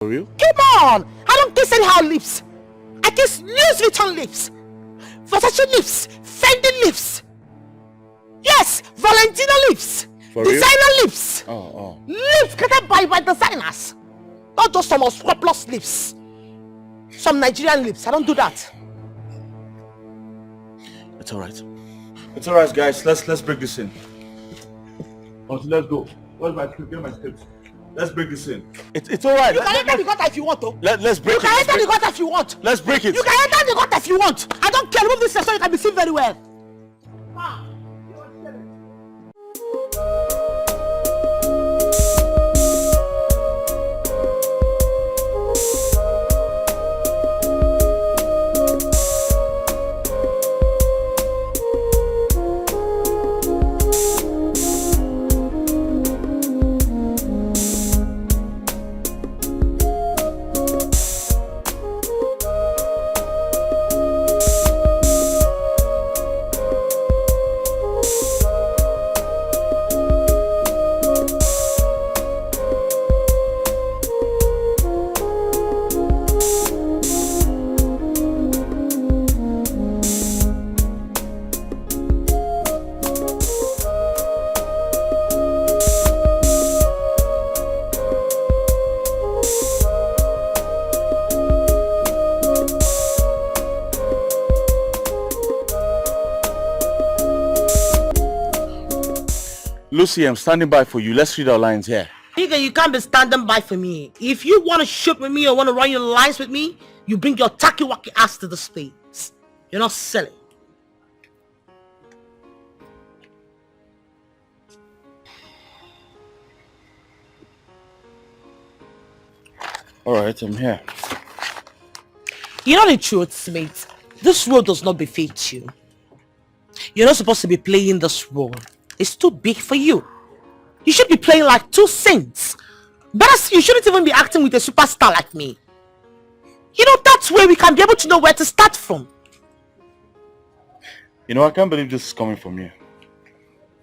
For real? Come on! I don't kiss anyhow lips. I kiss Louis Vuitton lips, Versace lips, Fendi lips. Yes, Valentino lips. For designer real? lips. Oh. Lips created by designers. Not just some scrupulous lips. Some Nigerian lips. I don't do that. It's alright. It's alright, guys. Let's break this in. Let's go. Where's my script? Get my script. Let's break this in. It's alright. You can enter the gutter if you want to. Let's break it. You can enter the gutter if you want. Let's break it. You can enter the gutter if you want. I don't care. Remove this so you can be seen very well. Lucy, I'm standing by for you. Let's read our lines here. Nigga, you can't be standing by for me. If you want to shoot with me or want to run your lines with me, you bring your tacky-wacky ass to the space. You're not selling. Alright, I'm here. You know the truth, mate. This role does not befit you. You're not supposed to be playing this role. It's too big for you. You should be playing like two saints. Better, you shouldn't even be acting with a superstar like me. You know, that's where we can be able to know where to start from. You know, I can't believe this is coming from you.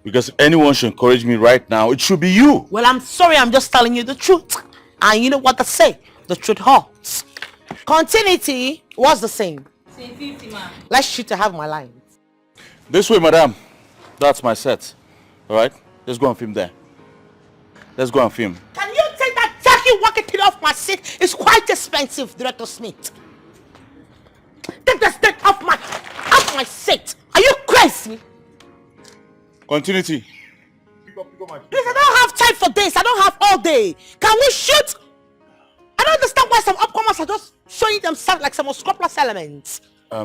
Because if anyone should encourage me right now, it should be you. Well, I'm sorry, I'm just telling you the truth. And you know what they say, the truth hurts. Continuity was the same. Same 50, man. Let's shoot to have my lines. This way, madam. That's my set. Alright? Let's go and film there. Let's go and film. Can you take that tacky-wacky thing off my seat? It's quite expensive, Director Smith. Take the stick off my seat. Are you crazy? Continuity. Please, I don't have time for this. I don't have all day. Can we shoot? I don't understand why some upcomers are just showing themselves like some scrupulous elements.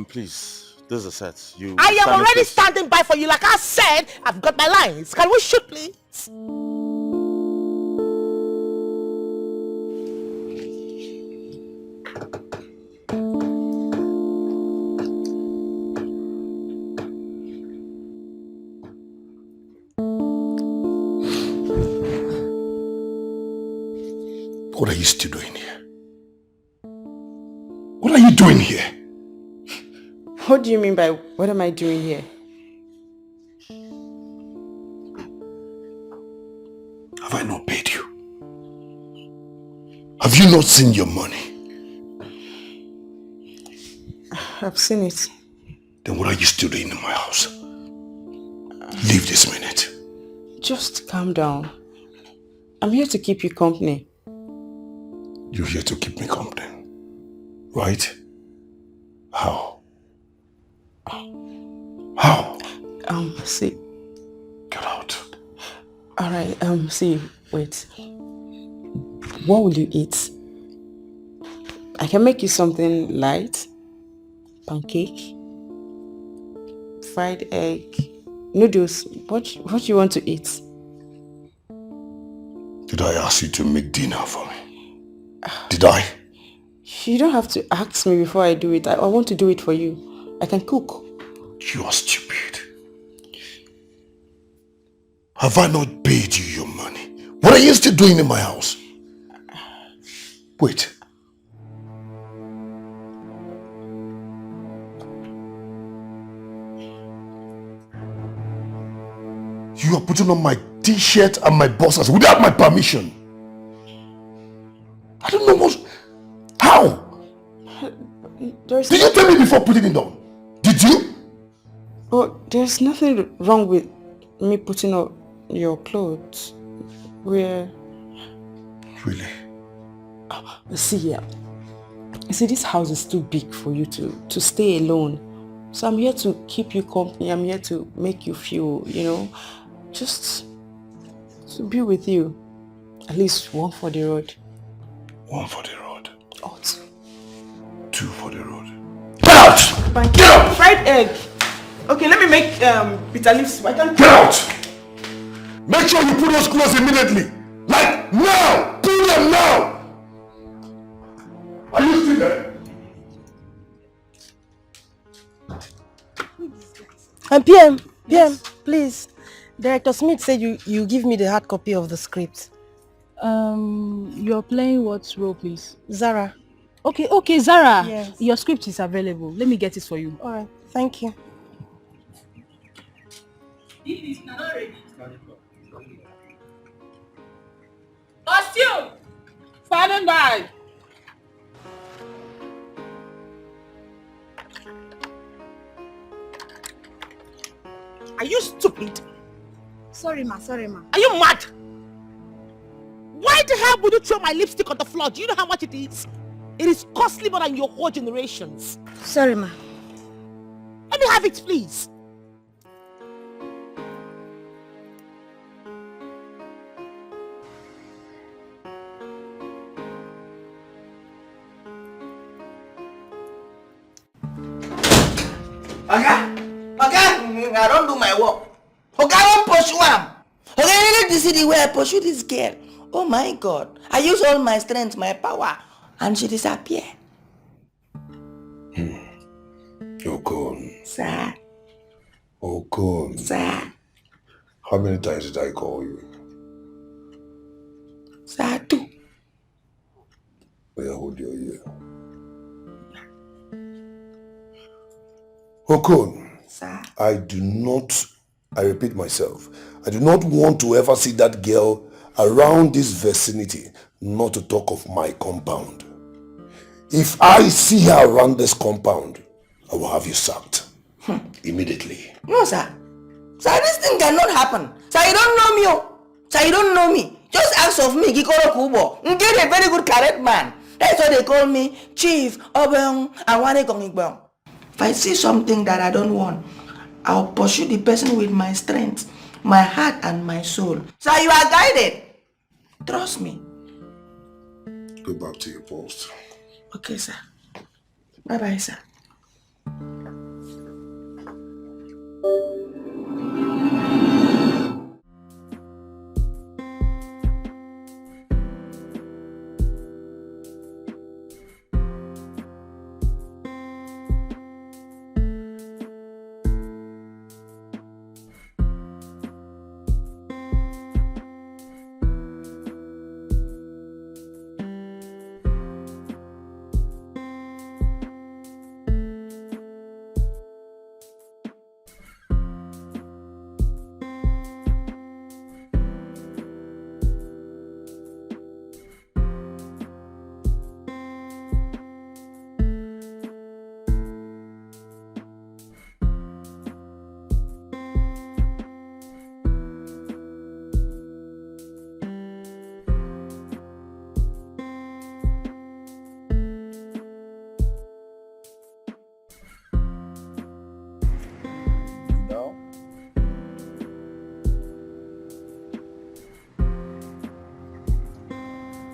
Please. This is a set. I am already standing by for you. Like I said, I've got my lines. Can we shoot, please? What are you still doing here? What are you doing here? What do you mean by what am I doing here? Have I not paid you? Have you not seen your money? I've seen it. Then what are you still doing in my house? Leave this minute. Just calm down. I'm here to keep you company. You're here to keep me company, right? How? How? See. Get out. Alright, see, wait. What will you eat? I can make you something light. Pancake. Fried egg. Noodles. What do you want to eat? Did I ask you to make dinner for me? Did I? You don't have to ask me before I do it. I want to do it for you. I can cook. You are stupid. Have I not paid you your money? What are you still doing in my house? Wait. You are putting on my t-shirt and my boxers without my permission. I don't know Now! There's Did you tell me before putting it on? Did you? Oh, there's nothing wrong with me putting on your clothes. We're... Really? See here. See, this house is too big for you to stay alone. So I'm here to keep you company. I'm here to make you feel, just to be with you. At least one for the road. One for the road. Oh, two. Two for the road. Get out! Get out! Fried egg. Okay, let me make bitter leaf soup. Get out! Make sure you put those clothes immediately. Like now! Do them now! Are you still there? And PM, please. Director Smith said you give me the hard copy of the script. You're playing what role, please? Zara. Okay, Zara. Yes. Your script is available. Let me get it for you. Alright, thank you. Costume! Standing by! Are you stupid? Sorry ma. Are you mad? Why the hell would you throw my lipstick on the floor? Do you know how much it is? It is costly more than your whole generations. Sorry ma. Let me have it, please. I don't do my work. Okay, I won't pursue him. Okay, I need to see the way I pursue this girl. Oh my God. I use all my strength, my power, and she disappeared. Okon. Sir. Okon. Sir. How many times did I call you? Sir, two. May I hold your ear? Okon. Sir. I repeat myself, I do not want to ever see that girl around this vicinity, not to talk of my compound. If I see her around this compound, I will have you sacked. Immediately. No, sir. Sir, this thing cannot happen. Sir, you don't know me. Oh. Sir, you don't know me. Just ask of me, Gikoro Kubo. Get a very good correct man. That's why they call me Chief Obeng Awane Kongigbong. If I see something that I don't want, I'll pursue the person with my strength, my heart and my soul. Sir, you are guided. Trust me. Go back to your post. Okay, sir. Bye-bye, sir.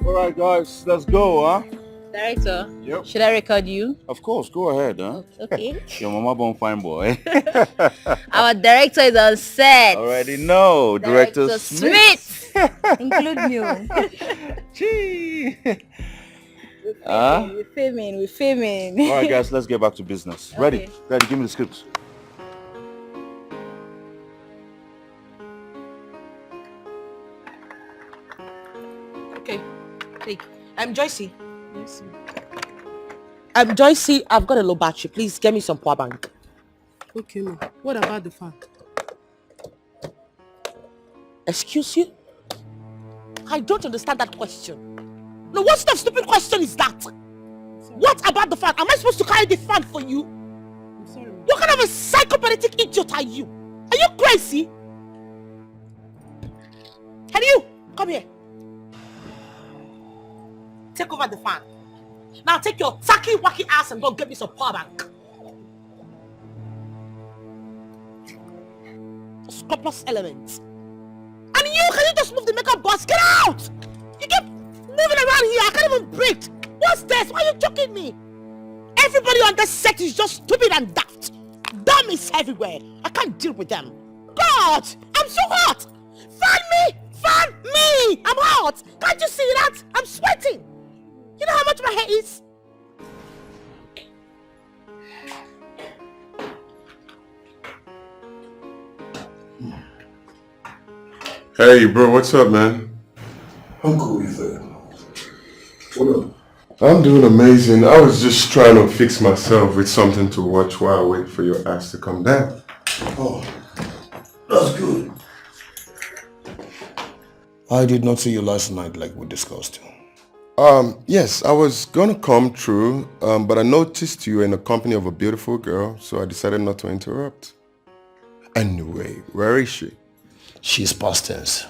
Alright guys, let's go, huh? Director, Yep. should I record you? Of course, go ahead, huh? Okay. Your mama born fine boy. Our director is on set. Already know, Director Smith. Include me. Gee. We're filming. Alright guys, let's get back to business. Ready? Okay. Ready, give me the script. Okay. Take. Joycey. Yes, Joycey, I've got a low battery. Please get me some power bank. okay, ma. What about the fan? Excuse you? I don't understand that question. No, what sort of stupid question is that? What about the fan? Am I supposed to carry the fan for you? I'm sorry. What kind of a psychopathic idiot are you? Are you crazy? Can you come here? Take over the fan. Now take your tacky wacky ass and go get me some power bank. Scrupulous elements. And you, can you just move the makeup box? Get out! You keep moving around here. I can't even breathe. What's this? Why are you choking me? Everybody on this set is just stupid and daft. Dummies everywhere. I can't deal with them. God, I'm so hot. Fan me! Fan me! I'm hot. Can't you see that? I'm sweating. You know how much my hair is? Hey, bro, what's up, man? I'm cool with that. What up? I'm doing amazing. I was just trying to fix myself with something to watch while I wait for your ass to come down. Oh, that's good. I did not see you last night like we discussed. Yes, I was gonna come through, but I noticed you were in the company of a beautiful girl, so I decided not to interrupt. Anyway, where is she? She's past tense.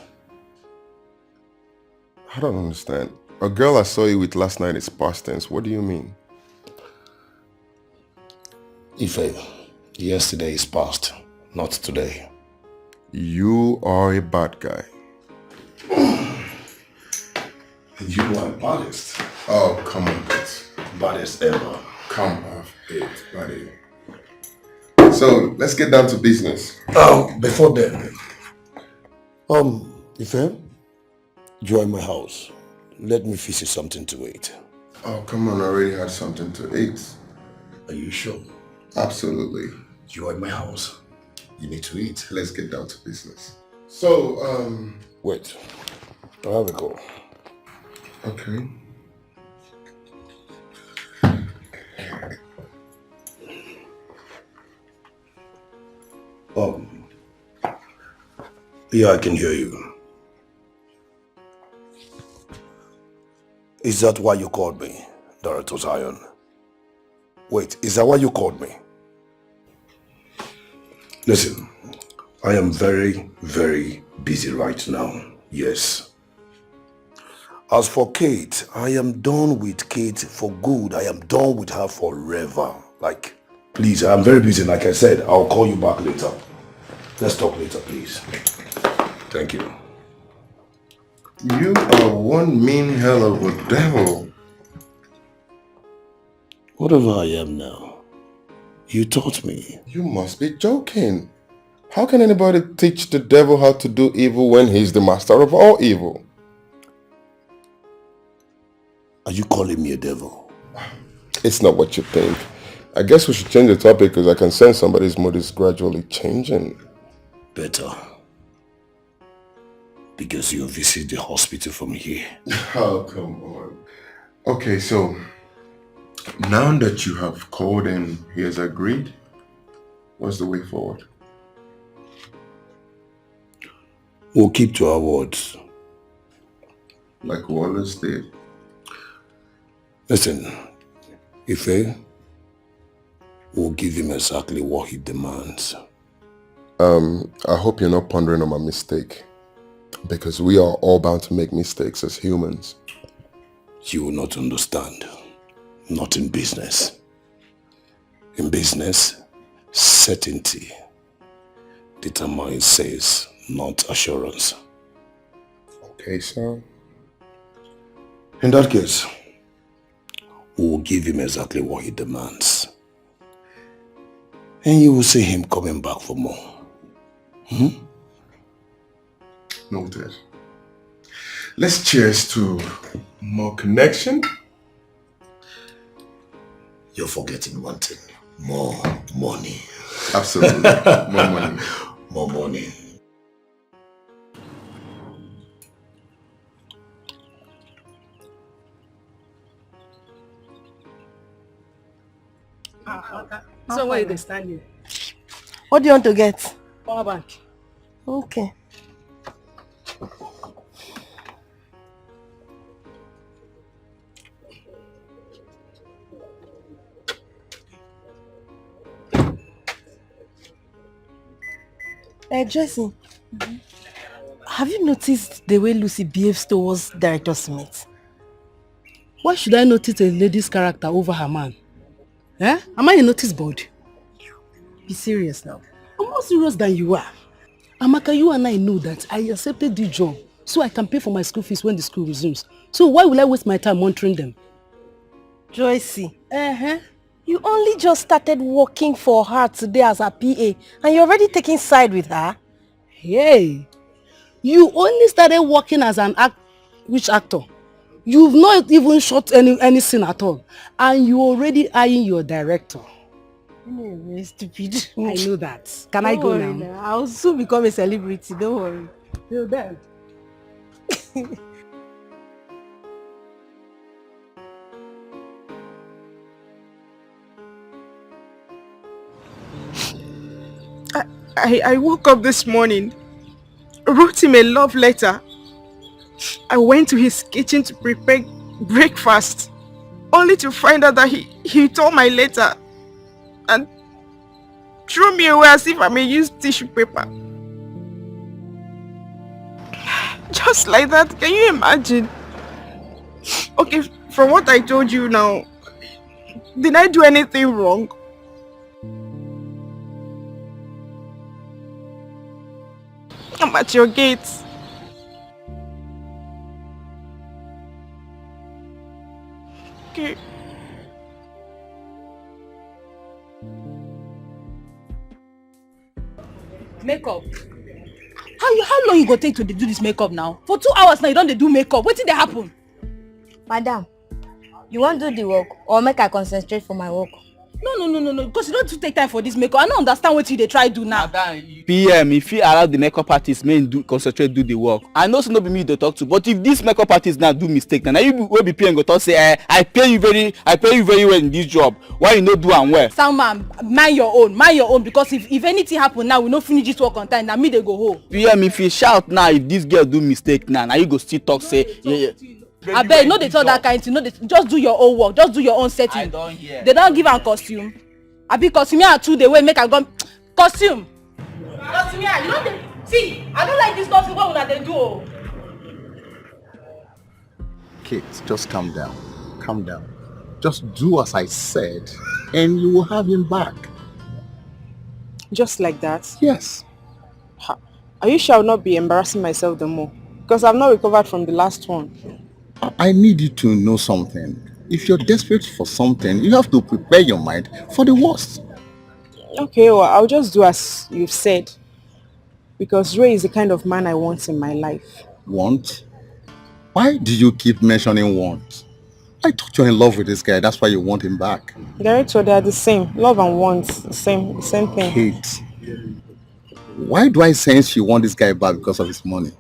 I don't understand. A girl I saw you with last night is past tense. What do you mean? Ife, yesterday is past, not today. You are a bad guy. You are baddest. Oh, come on, bitch. Baddest ever. Come off it, buddy. So, let's get down to business. Before then, Ife, join my house. Let me fix you something to eat. Oh, come on, I already had something to eat. Are you sure? Absolutely. Join my house. You need to eat. Let's get down to business. So, Wait, I have a go. Okay. Yeah, I can hear you. Is that why you called me, Director Zion? Wait, is that why you called me? Listen, I am very, very busy right now. Yes. As for Kate, I am done with Kate for good. I am done with her forever. Like, please, I'm very busy. Like I said, I'll call you back later. Let's talk later, please. Thank you. You are one mean hell of a devil. Whatever I am now, you taught me. You must be joking. How can anybody teach the devil how to do evil when he's the master of all evil? Are you calling me a devil? It's not what you think. I guess we should change the topic because I can sense somebody's mood is gradually changing. Better. Because you visit the hospital from here. Oh, come on. Okay, so now that you have called and he has agreed, what's the way forward? We'll keep to our words. Like Wallace did. Listen, Ife, we'll give him exactly what he demands. I hope you're not pondering on my mistake. Because we are all bound to make mistakes as humans. You will not understand. Not in business. In business, certainty determines sales, not assurance. Okay, sir. In that case, we will give him exactly what he demands. And you will see him coming back for more. Noted. Let's cheers to more connection. You're forgetting one thing. More money. Absolutely. More money. More money. So where they standing? What do you want to get? Power bank. Okay. Joyce, have you noticed the way Lucy behaves towards Director Smith? Why should I notice a lady's character over her man? Eh? Am I a notice board? Be serious now. I'm more serious than you are. Amaka, you and I know that I accepted the job so I can pay for my school fees when the school resumes. So why will I waste my time monitoring them? Joyce, you only just started working for her today as a PA and you're already taking side with her? Hey, you only started working as an which actor? You've not even shot any scene at all. And you're already eyeing your director. Anyway, stupid. I know that. Can I go now? I'll soon become a celebrity, don't worry. Till then. I woke up this morning, wrote him a love letter. I went to his kitchen to prepare breakfast, only to find out that he tore my letter and threw me away as if I may use tissue paper. Just like that, can you imagine? Okay, from what I told you now, did I do anything wrong? I'm at your gates. Okay. Makeup. How long you go take to do this makeup now? For 2 hours now you don't do makeup. What did they happen? Madam, you want to do the work or make I concentrate for my work? No. Because you don't take time for this makeup. I don't understand what they try do now. PM, if you allow the makeup artist men concentrate do the work. I know so no be me to talk to, but if this makeup artist now do mistake, now you will be PM go talk say, I pay you very well in this job. Why you no do am well? Soundman, mind your own. Because if anything happen now, we no finish this work on time. Now me they go home. PM, if you shout now, if this girl do mistake now you go still talk say, yeah. I beg, no they tell that kind thing. No, just do your own work. Just do your own setting. I don't hear. They don't give am costume. I be costume here 2 days. Wait, make I go costume. Costume here. You know they see. I don't like this stuff. What would they do? Kate, just calm down. Calm down. Just do as I said, and you will have him back. Just like that? Yes. Are you sure I will not be embarrassing myself the more? Because I've not recovered from the last one. I need you to know something. If you're desperate for something, you have to prepare your mind for the worst. Okay, well, I'll just do as you've said. Because Ray is the kind of man I want in my life. Want? Why do you keep mentioning want? I thought you're in love with this guy, that's why you want him back. Director, they are the same. Love and want, the same thing. Kate, why do I sense you want this guy back because of his money?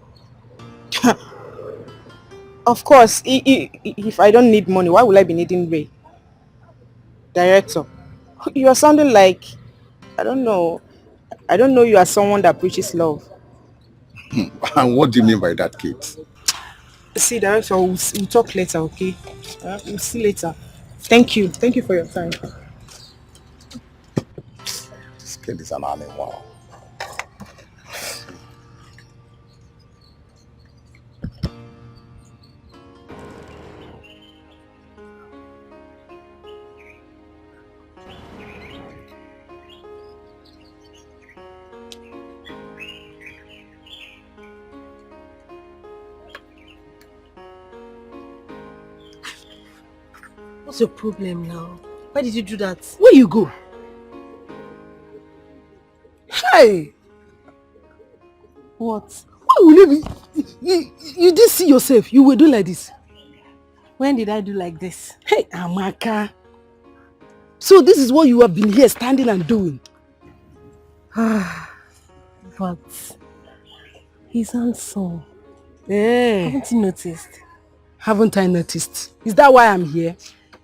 Of course, if I don't need money, why will I be needing Ray? Director, you are sounding like, I don't know you as someone that preaches love. And what do you mean by that, Kate? See, Director, we'll talk later, okay? We'll see later. Thank you for your time. This kid is an animal. What's your problem now? Why did you do that? Where you go? Hey! What? Why will you be? You did see yourself. You will do like this. When did I do like this? Hey, Amaka. So this is what you have been here standing and doing. But he's handsome. Yeah. Haven't you noticed? Haven't I noticed? Is that why I'm here?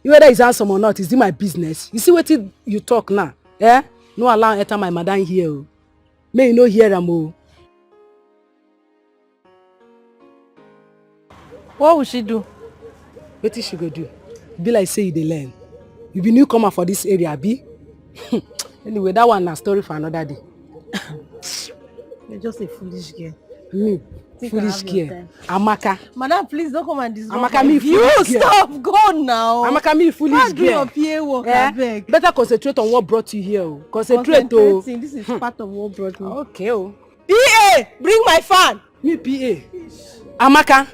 Whether he's handsome or not, is it my business? You see what you talk now? Eh? No allow enter my madam here. May you no hear am. What will she do? What she go do? Be like say you dey learn. You be newcomer for this area, be? Anyway, that one na story for another day. You're just a foolish girl. Me, Think foolish I have your girl. time. Amaka. Madam, please don't come and disrupt Amaka, my me view. foolish girl. Stop, go now. Amaka, me foolish Can't do girl. your PA work, I beg. Better concentrate on what brought you here. Oh. Concentrate, oh. Concentrating, this is part of what brought me. Okay, oh. PA, bring my fan. Me PA. Amaka,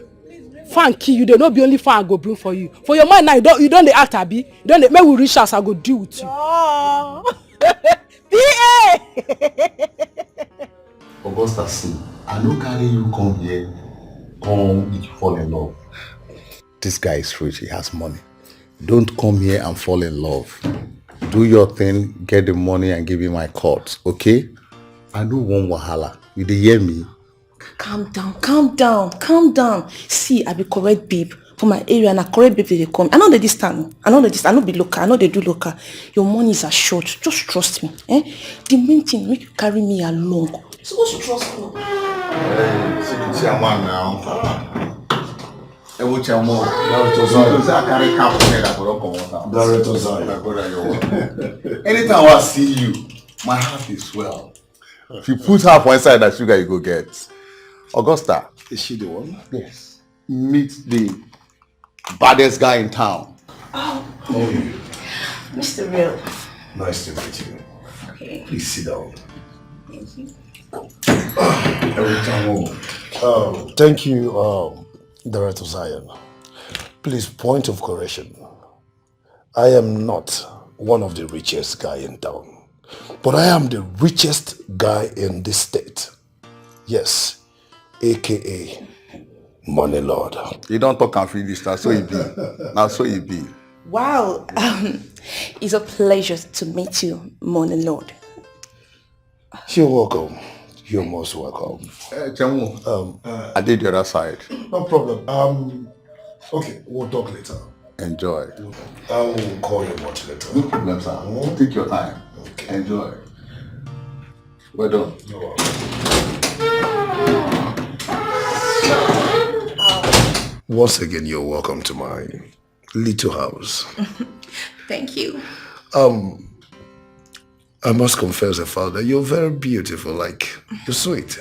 fan key you. They not be only fan I go bring for you. For your mind now, you don't dey act abi. You don't dey, make we reach us, I go deal with you. Oh. PA. Augusta, see, I no carry you come here, come you fall in love. This guy is rich, he has money. Don't come here and fall in love. Do your thing, get the money and give me my cut, okay? I don't want wahala. You dey hear me? Calm down, calm down, calm down. See, I be correct babe for my area and I correct babe they come. I know they distant. I know be local. I know they do local. Your money is assured. Just trust me. The main thing make you carry me along. So just trust me. Hey, see a man now. Hey, watch your mouth. I carry cap on that for come on. Anytime I see you, my heart is swell. If you put half one side that sugar, you go get. Augusta, is she the one? Yes. Meet the baddest guy in town. Oh, Oh, Mr. Real. nice to meet you. Okay. Please sit down. Thank you. Thank you, Director Zion. Please, point of correction. I am not one of the richest guy in town, but I am the richest guy in this state. Yes, aka Money Lord. You don't talk and feel this, so it be. Now so it be. Wow. It's a pleasure to meet you, Mona Lord. You're welcome. You're most welcome. I did the other side. No problem. Okay, we'll talk later. Enjoy. I will call you much later. No problem, sir. Take your time. Okay. Enjoy. Well done. You're welcome. Once again, you're welcome to my little house. Thank you. I must confess the fact that you're very beautiful, like, you're sweet.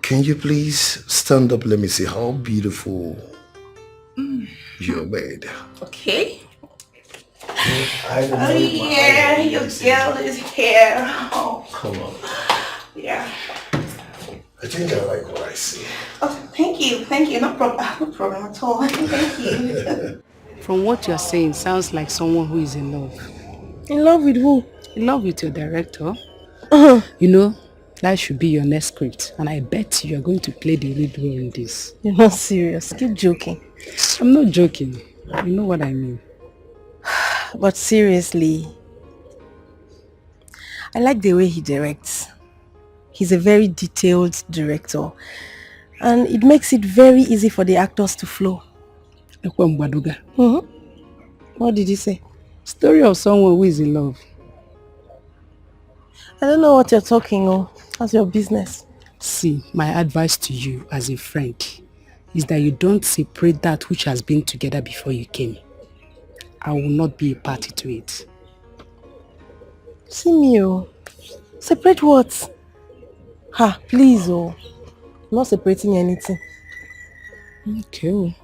Can you please stand up? Let me see how beautiful you're made. Okay. Oh yeah, your girl is here. Oh, come on. Yeah. I think I like what I see. Oh, thank you. No problem at all. Thank you. From what you're saying, sounds like someone who is in love. In love with who? In love with your director. You know, that should be your next script. And I bet you're going to play the lead role in this. You're not serious. Keep joking. I'm not joking. You know what I mean. But seriously, I like the way he directs. He's a very detailed director. And it makes it very easy for the actors to flow. What did he say? Story of someone who is in love. I don't know what you're talking of. That's your business. See, my advice to you as a friend is that you don't separate that which has been together before you came. I will not be a party to it. See me, oh. Separate what? Ha, please, oh. I'm not separating anything. Okay.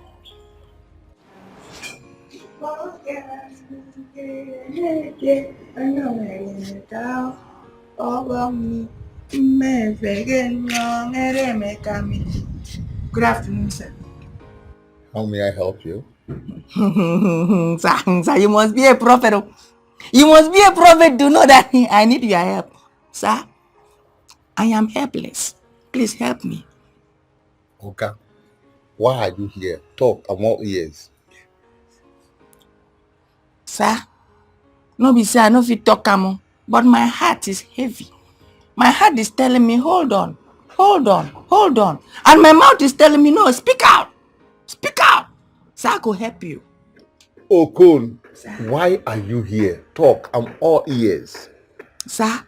Good afternoon, sir. How may I help you? Sir, you must be a prophet. You must be a prophet to know that I need your help. Sir, I am helpless. Please help me. Okay. Why are you here? Talk, I'm all ears. Sir, no be say I no fit talk am, but my heart is heavy. My heart is telling me, hold on. And my mouth is telling me, no, speak out. Sir, I go help you. Okon, why are you here? Talk, I'm all ears. Sir,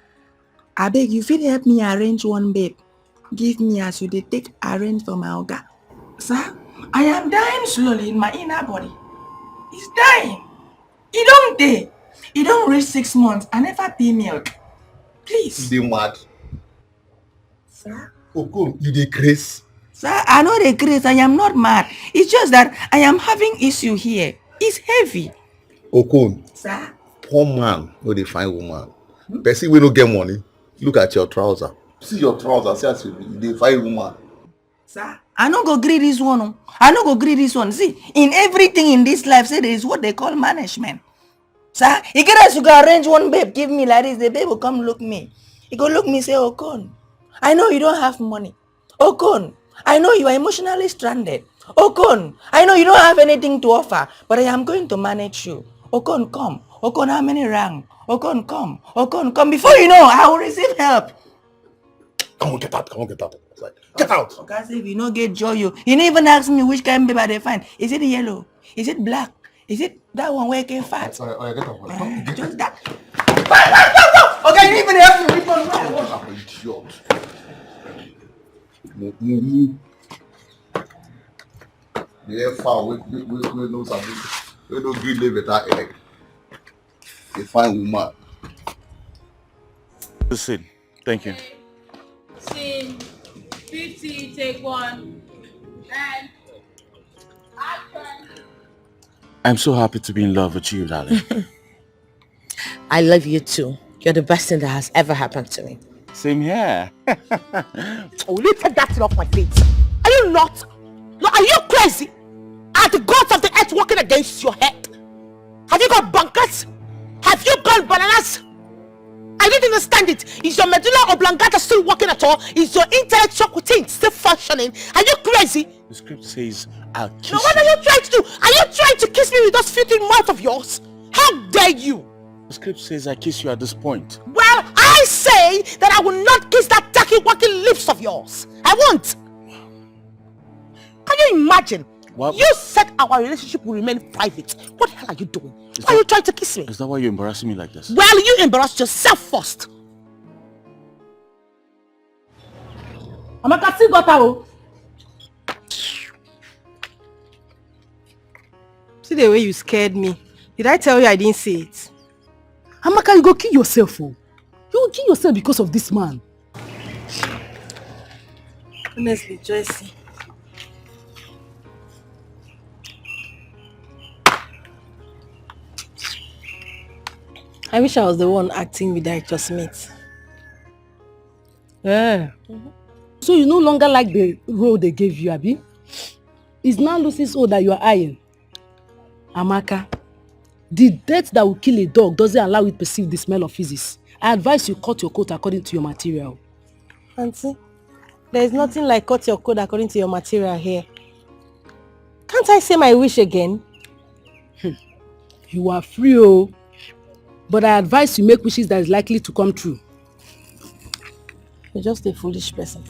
I beg you, fit help me arrange one babe. Give me as you dey take arrange for my oga. Sir, I am dying slowly in my inner body. It's dying. It don't dey. It don't reach 6 months. I never pay milk. Please. Be mad. Sir? Okon, you dey craze? Sir, I know the grace. I am not mad. It's just that I am having issue here. It's heavy. Okon, Sir? poor man no dey find woman. Person wey no get money, look at your trouser. See your trouser, see as you dey find woman. Sir, I no go gree this one. Oh. I no go gree this one. See, in everything in this life, say there is what they call management. Sir, you get us, you go arrange one babe, give me like this, the babe will come look me. He go look me say, Okon, I know you don't have money. Okon, I know you are emotionally stranded. Okon, I know you don't have anything to offer, but I am going to manage you. Okon, come. Okon, how many rang? Okon, come. Okon, come. Before you know, I will receive help. Come on, get out. Come on, get out. Get out. Okay, say if you no get joy, you didn't even ask me which kind of baby they find. Is it yellow? Is it black? Is it that one where it came fat? Get out. Just that. Okay, you didn't even help me. Which one? I'm an idiot. The air foul, we know something. We don't green live without egg. They find woman. Listen, thank you. Scene 50, take one. And action. I'm so happy to be in love with you, darling. I love you too. You're the best thing that has ever happened to me. Same here. Will you take that thing off my face? Are you not? No, are you crazy? Are the gods of the earth working against your head? Have you got bunkers? Have you got bananas? I didn't understand it. Is your medulla oblongata still working at all? Is your intellectual routine still functioning? Are you crazy? The script says I'll kiss Now what are you trying to do? Are you trying to kiss me with those filthy mouth of yours? How dare you? The script says I kiss you at this point. Well, I say that I will not kiss that tacky walking lips of yours. I won't. Can you imagine? What? You said our relationship will remain private. What the hell are you doing? Why are you trying to kiss me? Is that why you're embarrassing me like this? Well, you embarrassed yourself first. Amaka still got her. See the way you scared me. Did I tell you I didn't see it? Amaka, you go kill yourself. Oh. You will kill yourself because of this man. Honestly, Joycey. I wish I was the one acting with Director Smith. Yeah. So you no longer like the role they gave you, Abi? It's now Lucy's own that you are eyeing. Amaka, the death that will kill a dog doesn't allow it to perceive the smell of physics. I advise you cut your coat according to your material. Auntie, there is nothing like cut your coat according to your material here. Can't I say my wish again? You are free, oh. But I advise you make wishes that is likely to come true. You're just a foolish person.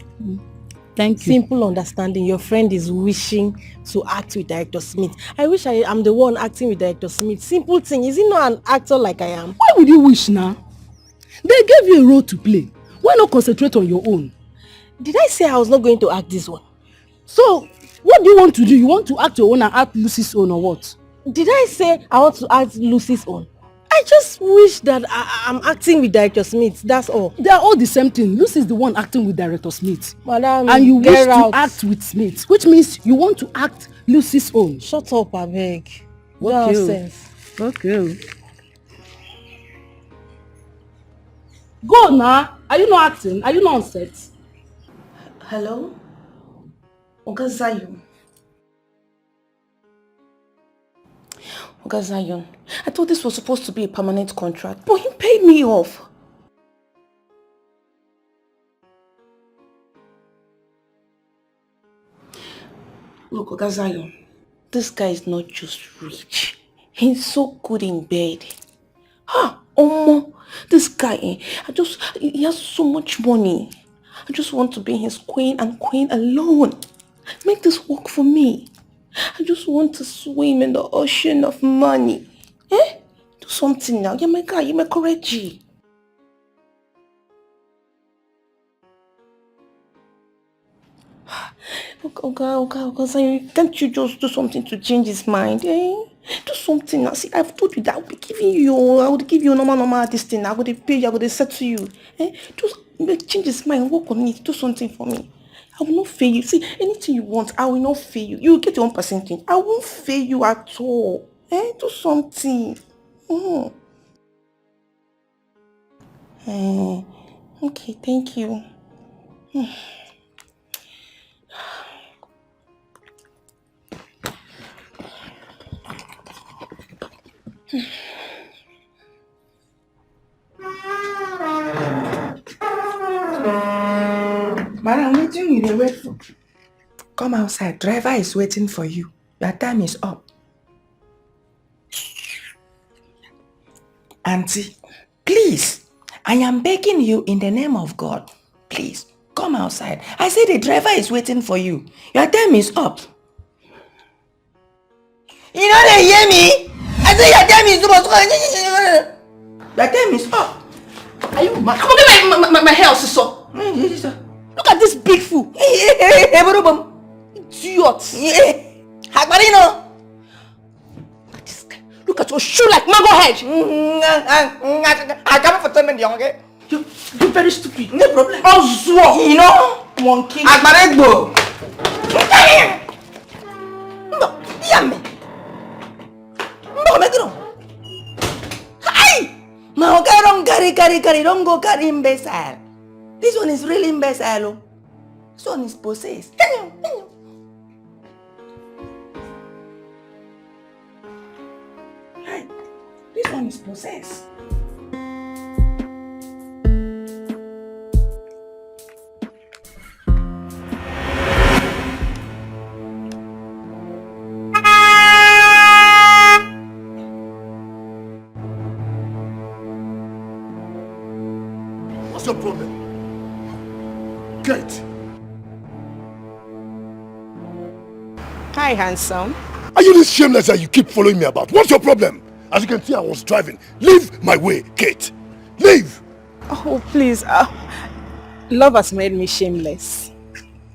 Thank you. Simple understanding. Your friend is wishing to act with Director Smith. I wish I am the one acting with Director Smith. Simple thing. Is he not an actor like I am? Why would you wish now? They gave you a role to play. Why not concentrate on your own? Did I say I was not going to act this one? So, what do you want to do? You want to act your own and act Lucy's own or what? Did I say I want to act Lucy's own? I just wish that I'm acting with Director Smith. That's all. They are all the same thing. Lucy is the one acting with Director Smith. Madam, and you wish out. to act with Smith, which means you want to act Lucy's own. Shut up, I beg. Okay. Nonsense. Okay. Go now. Are you not acting? Are you not on set? Hello? Oga Zion. Oga Zion, I thought this was supposed to be a permanent contract, but he paid me off. Look, Oga Zion, this guy is not just rich. He's so good in bed. This guy, he has so much money. I just want to be his queen and queen alone. Make this work for me. I just want to swim in the ocean of money. Do something now. You're my guy. You're my correct G. Okay, can't you just do something to change his mind, eh? Do something now. See, I've told you that I would give you normal this thing. I would pay you, I would settle you. Eh? Just change his mind, work on it, do something for me. I will not fail you. See, anything you want, I will not fail you. You will get your own percentage. I won't fail you at all. Eh? Do something. Okay, thank you. Madam, what do you wait for? Come outside. Driver is waiting for you. Your time is up. Auntie, please, I am begging you in the name of God. Please, come outside. I say the driver is waiting for you. Your time is up. You know they hear me? I say your time is up. Your time is up. Are you mad? Come on, get my hair, sister. Look at this big fool. Idiot. Hakbarino. Look at your shoe like mango head. I come for 10 minutes, okay? You're very stupid. No problem. Oh, you know? Monkey. Hakbarino. No, yummy. No, make it on. Hi! Now, don't go carry imbecile. This one is really imbecile. This one is possessed. Right. This one is possessed. What's your problem? Kate. Hi, handsome. Are you this shameless that you keep following me about? What's your problem? As you can see, I was driving. Leave my way, Kate. Leave! Oh, please. Love has made me shameless.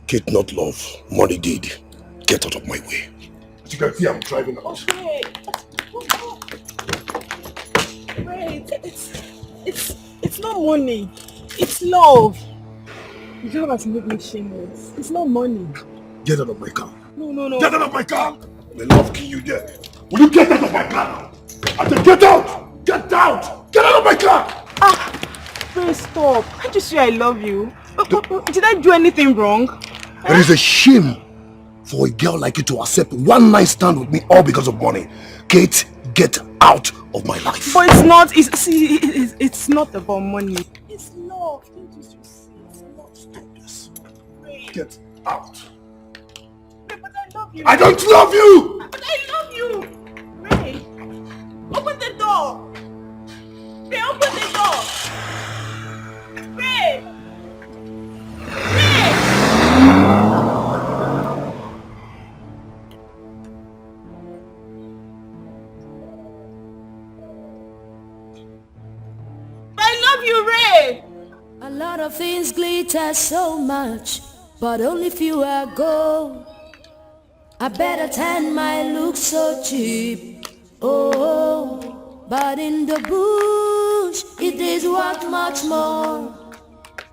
Kate, not love. Money did. Get out of my way. As you can see, I'm driving out. Wait, it's not money. It's love. Love has made me shameless. It's not money. Get out of my car. No. Get out of my car! May love kill you there. Will you get out of my car now? I said get out! Get out! Get out of my car! Please stop. Can't you see I love you? Did I do anything wrong? It is a shame for a girl like you to accept one night stand with me all because of money. Kate, get out of my life. But it's not. It's not about money. It's love. Can't you see? It's not. Stop this. Get out. But I love you. I don't love you! But I love you. Ray, open the door. Ray, open the door. Ray. Ray. I love you, Ray. A lot of things glitter so much, but only few are gold. I better tan my look so cheap. Oh, but in the bush it is worth much more.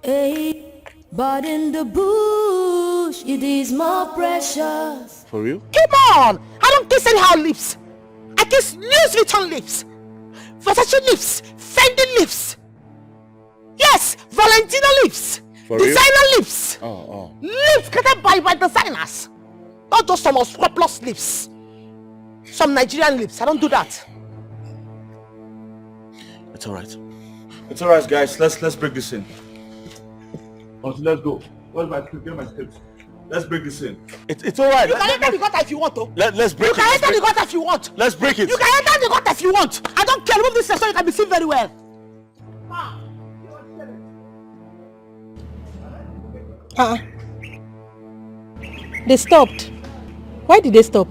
Hey, but in the bush it is more precious. For real? Come on! I don't kiss anyhow lips. I kiss Louis Vuitton lips, Versace lips, Fendi lips. Yes, Valentino lips, For real? designer lips. Oh. Lips created by designers. Not just some unscrupulous lips. Some Nigerian lips. I don't do that. It's alright. It's alright, guys. Let's break this in. Let's go. Where's my script? Get my script. Let's break this in. It's alright. You can enter the gutter if you want to. Let's break it. You can enter the gutter if you want. Let's break it. You can enter the gutter if you want. I don't care. Remove this so you can be seen very well. They stopped. Why did they stop?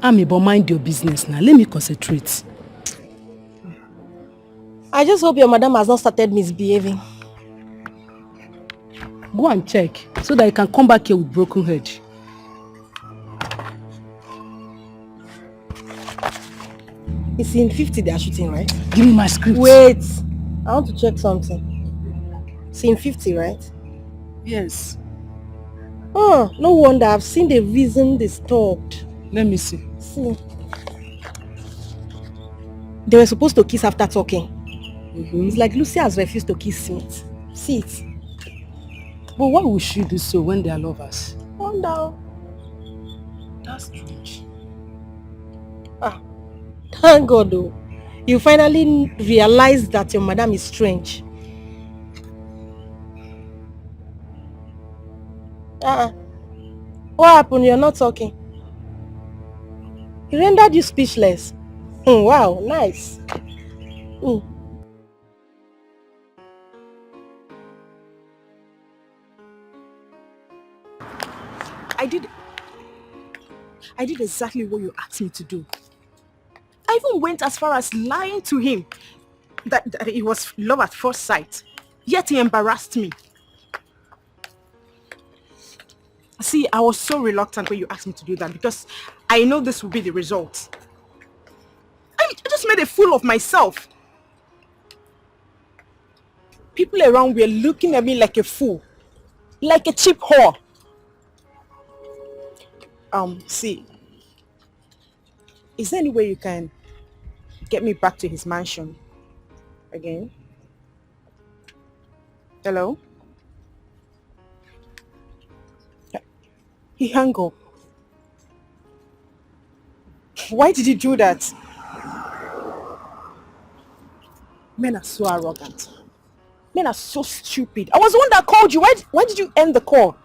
Ami, but mind your business now. Let me concentrate. I just hope your madam has not started misbehaving. Go and check so that you can come back here with broken head. It's in 50 they are shooting, right? Give me my script. Wait. I want to check something. It's in 50, right? Yes. Oh, no wonder. I've seen the reason they stopped. Let me see. See. They were supposed to kiss after talking. It's like Lucy has refused to kiss Smith. See it. But why would she do so when they are lovers? Wonder. That's strange. Thank God though. You finally realized that your madam is strange. What happened? You're not talking. He rendered you speechless. Wow, nice. I did exactly what you asked me to do. I even went as far as lying to him that it was love at first sight. Yet he embarrassed me. See, I was so reluctant when you asked me to do that because I know this would be the result. I just made a fool of myself. People around were looking at me like a fool. Like a cheap whore. See, is there any way you can get me back to his mansion again? Hello? He hung up. Why did he do that? Men are so arrogant. Men are so stupid. I was the one that called you. Why did you end the call?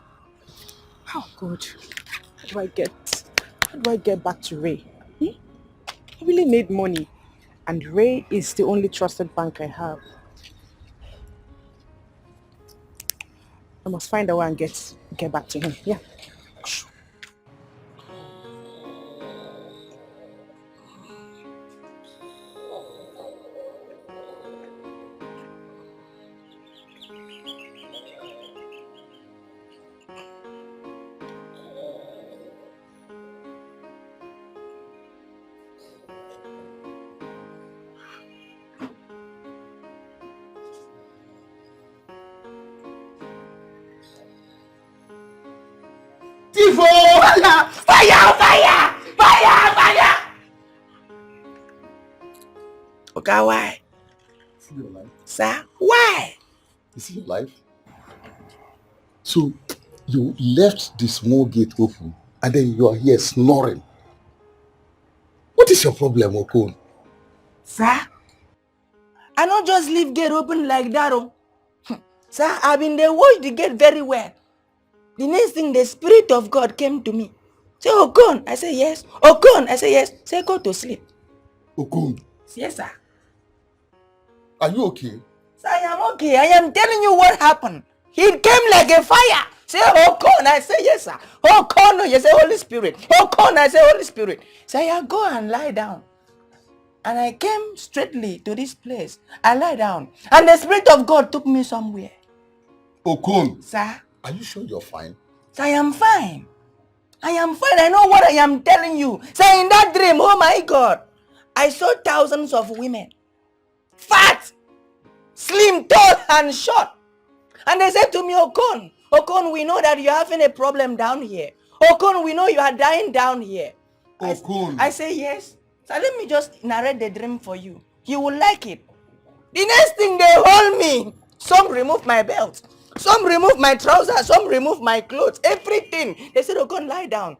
Oh God. How do I get back to Ray? I really need money. And Ray is the only trusted bank I have. I must find a way and get back to him. Yeah. Fire! Fire! Fire! Fire! Okay, why? Is it your life? Sir, why? Is it your life? So, you left the small gate open and then you are here snoring. What is your problem, Okon? Sir, I don't just leave gate open like that. Oh. Sir, I've been there, watch the gate very well. The next thing, the Spirit of God came to me. Say, Okon. I say, yes. Okon. I say, yes. Say, go to sleep. Okon. Yes, sir. Are you okay? Sir, I am okay. I am telling you what happened. He came like a fire. Say, Okon. I say, yes, sir. Okon. You say, Holy Spirit. Okon. I say, Holy Spirit. Say, I go and lie down. And I came straightly to this place. I lie down. And the Spirit of God took me somewhere. Okon. Sir. Are you sure you're fine? Sir, I am fine. I am fine. I know what I am telling you. Sir, in that dream, oh my God, I saw thousands of women. Fat, slim, tall, and short. And they said to me, Okon, we know that you're having a problem down here. Okon, we know you are dying down here. Okon. I say yes. So let me just narrate the dream for you. You will like it. The next thing, they hold me. Some remove my belt. Some remove my trousers. Some remove my clothes. Everything. They said, Okon, lie down.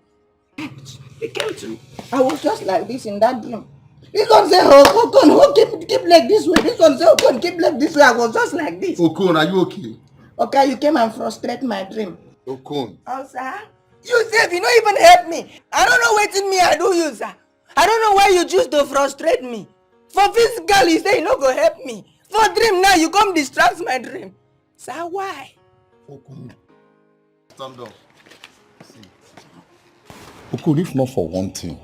They came to me. I was just like this in that dream. This one say, Okon, keep leg this way. This one say, Okon, keep leg this way. I was just like this. Okon, are you okay? Okay, you came and frustrate my dream. Okon. Oh, sir? You said you don't even help me. I don't know what in me I do you, sir. I don't know why you choose to frustrate me. For physical, you say you no go help me. For dream now, you come distract my dream. Sir, why? Okon. Stand up. See. Okon, if not for one thing,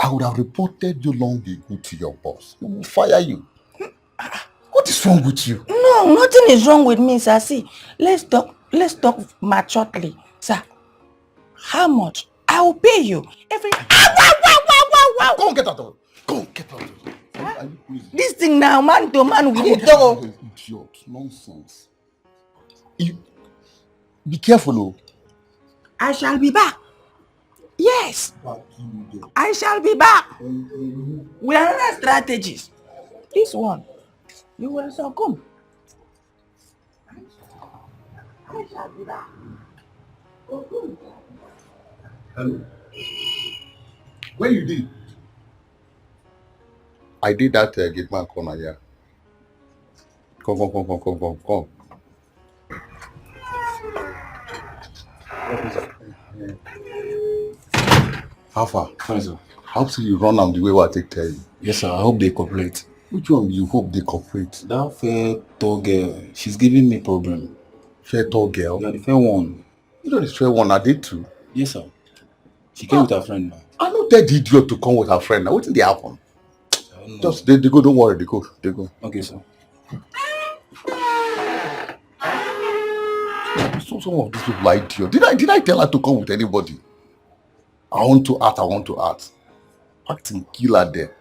I would have reported you long ago to your boss. He will fire you. What is wrong with you? No, nothing is wrong with me, sir. See, let's talk maturely. Sir, how much? I will pay you every... Come get out of it. Are you crazy? This thing now, man to man, we dey talk. Idiot, nonsense. You be careful, oh. I shall be back. Yes, I shall be back. We are another strategies. This one, you will succumb. I shall be back. Hello. Where you did? I did that gate man corner here. Come. How far? Fine, sir. I hope so you run am the way what I take tell you. Yes, sir. I hope they cooperate. Which one you hope they cooperate? That fair tall girl, she's giving me problem. Fair tall girl? Yeah, the fair one. You know the fair one I did too? Yes, sir. She came with her friend now. I know that idiot to come with her friend. Now what did they happen? Just they go, don't worry, they go. Okay, sir. So some of these people are idiot. Did I tell her to come with anybody? I want to act. Acting killer there.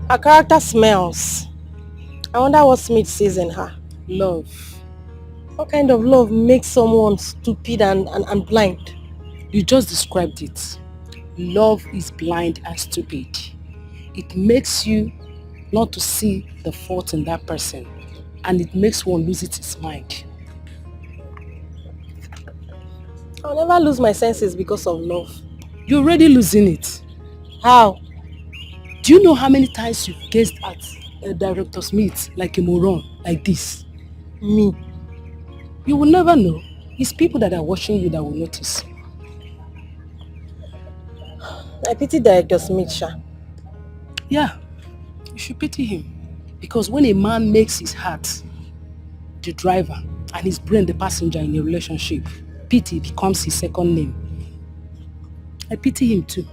Her character smells. I wonder what Smith sees in her. Love. What kind of love makes someone stupid and blind? You just described it. Love is blind and stupid. It makes you not to see the fault in that person, and it makes one lose its mind. I'll never lose my senses because of love. You're already losing it. How? Do you know how many times you've gazed at a Director Smith like a moron, like this? Me? You will never know. It's people that are watching you that will notice. I pity Director Smith, Sha. Yeah, you should pity him. Because when a man makes his heart the driver and his brain the passenger in a relationship, pity becomes his second name. I pity him too.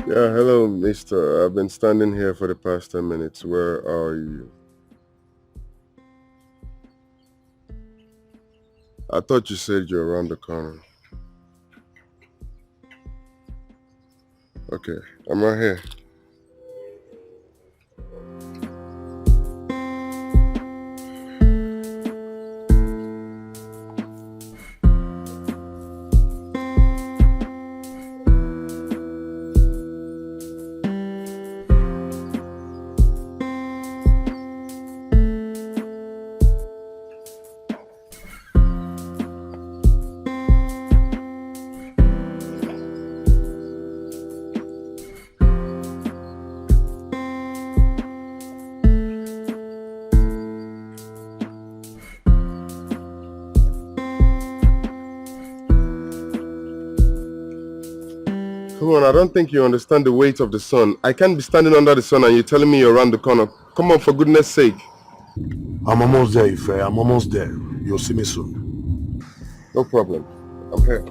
Yeah, hello, mister. I've been standing here for the past 10 minutes. Where are you? I thought you said you're around the corner. Okay, I'm right here. Come on, I don't think you understand the weight of the sun. I can't be standing under the sun and you're telling me you're around the corner. Come on, for goodness sake. I'm almost there, Ife. I'm almost there. You'll see me soon. No problem. I'm here.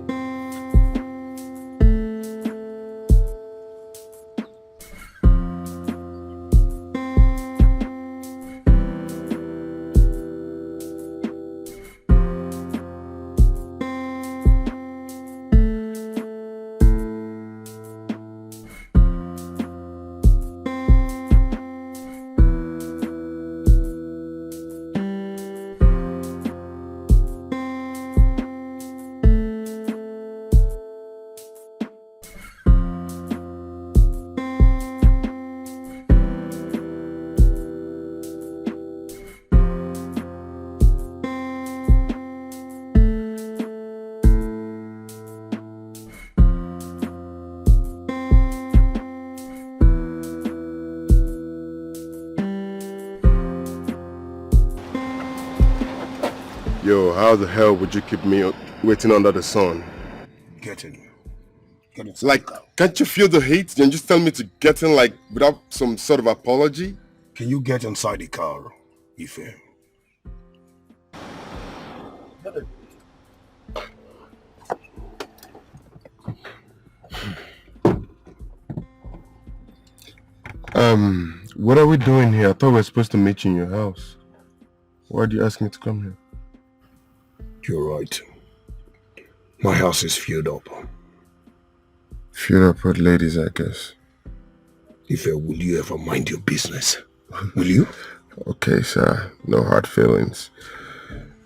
Yo, how the hell would you keep me waiting under the sun? Get in. Get in. Like, can't you feel the heat? And just tell me to get in, like, without some sort of apology? Can you get inside the car, Ife? What are we doing here? I thought we were supposed to meet you in your house. Why do you ask me to come here? You're right. My house is filled up. Filled up with ladies, I guess. Ife, will you ever mind your business? Will you? Okay, sir. No hard feelings.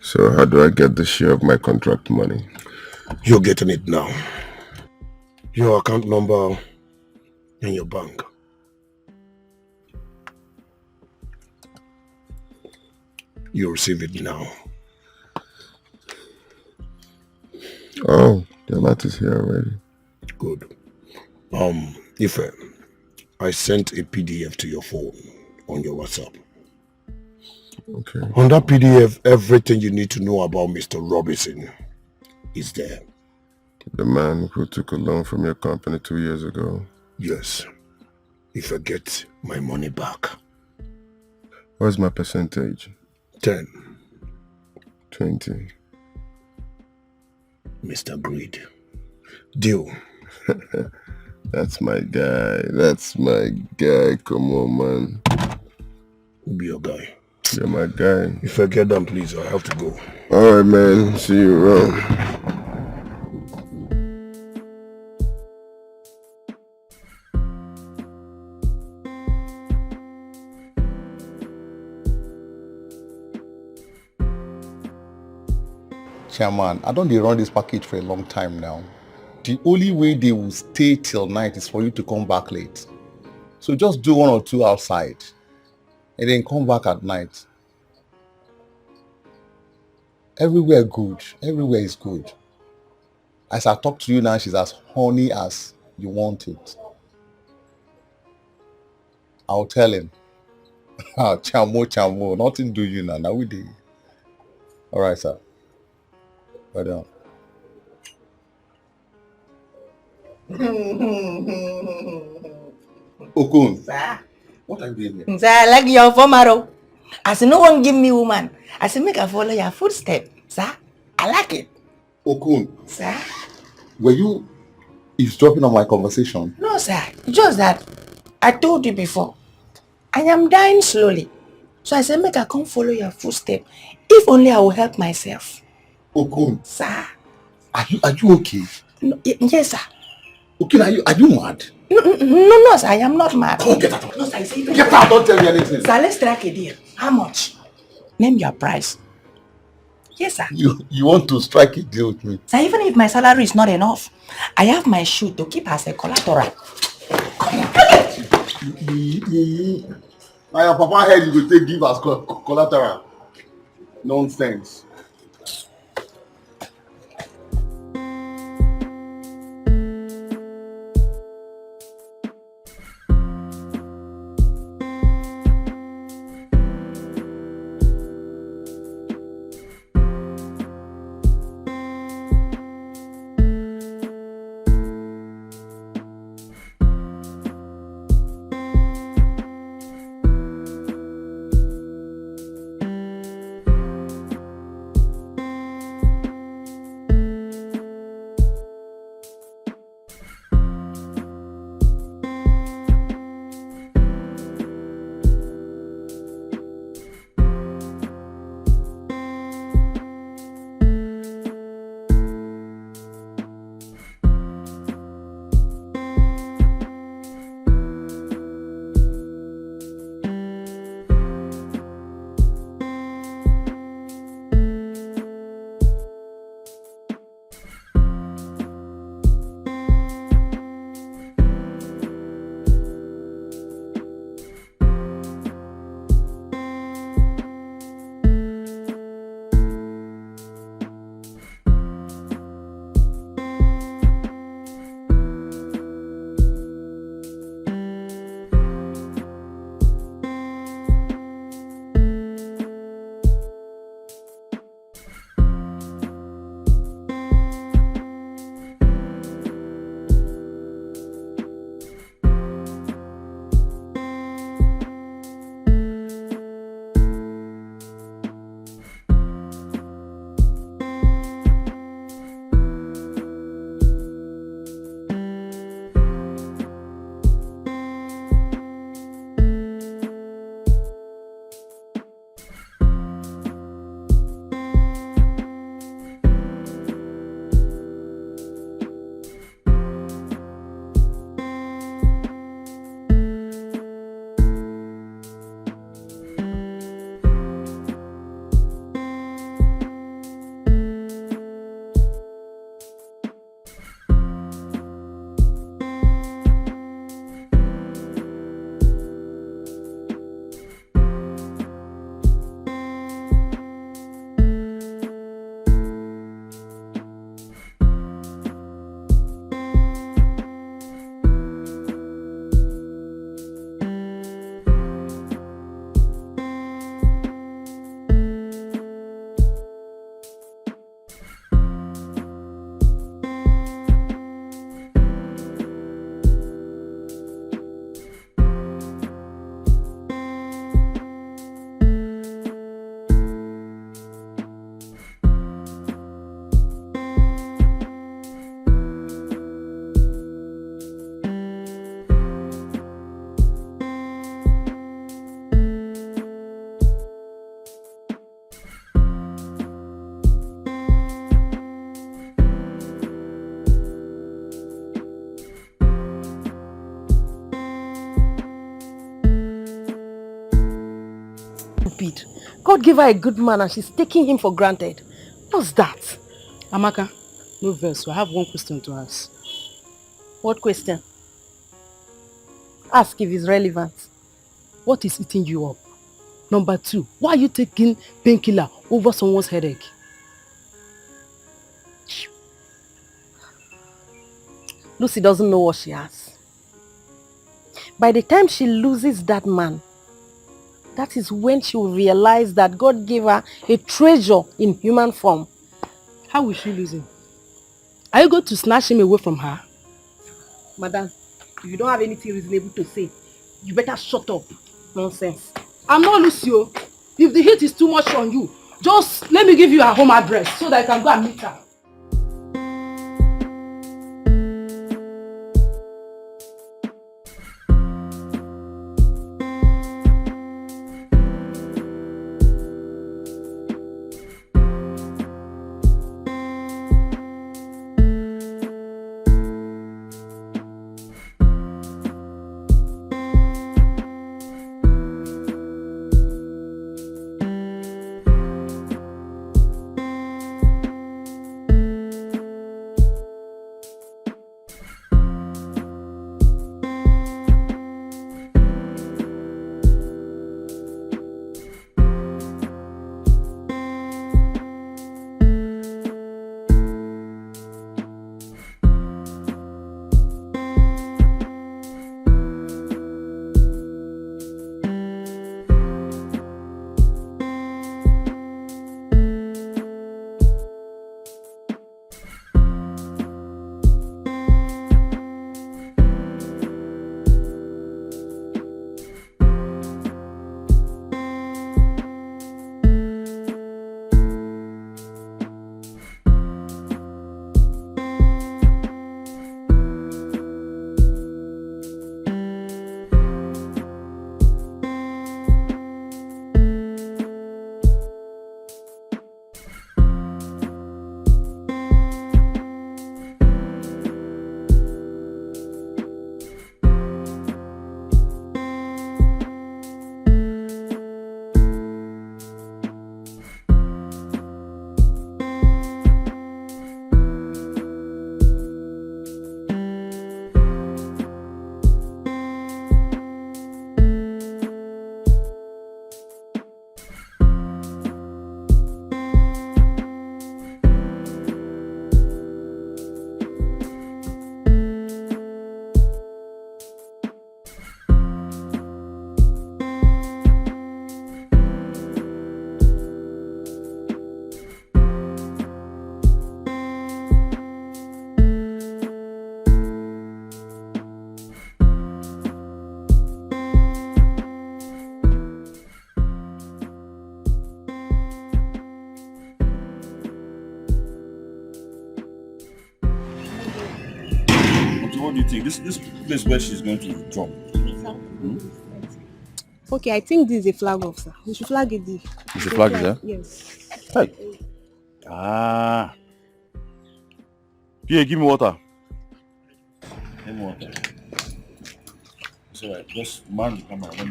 So how do I get the share of my contract money? You're getting it now. Your account number and your bank. You'll receive it now. Oh, the lot is here already. Good. Ife, I sent a PDF to your phone on your WhatsApp. Okay. On that PDF, everything you need to know about Mr. Robinson is there. The man who took a loan from your company 2 years ago. Yes. If I get my money back. What's my percentage? 10. 20. Mr. Greed. Deal. That's my guy. That's my guy. Come on, man. Who'll be your guy? You're my guy. If I get done, please, I have to go. Alright, man. See you around. Chairman, I don't run this package for a long time now. The only way they will stay till night is for you to come back late. So just do 1 or 2 outside and then come back at night. Everywhere good. Everywhere is good. As I talk to you now, she's as horny as you want it. I'll tell him. Chamo, nothing do you now. Now we do. All right, sir. Well done. Okun. Sir. What are you doing here? Sir, I like your former. As no one give me woman, I say make I follow your footstep. Sir, I like it. Okun. Sir. Were you eavesdropping on my conversation? No, sir. Just that I told you before. I am dying slowly. So I said make I come follow your footstep. If only I will help myself. Okun. Sir. Are you okay? No, yes, sir. Okun, are you mad? No, sir, I am not mad. Come on, get out. No, sir, I say Get out, don't tell me anything. Sir, let's strike a deal. How much? Name your price. Yes, sir. You want to strike a deal with me? Sir, even if my salary is not enough, I have my shoe to keep as a collateral. Now your papa head you will take give as collateral. Nonsense. Stupid. God gave her a good man and she's taking him for granted. What's that? Amaka, no verse. I have one question to ask. What question? Ask if it's relevant. What is eating you up? Number 2, why are you taking painkiller over someone's headache? Lucy doesn't know what she has. By the time she loses that man, that is when she will realize that God gave her a treasure in human form. How will she lose him? Are you going to snatch him away from her? Madam, if you don't have anything reasonable to say, you better shut up. Nonsense. I'm not Lucio. If the heat is too much on you, just let me give you her home address so that you can go and meet her. What do you think? This place where she's going to jump. Okay, I think this is a flag officer. We should flag it there. You should flag it there? Yes. Hey. Ah. Yeah, give me water. Give me water. It's alright. Just man the camera. Let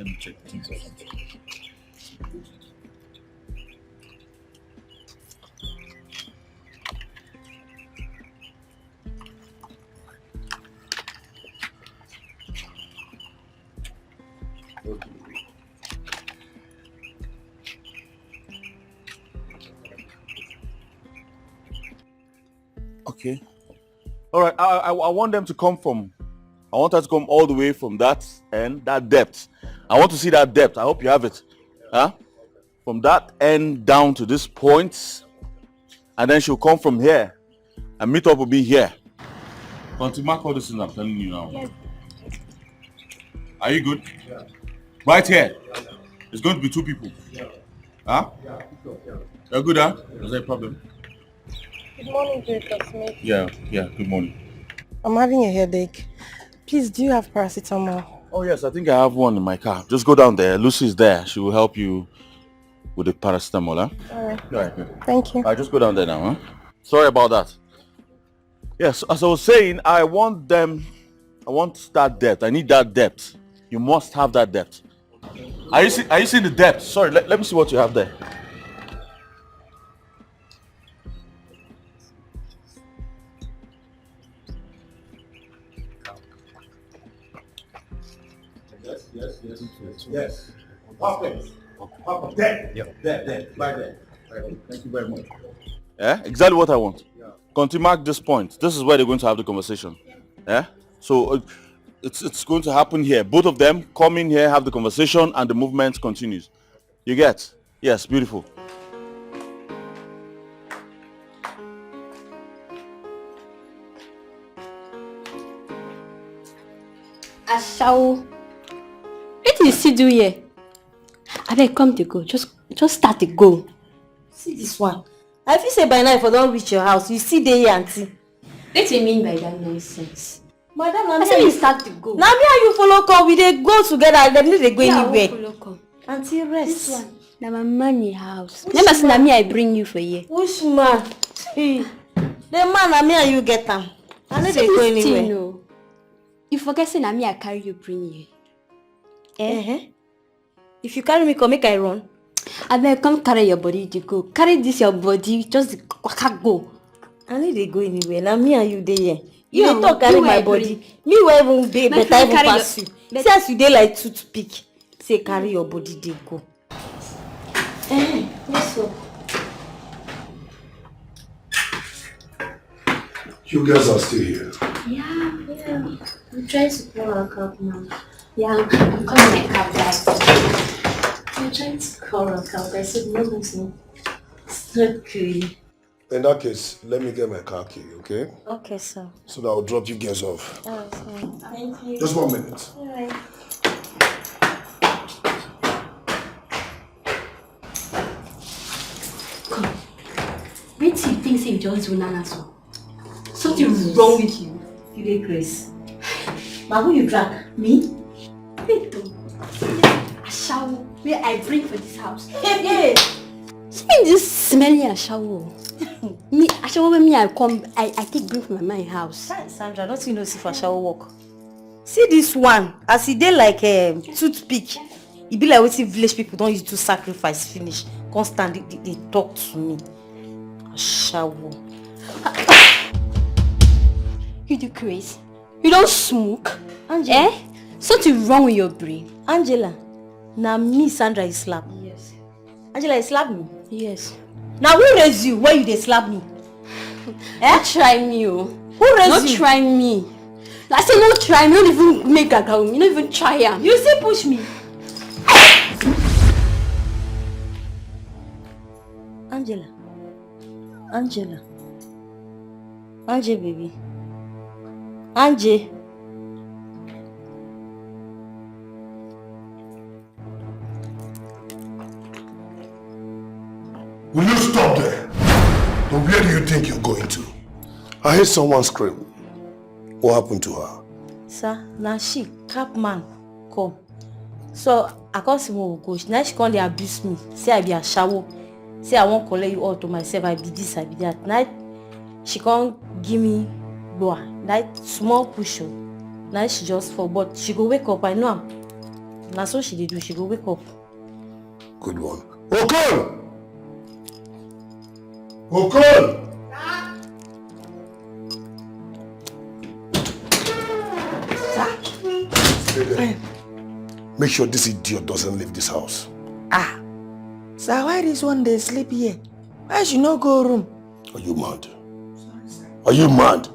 me check things out. Okay. All right. I want them to come from. I want her to come all the way from that end, that depth. I want to see that depth. I hope you have it. Huh? From that end down to this point, and then she'll come from here, and meet up will be here. Continue mark all this thing I'm telling you now. Yes. Are you good? Yeah. Right here. It's going to be 2 people. Yeah. Huh? Yeah. You're good, huh? Is there a problem? Good morning, Director Smith. Yeah, good morning. I'm having a headache. Please, do you have paracetamol? Oh yes, I think I have one in my car. Just go down there. Lucy's there. She will help you with the paracetamol, huh? Alright. Alright, good. Thank you. Alright, just go down there now, huh? Sorry about that. Yes, as I was saying, I want that depth. I need that depth. You must have that depth. Are you seeing the depth? Sorry, let me see what you have there. Yes. Papa. There. There. Right there. Thank you very much. Yeah, exactly what I want. Yeah. Continue mark this point. This is where they're going to have the conversation. Yeah. So it's going to happen here. Both of them come in here, have the conversation, and the movement continues. You get? Yes, beautiful. Ashawo, what do you still do here? I beg, come to go. Just start to go. See this one. I feel say by now if I don't reach your house, you see there, auntie. What do you mean by that nonsense? Madam, I said you start to go. Now me and you follow come, we dey go together. Them need to go anywhere. Follow come. Auntie, rest. This one, na my money house. Never say na me I bring you for here. Which man? See, the man na me and you get him. I need to go anywhere. No. You forget say na me I carry you bring you. If you carry me, come make I run. I beg, come carry your body to go. Carry this your body, just go. I need to go anywhere. Now me and you dey here. You dey talk carry my body. Me will even be better even pass you. See as you dey like toothpick. Say carry your body, dey go. Let's go. You guys are still here. Yeah. I'm trying to call our cab now. Yeah, I'm calling my cab back. I'm trying to call our cab. I said no. It's not good. In that case, let me get my car key, okay? Okay, sir. So that I'll drop you guys off. Alright, sir. Thank you. Just 1 minute. Alright. Come. Wait till you think say you just do nana so. Something wrong with you. You dey Grace. But who you drag? Me? Wait though. Ashawo, where I bring for this house. Hey. See this smelly ashawo. Me ashawo when me I come, I take bring from my house. Sandra, don't you know see for shower work? See this one, as he dey like a toothpick. He be like wetin village people don't use to sacrifice finish. Constantly they talk to me. Ashawo. You do crazy. You don't smoke. Angela. Something wrong with your brain. Angela. Now me Sandra is slap. Yes. Angela, you slap me? Yes. Now who raised you when you dey slap me? Don't try me, oh. Who raised you? Don't try me. I said don't try me. Don't even make a go. You don't even try him. You say push me. Angela. Angie, baby. Angie. Will you stop there? But where do you think you're going to? I heard someone scream. What happened to her? Sir, now she, Capman, come. So, I can't see more go. Now she can't abuse me. Say I be a shower. Say I won't collect you all to myself. I be this, I be that. Now she can't give me boy. That small push up. Now she just fall. But she go wake up. I know am. Now so she dey do. She go wake up. Good one. Okon! Okon! Stay there. Make sure this idiot doesn't leave this house. Sir, why this one dey sleep here? Why she no go room? Are you mad? Are you mad?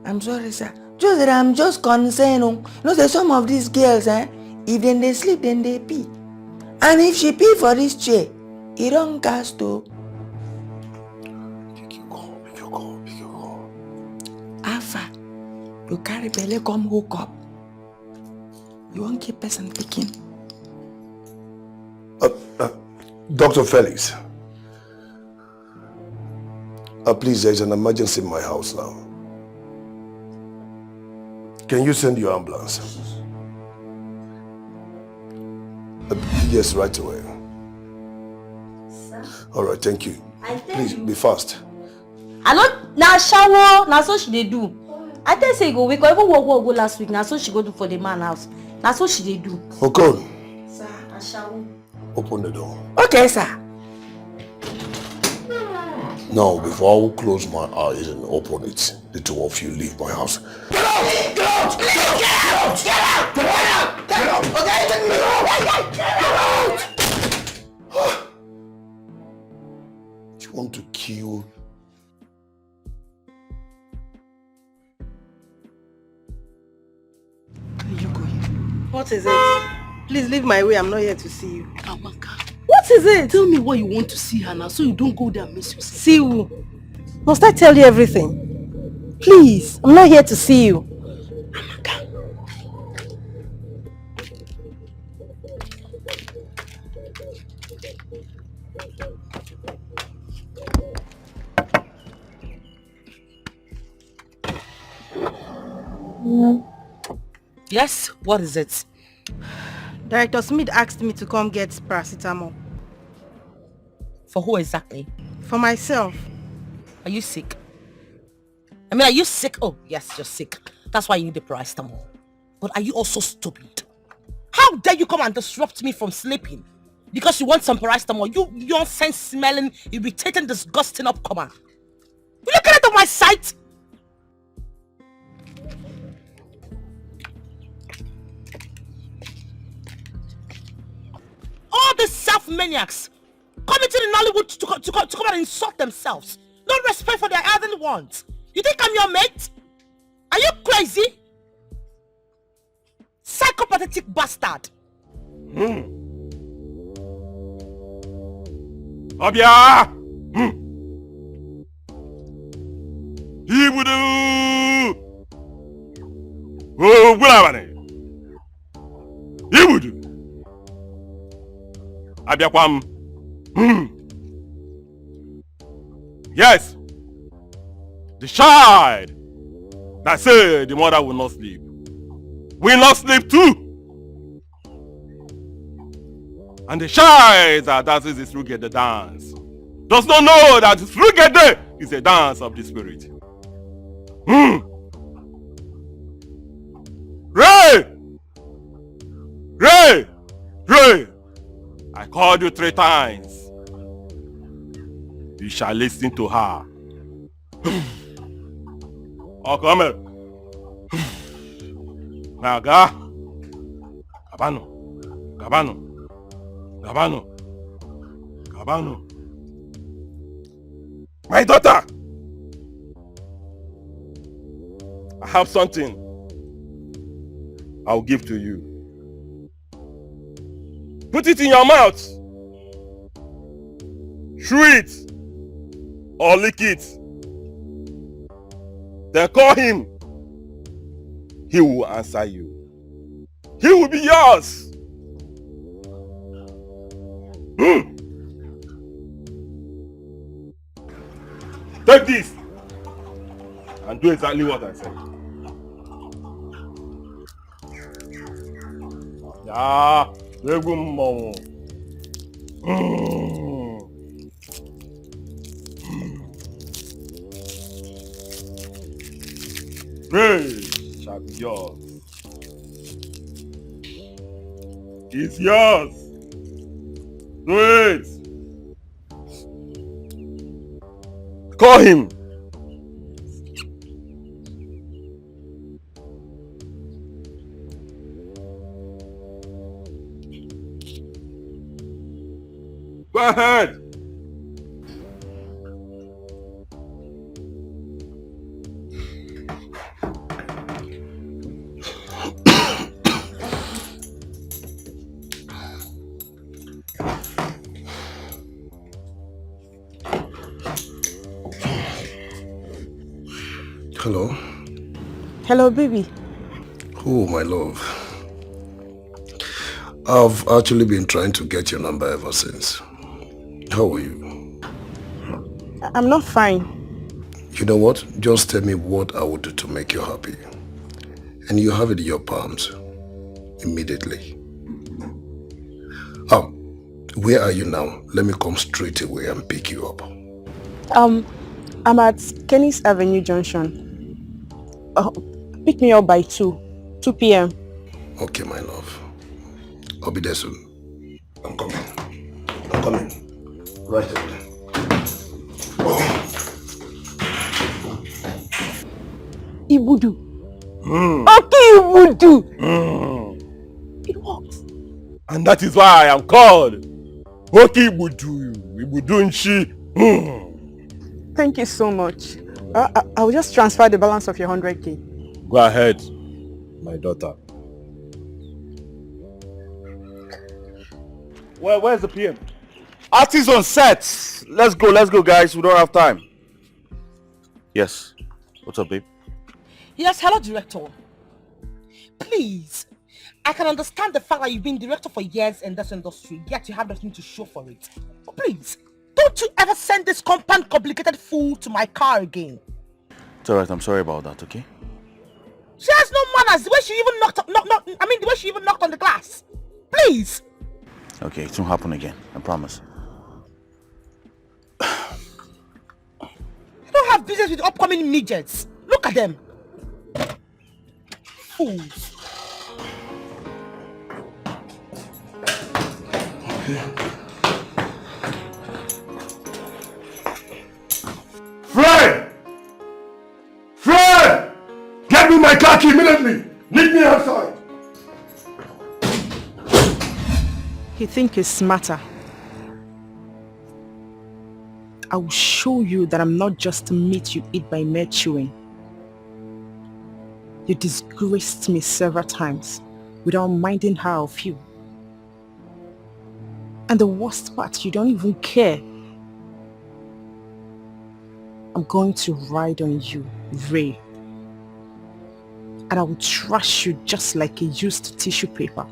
I'm sorry, sir. Just that I'm just concerned. You know, say some of these girls, if then they sleep, then they pee. And if she pee for this chair, it don't cast to. Pick your call. Alpha, you carry belly come hook up. You won't keep person picking. Dr. Felix. Please, there's an emergency in my house now. Can you send your ambulance? Yes, right away. Sir? All right, thank you. Please, be fast. I don't now shower. Now so she dey do. I tell say go wake up. Even go last week. Now so she go do for the man house. Now so she dey do. Okon. Sir. Open the door. Okay, sir. Now, before I close my eyes and open it, the two of you leave my house. Get out! Get out! Get out! Get out! Get out! Get out! Get out! Okay, get out! You want to kill? What is it? Please leave my way. I'm not here to see you. Amaka, What is it? tell me why you want to see her now so you don't go there and miss yourself. See who? Must I tell you everything? Please, I'm not here to see you. Yes, what is it? Director Smith asked me to come get paracetamol. For who exactly? For myself. Are you sick? I mean, are you sick? Oh, yes, you're sick. That's why you need the paracetamol. But are you also stupid? How dare you come and disrupt me from sleeping? Because you want some paracetamol, you nonsense-smelling, irritating, disgusting upcomer. Will you get out of my sight? All these self-maniacs coming to the Nollywood to come and insult themselves. No respect for their elderly ones. You think I'm your mate? Are you crazy? Psychopathetic bastard. Obia! Ibudu! Oh, Gulabane! Ibudu! Abiakwam! Yes! The child that said the mother will not sleep too! And the child that dances the Rugede dance does not know that Rugede is a dance of the spirit. Ray! Ray! Ray! I called you 3 times. You shall listen to her. Oh, come here. Now, Gabano. My daughter! I have something I'll give to you. Put it in your mouth. Chew it or lick it. Then call him. He will answer you. He will be yours. Take this and do exactly what I said. Yeah, very more. Praise shall be yours. It's yours. Do it. Call him. Go ahead. Hello? Hello, baby. Oh, my love. I've actually been trying to get your number ever since. How are you? I'm not fine. You know what? Just tell me what I would do to make you happy. And you have it in your palms. Immediately. Where are you now? Let me come straight away and pick you up. I'm at Kenny's Avenue Junction. Pick me up by 2 p.m. Okay, my love. I'll be there soon. I'm coming. I'm coming. Right away. Ibudu. Okay, Ibudu. It works. And that is why I am called Oki Ibudu. Ibudunshi. Thank you so much. I will just transfer the balance of your 100k. Go ahead, my daughter. Well, where's the PM? Artists on set. Let's go, guys. We don't have time. Yes. What's up, babe? Yes, hello, director. Please, I can understand the fact that you've been director for years in this industry, yet you have nothing to show for it. But please, don't you ever send this complicated fool to my car again. It's alright, I'm sorry about that, okay? She has no manners, the way she even the way she even knocked on the glass. Please. Okay, it won't happen again, I promise. You don't have business with upcoming midgets. Look at them. Fools. Fred! Fred! Get me my car key immediately! Meet me outside! He thinks he's smarter. I will show you that I'm not just meat you eat by mere chewing. You disgraced me several times without minding how I feel. And the worst part, you don't even care. I'm going to ride on you, Ray. And I will trash you just like a used tissue paper.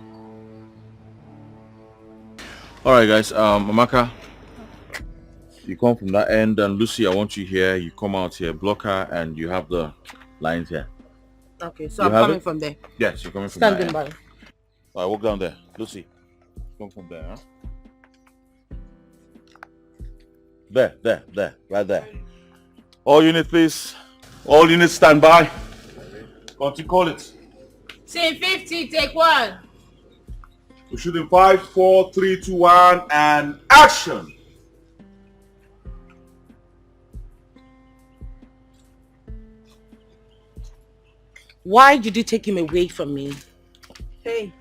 Alright guys, Amaka, you come from that end, and Lucy, I want you here. You come out here, block her, and you have the lines here. Okay, so You I'm have coming it? from there. Yes, you're coming from that Standing end. by. Alright, walk down there. Lucy, come from there, huh? There, right there. All units, please. All units, stand by. What you call it? Scene 50, take one. We're shooting 5, 4, 3, 2, 1, and action! Why did you take him away from me? Hey,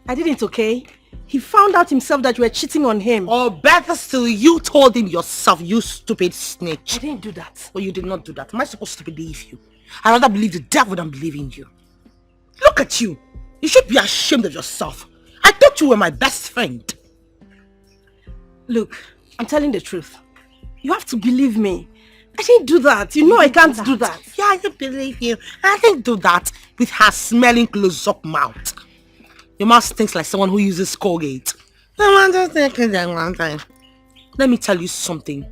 I didn't, okay? He found out himself that you were cheating on him. Or better still, you told him yourself, you stupid snitch. I didn't do that. Oh, you did not do that. Am I supposed to believe you? I'd rather believe the devil than believe in you. Look at you. You should be ashamed of yourself. I thought you were my best friend. Look, I'm telling the truth. You have to believe me. I didn't do that. You know I can't do that. Yeah, I don't believe you. I didn't do that with her smelling close-up mouth. Your mouth stinks like someone who uses Colgate. Let me tell you something.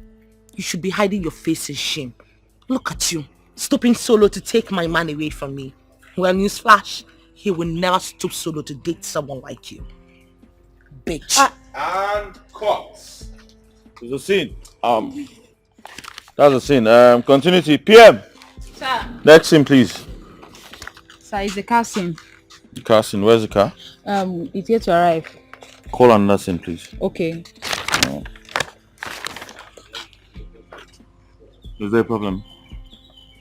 You should be hiding your face in shame. Look at you, stooping solo to take my man away from me. Well, newsflash, he will never stoop solo to date someone like you. Bitch. And cut. There's a scene. That's the scene. Continuity. PM. Sir. Next scene, please. Sir, it's a car scene. The car scene. Where's the car? It's here to arrive. Call another scene, please. Okay. Is there a problem?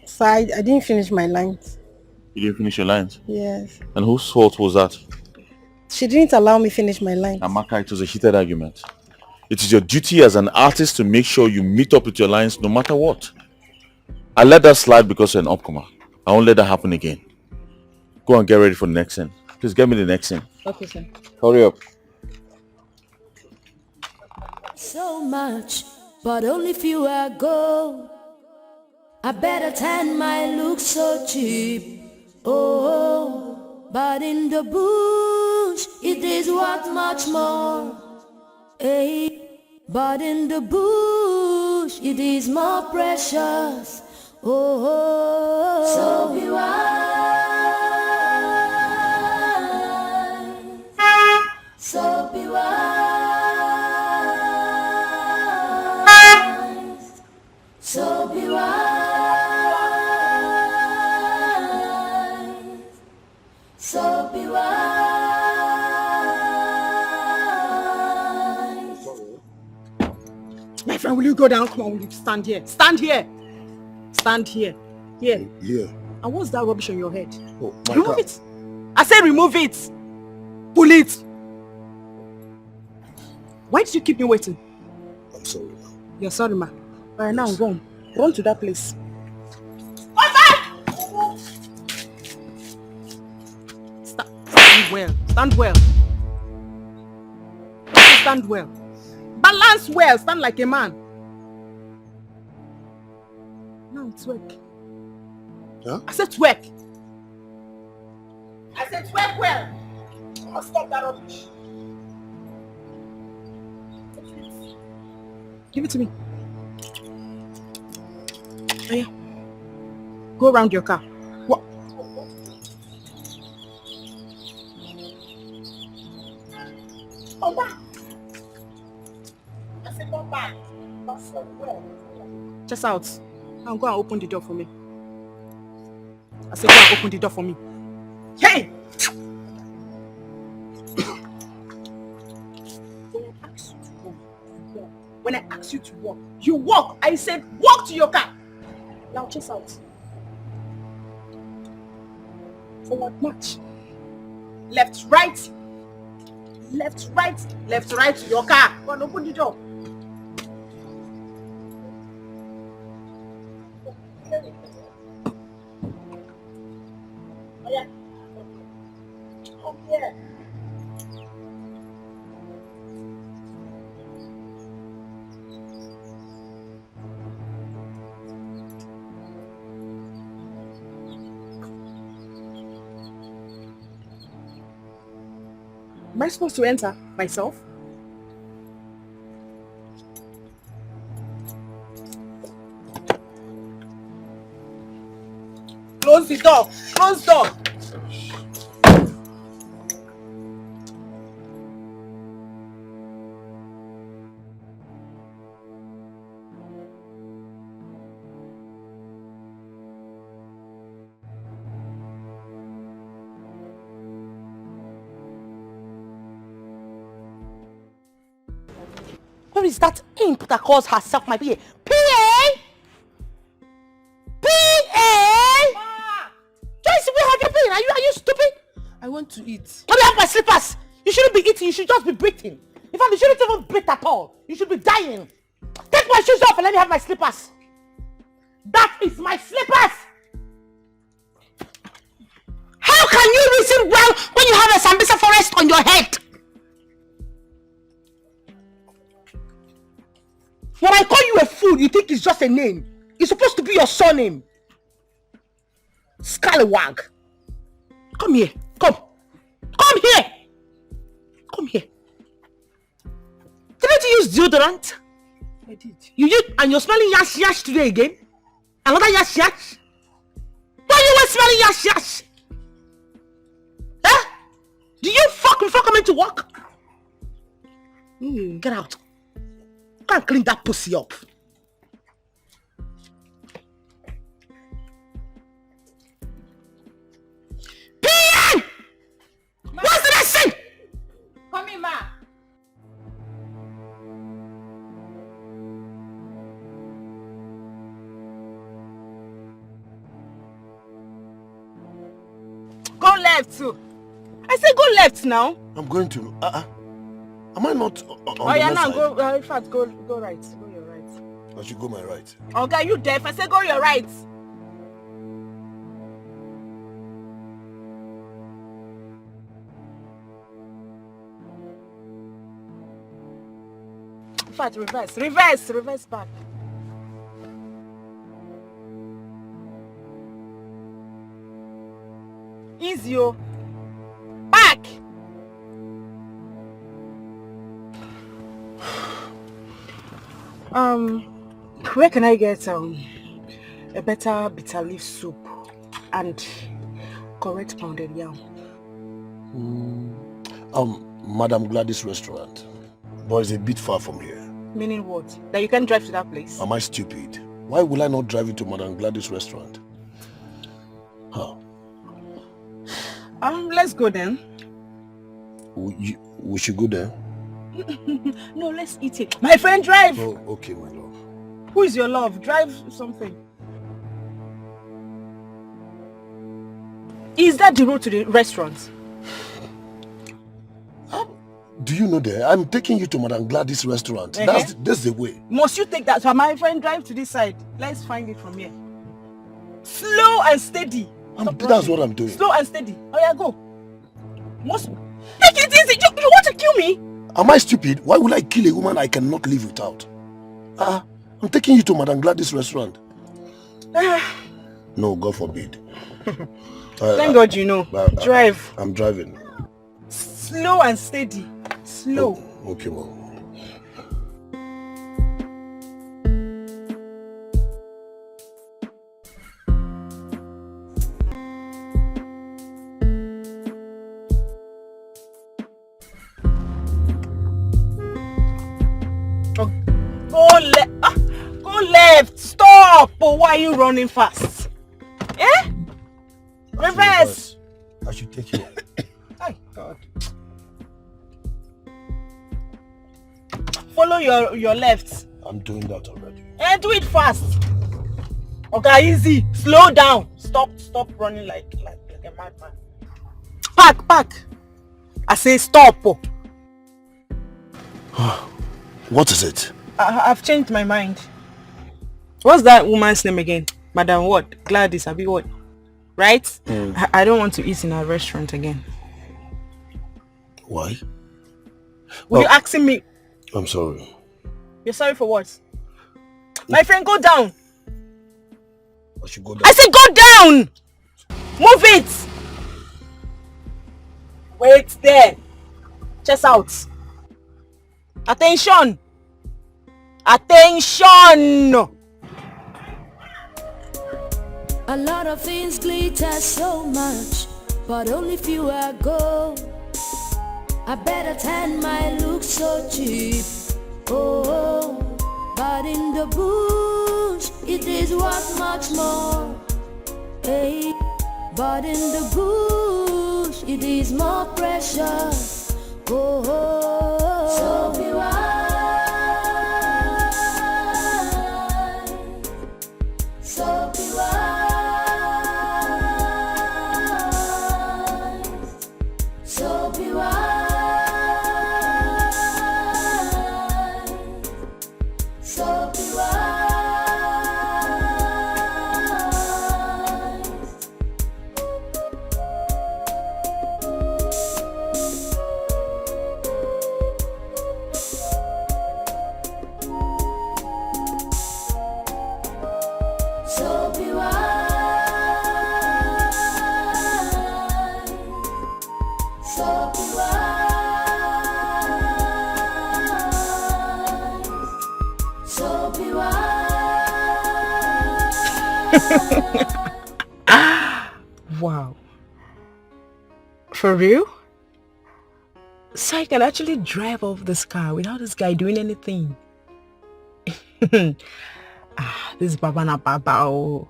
So I didn't finish my lines. You didn't finish your lines? Yes. And whose fault was that? She didn't allow me finish my lines. Amaka, it was a heated argument. It is your duty as an artist to make sure you meet up with your lines no matter what. I let that slide because you're an upcomer. I won't let that happen again. Go and get ready for the next scene. Please get me the next scene. Okay, sir. Hurry up. So much, but only few I go. I better tan my look so cheap. Oh, but in the bush it is worth much more. Hey, but in the bush it is more precious. Oh, so be wise. So be wise. So be wise. So be wise. My friend, will you go down? Come on, will you stand here? Stand here. Stand here. Here. Yeah. And what's that rubbish on your head? Oh, my remove car. it. I said remove it. Pull it. Why did you keep me waiting? I'm sorry. You're sorry, ma. Alright, now run. Run to that place. Stand well. Stand well. Stand well. Balance well. Stand like a man. Now twerk. Huh? I said twerk. I said twerk well. I'll stop that rubbish. Give it to me. Oh, yeah. Go around your car. What? Come back. I said come back. Just out. Now go and open the door for me. I said go and open the door for me. Hey! When I ask you to walk, you walk. I said walk to your car. Now chase out. Forward march. Left, right. Left, right. Left, right to your car. Go and open the door. Oh, yeah. Come here. Am I supposed to enter myself? Close the door. Close the door. Where is that imp that calls herself my PA? PA! PA! Joyce, where have you been? Are you stupid? I want to eat. Let me have my slippers. You shouldn't be eating. You should just be breathing. In fact, you shouldn't even breathe at all. You should be dying. Take my shoes off and let me have my slippers. That is my slippers. How can you reason well when you have a Sambisa forest on your head? When I call you a fool, you think it's just a name. It's supposed to be your surname. Scallywag. Come here. Come. Come here. Come here. Didn't you use deodorant? I did. You did, and you're smelling yash yash today again? Another yash yash? Why are you always smelling yash yash? Huh? Do you fuck before coming to work? Get out. Go and clean that pussy up. PM! What's the next thing? Come in, ma. Go left too. I said go left now. I'm going to. Am I not on Oh the yeah, left now side? go. In fact, go right. Go your right. I should go my right. Okay, you deaf? I said go your right. In fact, reverse back. Easy, oh. Back. Where can I get a better bitter leaf soup and correct pounded yam? Madam Gladys restaurant. But it's a bit far from here. Meaning what? That you can't drive to that place? Am I stupid? Why will I not drive you to Madam Gladys restaurant? Huh? Let's go then. We should go there. No, let's eat it. My friend, drive. Oh, okay, my love. Who is your love? Drive something. Is that the road to the restaurant? Do you know that? I'm taking you to Madam Gladys restaurant. That's the way. Must you take that? So my friend, drive to this side. Let's find it from here. Slow and steady. That's what I'm doing. Slow and steady. Oh yeah, go. Must take it easy. You want to kill me? Am I stupid? Why would I kill a woman I cannot live without? I'm taking you to Madam Gladys restaurant. No, God forbid. Thank God you know. Drive. I'm driving. Slow and steady. Slow. Oh, okay, Mom. Go left. Stop. Oh, why are you running fast? Eh? Reverse. I should take you. Oh, God. Follow your left. I'm doing that already. Do it fast. Okay, easy. Slow down. Stop running like a madman. Park. I say stop. What is it? I've changed my mind. What's that woman's name again? Madam what? Gladys, Abi what? Right? I don't want to eat in a restaurant again. Why? Were you asking me? I'm sorry. You're sorry for what? My friend, go down. I should go down. I said go down! Move it! Wait there. Chest out. Attention! Attention! A lot of things glitter so much, but only few are gold. I better tan my look so cheap. Oh, but in the bush it is worth much more. Hey, but in the bush it is more precious. Oh, so be wise. So be wise. So be wise. Wow. For real? So I can actually drive off this car without this guy doing anything. This Baba na Baba. Oh.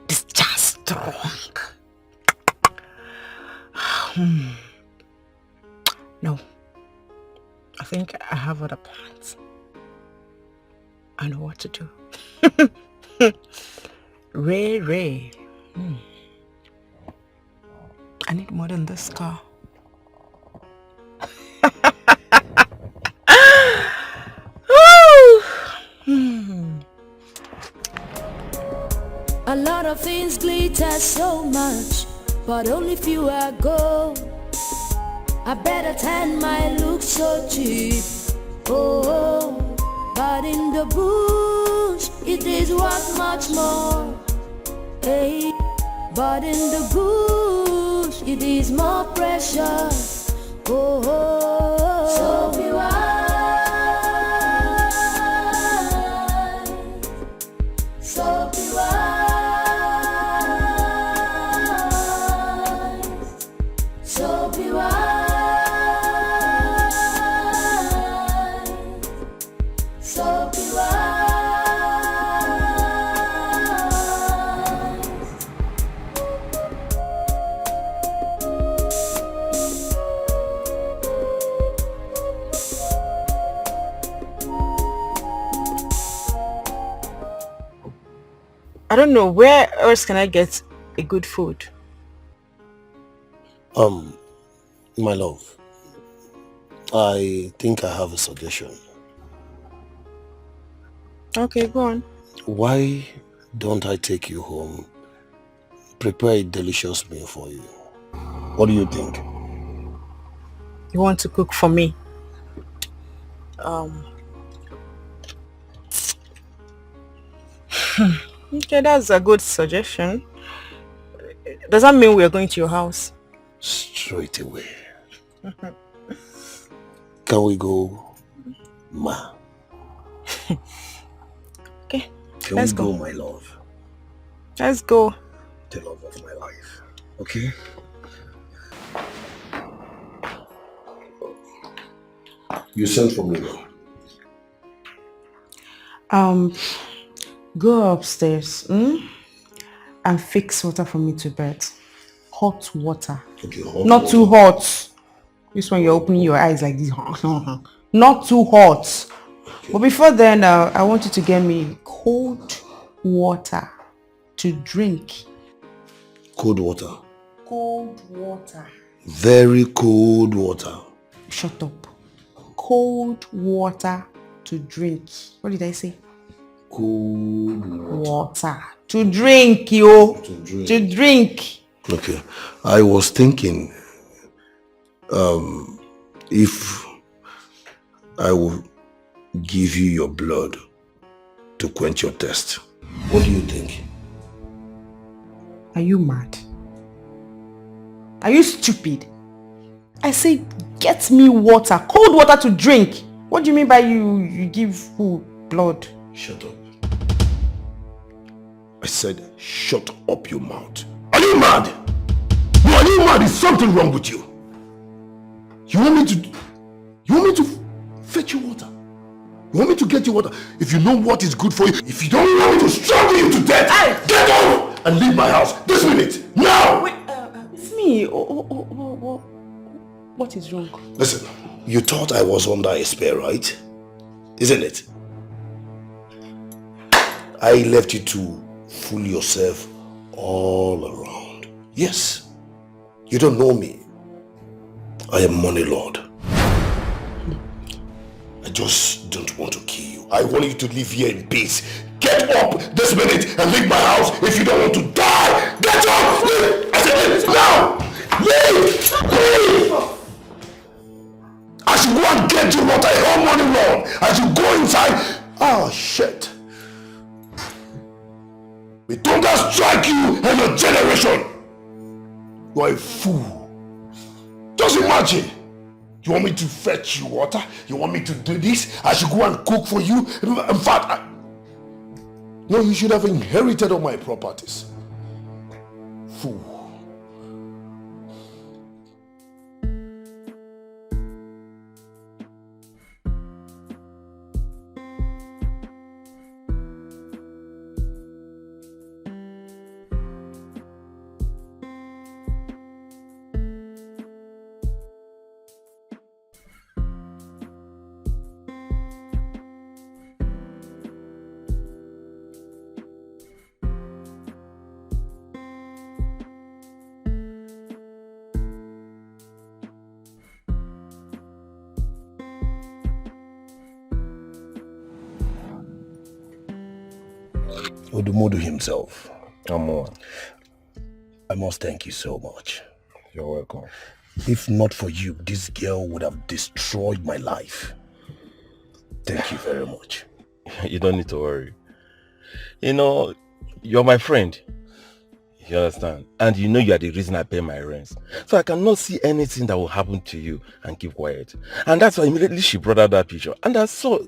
This just strong. No. I think I have other plans. I know what to do. Ray. I need more than this car. A lot of things glitter so much, but only few are gold. I better tan my look so cheap. Oh, but in the bush it is worth much more. Hey, but in the bush it is more precious. Oh, so be wise. So be wise. So be wise. So be wise. I don't know, where else can I get a good food? My love, I think I have a suggestion. Okay, go on. Why don't I take you home, prepare a delicious meal for you? What do you think? You want to cook for me? Okay, that's a good suggestion. Does that mean we are going to your house? Straight away. Can we go, ma? Okay, Can let's we go, my love? Let's go. The love of my life. Okay? You sent for me now. Go upstairs and fix water for me to bed. Hot water. Okay, hot Not water. too hot. This one you're opening your eyes like this. Not too hot. Okay. But before then, I want you to get me cold water to drink. Cold water. Cold water. Very cold water. Shut up. Cold water to drink. What did I say? Cold water. To drink, yo. To drink. Okay. I was thinking, if I will give you your blood to quench your thirst, what do you think? Are you mad? Are you stupid? I say, get me water, cold water to drink. What do you mean by you give who blood? Shut up. I said, shut up your mouth. Are you mad? No, are you mad? Is something wrong with you? You want me to fetch you water? You want me to get you water? If you know what is good for you, if you don't want me to strangle you to death, get out and leave my house this minute, now! Wait, it's me. What is wrong? Listen, you thought I was under a spell, right? Isn't it? I left you to fool yourself all around. Yes, you don't know me. I am Money Lord. I just don't want to kill you. I want you to live here in peace. Get up this minute and leave my house if you don't want to die. Get up! Leave! I said leave now! Leave! Leave! I should go and get you what I owe Money Lord. I should go inside. Oh shit. May thunder strike you and your generation. You are a fool. Just imagine. You want me to fetch you water? You want me to do this? I should go and cook for you? In fact, no, you should have inherited all my properties. Fool. Odumodu himself. I must thank you so much. You're welcome. If not for you, this girl would have destroyed my life. Thank you very much. You don't need to worry. You know, you're my friend. You understand? And you know you are the reason I pay my rents. So I cannot see anything that will happen to you and keep quiet. And that's why immediately she brought out that picture. And I saw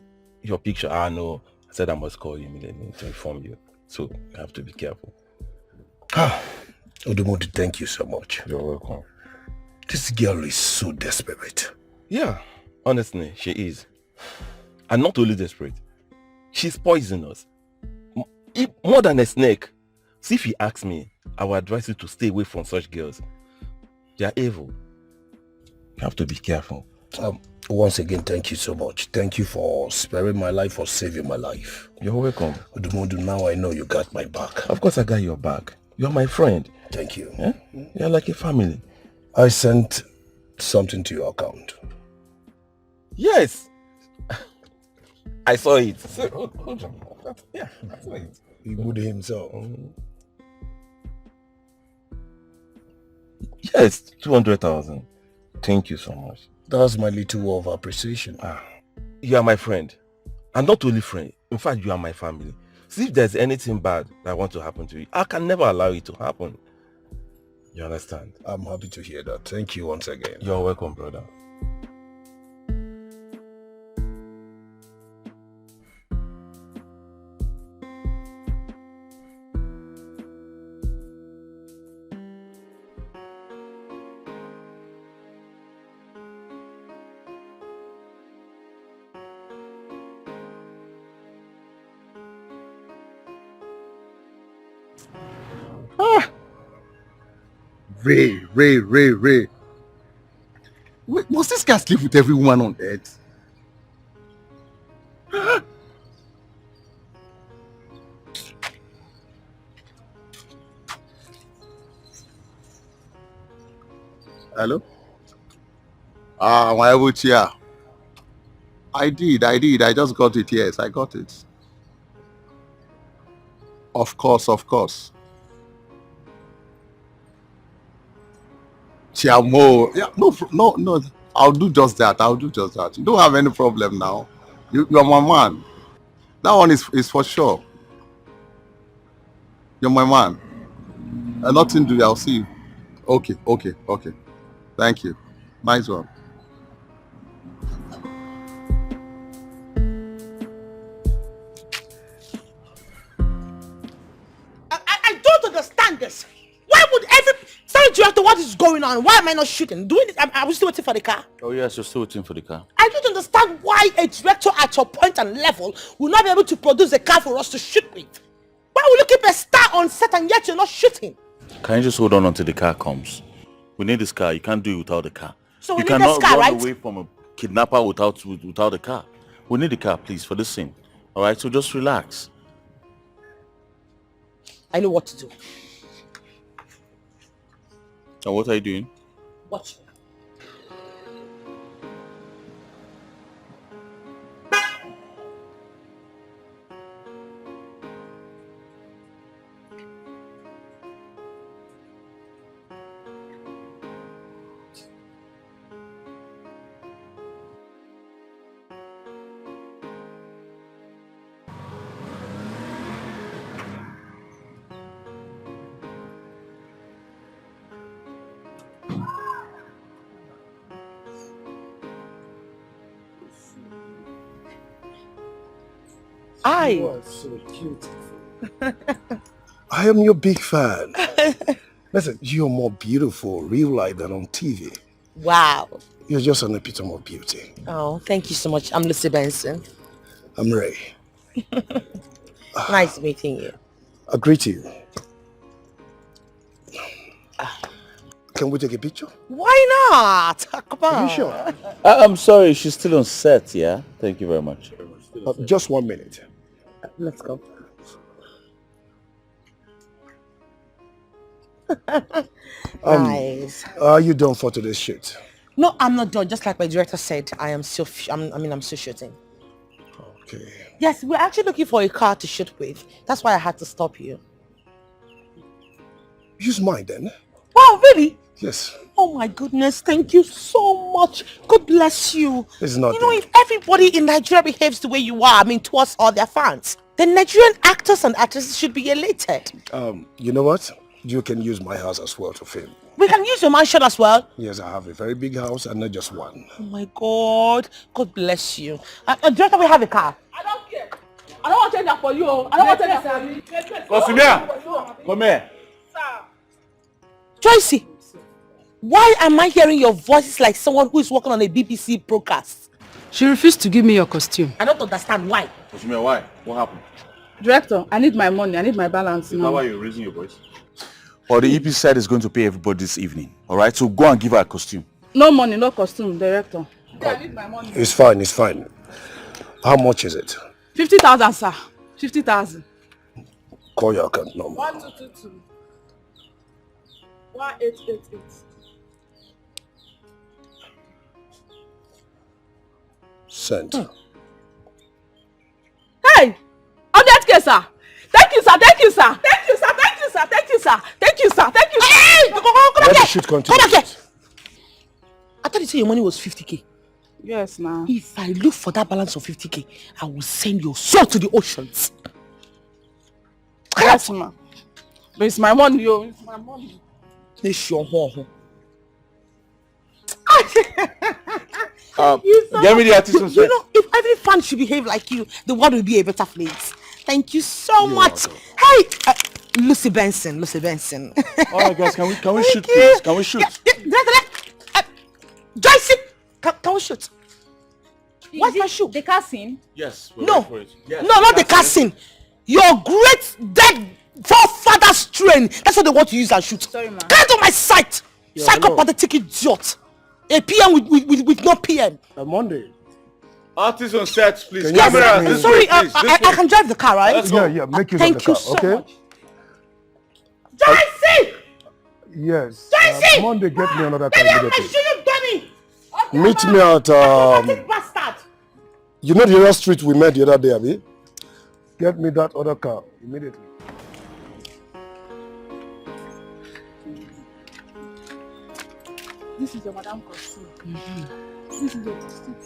your picture. I know. I said I must call you immediately to inform you. So you have to be careful. Odumodu, thank you so much. You're welcome. This girl is so desperate. Yeah, honestly, she is. And not only desperate. She's poisonous. More than a snake. See, if he asks me, I would advise you to stay away from such girls. They are evil. You have to be careful. Once again, thank you so much. Thank you for sparing my life, for saving my life. You're welcome. Udumodu, now I know you got my back. Of course I got your back. You're my friend. Thank you. Eh? You're like a family. I sent something to your account. Yes. I saw it. Hold on. Yeah, I saw it. He would himself. Yes, 200,000. Thank you so much. That's my little of appreciation. You are my friend. And not only friend. In fact, you are my family. See, if there's anything bad that wants to happen to you, I can never allow it to happen. You understand? I'm happy to hear that. Thank you once again. You're welcome, brother. Ray. Wait, must this guy sleep with every woman on earth? Hello? My chair. I did. I just got it. Yes, I got it. Of course. Chiamo. Yeah, no. I'll do just that. You don't have any problem now. You're my man. That one is for sure. You're my man. Nothing to do. I'll see you. Okay. Thank you. Nice one. I don't understand this. Why would sorry, director, what is going on? Why am I not shooting? Doing this? Are we still waiting for the car? Oh yes, you're still waiting for the car. I don't understand why a director at your point and level will not be able to produce a car for us to shoot with. Why will you keep a star on set and yet you're not shooting? Can you just hold on until the car comes? We need this car. You can't do it without the car. So we you need cannot this car, run right? away from a kidnapper without the car. We need the car, please, for this scene. All right, so just relax. I know what to do. And what are you doing? Watch. You are so beautiful. I am your big fan. Listen, you're more beautiful real life than on TV. Wow. You're just an epitome of beauty. Oh, thank you so much. I'm Lucy Benson. I'm Ray. Nice meeting you. I greet you. Can we take a picture? Why not? Come on. Are you sure? I'm sorry, she's still on set, yeah? Thank you very much. Just 1 minute. Let's go. Nice. Are you done for today's shoot? No, I'm not done. Just like my director said, I'm still shooting. Okay. Yes, we're actually looking for a car to shoot with. That's why I had to stop you. Use mine then. Wow, really? Yes. Oh my goodness, thank you so much. God bless you. It's not. You know, if everybody in Nigeria behaves the way you are, towards all their fans, then Nigerian actors and actresses should be elated. You know what? You can use my house as well to film. We can use your mansion as well. Yes, I have a very big house and not just one. Oh my God. God bless you. Director, we have a car. I don't care. I don't want to change that for you. I don't want to change that for you. Come here. Tracy, why am I hearing your voices like someone who is working on a BBC broadcast? She refused to give me your costume. I don't understand why. Kosumia, why? What happened? Director, I need my money. I need my balance Is now. that why you're raising your voice? Well, the EP side is going to pay everybody this evening. All right, so go and give her a costume. No money, no costume, director. I need my money. It's fine, it's fine. How much is it? 50,000, sir. 50,000. Call your account number. 1222 1888. Sent. Hey! On that case, sir. Thank you, sir. Thank you, sir. Thank you, sir. Thank you, sir. Thank you, sir. Thank you, sir. Thank you, sir. Hey! Come Let back the here! shoot continue. Come back here! I thought you said your money was 50k. Yes, now. If I look for that balance of 50k, I will send your soul to the oceans. Yes, ma. But it's my money, yo. It's my money. It's your home. Get me the artist on set. You know, if every fan should behave like you, the world will be a better place. Thank you so much. Hey, Lucy Benson. All right, guys, can we shoot, please? Can we shoot? Joyce, can we shoot? What's my shoot? The casting? Yes. No, for it. Yes, no, not the casting. Your great dead forefather's train. That's what they want to use and shoot. Sorry, ma. Get on my sight. Psychopathic idiot. A PM with no PM. Monday. Artists on set, please. Can you Camera. make me- This Sorry, way, please. I can drive the car, right? Let's go. Yeah, make use Thank of the you car, so okay? much. Joyce! Yes. Joyce! Monday, get me another car Baby, I immediately. show you dummy. Meet me at Bastard. you know the other street we met the other day, Abi? Get me that other car immediately. This is your madam costume. This is your costume.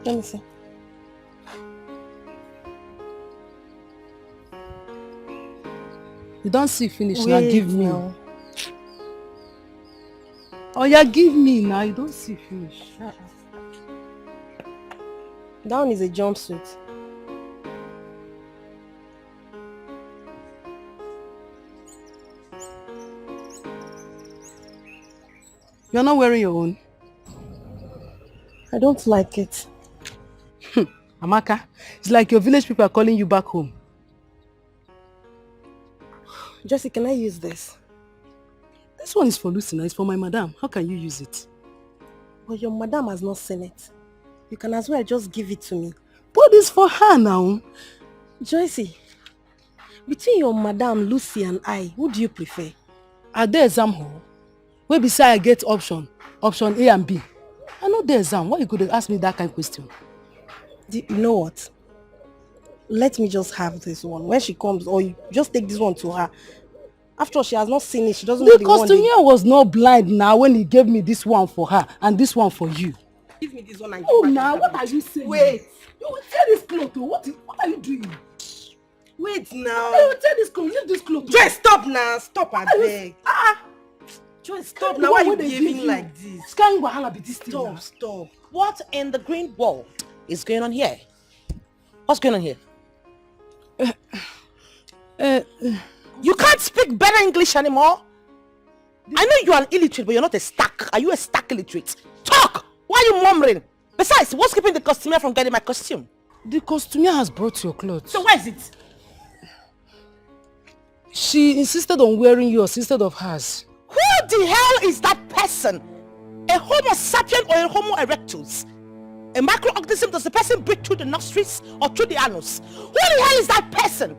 Let me see. You don't see finish now, Wait give me. now. Oh yeah, give me now, you don't see finish. That one is a jumpsuit. You're not wearing your own. I don't like it. Amaka, it's like your village people are calling you back home. Jessie, can I use this? This one is for Lucy now, it's for my madam. How can you use it? But your madam has not seen it. You can as well just give it to me. But it's for her now. Joycey, between your madam, Lucy and I, who do you prefer? Are there exam hall? Where beside I get option A and B. I know the exam. Why you could ask me that kind of question? You know what? Let me just have this one. When she comes, or you just take this one to her. After all, she has not seen it. She doesn't know The the one. costumier was not blind now when he gave me this one for her and this one for you. Give me this one and Oh, give now her what that. are you saying? Wait. You will tear this cloth. Oh. What are you doing? Wait now. You will tear this cloth. Leave this cloth. Joy, stop now. Stop, I beg. Joy, stop now. Why are you they give behaving like this? Sky wahala be this thing now. Stop. What in the green world is going on here? What's going on here? You can't speak better English anymore. I know you're an illiterate, but you're not a stack. Are you a stack illiterate? Talk! Why are you murmuring? Besides, what's keeping the costumier from getting my costume? The costumier has brought your clothes. So where is it? She insisted on wearing yours instead of hers. Who the hell is that person? A Homo sapien or a Homo erectus? A microorganism, does the person breathe through the nostrils or through the anus? Who the hell is that person?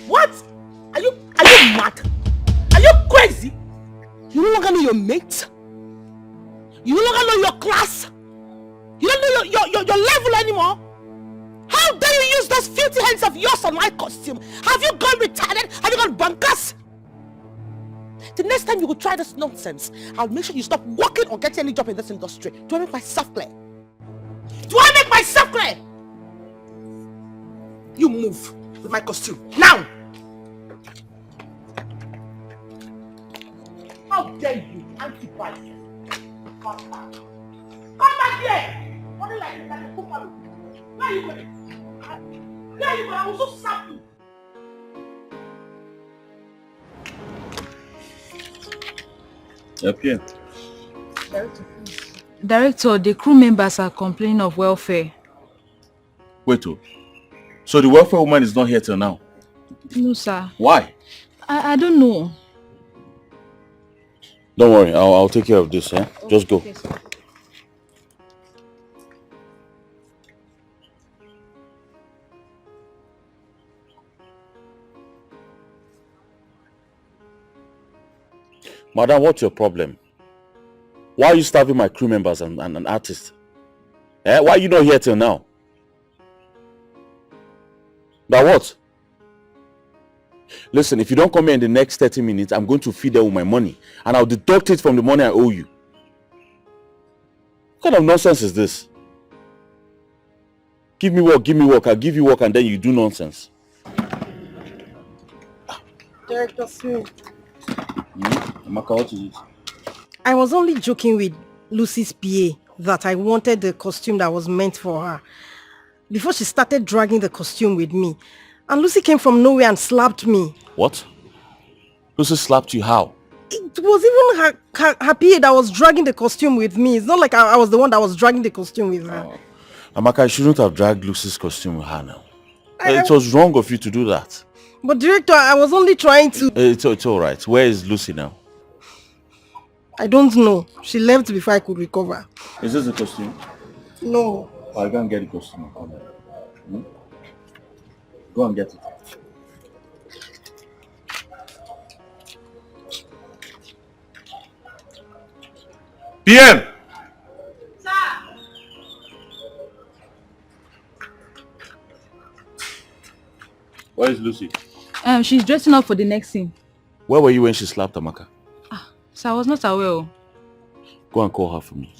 What? Are you mad? Are you crazy? You no longer know your mate? You no longer know your class? You don't know your level anymore? How dare you use those filthy hands of yours on my costume? Have you gone retarded? Have you gone bonkers? The next time you will try this nonsense, I'll make sure you stop working or getting any job in this industry. Do I make myself clear? Do I make myself clear? You move with my costume. Now! How dare you, anti-Christ? Come back here! What do you like? Where are you going? Where are you going? I will so slap you. Okay. Director, the crew members are complaining of welfare. Wait, oh. So the welfare woman is not here till now? No, sir. Why? I don't know. Don't worry, I'll take care of this, eh? Just go. Okay, sir. Madam, what's your problem? Why are you starving my crew members and artists? Eh? Why are you not here till now? Now what? Listen, if you don't come here in the next 30 minutes, I'm going to feed them with my money. And I'll deduct it from the money I owe you. What kind of nonsense is this? Give me work, I'll give you work and then you do nonsense. Director Smith. Amaka, what is it? I was only joking with Lucy's PA that I wanted the costume that was meant for her. Before she started dragging the costume with me. And Lucy came from nowhere and slapped me. What? Lucy slapped you how? It was even her PA that was dragging the costume with me. It's not like I was the one that was dragging the costume with her. Amaka, I shouldn't have dragged Lucy's costume with her now. It was wrong of you to do that. But director, I was only trying to... It's alright. Where is Lucy now? I don't know. She left before I could recover. Is this the costume? No. I can't get the costume. Go and get it. PM! Sir! Where is Lucy? She's dressing up for the next scene. Where were you when she slapped Amaka? So I was not aware. Go and call her for me.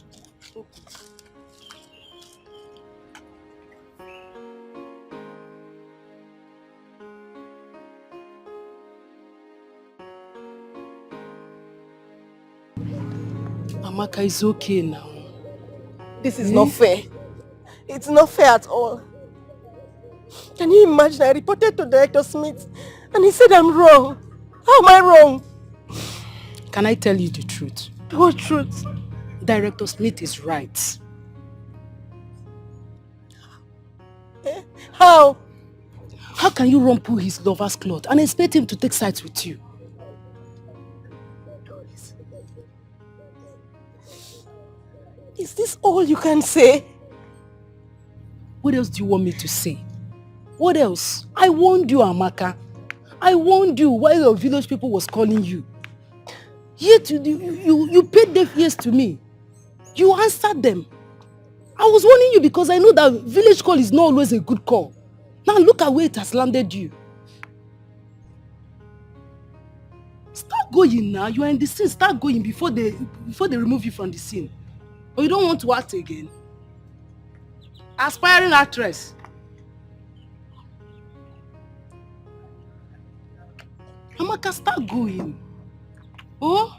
Amaka is okay now. This is not fair. It's not fair at all. Can you imagine? I reported to Director Smith and he said I'm wrong. How am I wrong? Can I tell you the truth? What truth? Director Smith is right. How? How can you rumple his lover's cloth and expect him to take sides with you? Is this all you can say? What else do you want me to say? What else? I warned you, Amaka. I warned you while your village people was calling you. Yet you paid deaf ears to me. You answered them. I was warning you because I know that village call is not always a good call. Now look at where it has landed you. Start going now. You are in the scene. Start going before they remove you from the scene. Or you don't want to act again. Aspiring actress. Amaka, start going. Oh,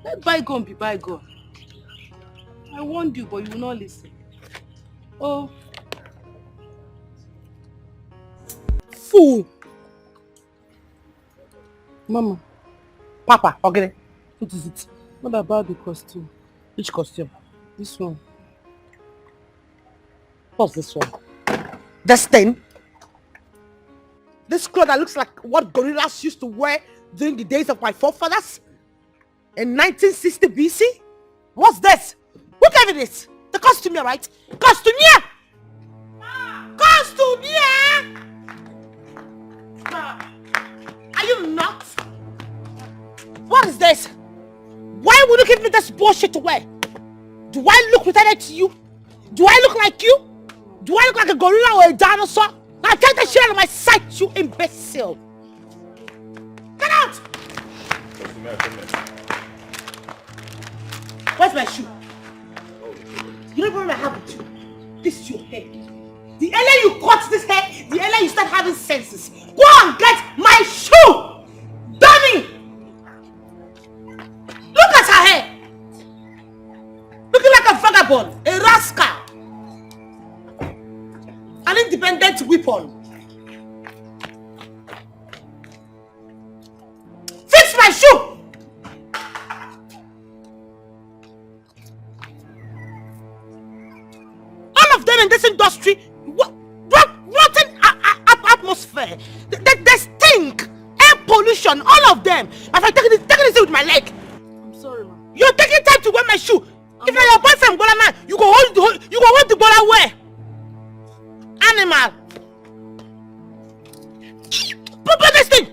let bygone be bygone. I warned you, but you will not listen. Oh. Fool. Mama. Papa, okay. What is it? What about the costume? Which costume? This one. What's this one? This thing? This cloth that looks like what gorillas used to wear during the days of my forefathers? In 1960 BC? What's this? Who gave you this? The costumier, right? Costumier! Costumier! Are you nuts? What is this? Why would you give me this bullshit to wear? Do I look retarded to you? Do I look like you? Do I look like a gorilla or a dinosaur? Now take the shit out of my sight, you imbecile! Get out! Where's my shoe? You don't remember what I have with you. This is your hair. The earlier you cut this hair, the earlier you start having senses. Go and get my shoe! Dummy! Look at her hair! Looking like a vagabond, a rascal. An independent weapon. Fix my shoe! All of them in this industry, here. They stink. Air pollution, all of them. My friend, take it with my leg. I'm sorry, ma. You're taking time to wear my shoe. If you're your boyfriend, Bola man, you go hold the Bola where? Animal. Put this thing.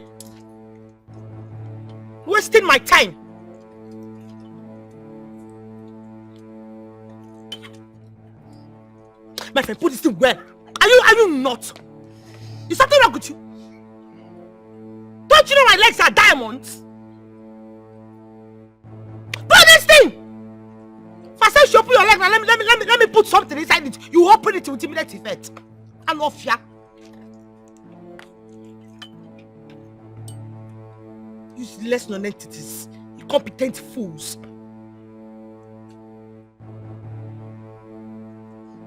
Wasting my time. My friend, put this thing where? Are you not? Is something wrong with you? Don't you know my legs are diamonds? Put this thing! If I say you open your leg, now let me put something inside it. You open it with immediate effect. I'm off ya. Useless non-entities. Incompetent fools.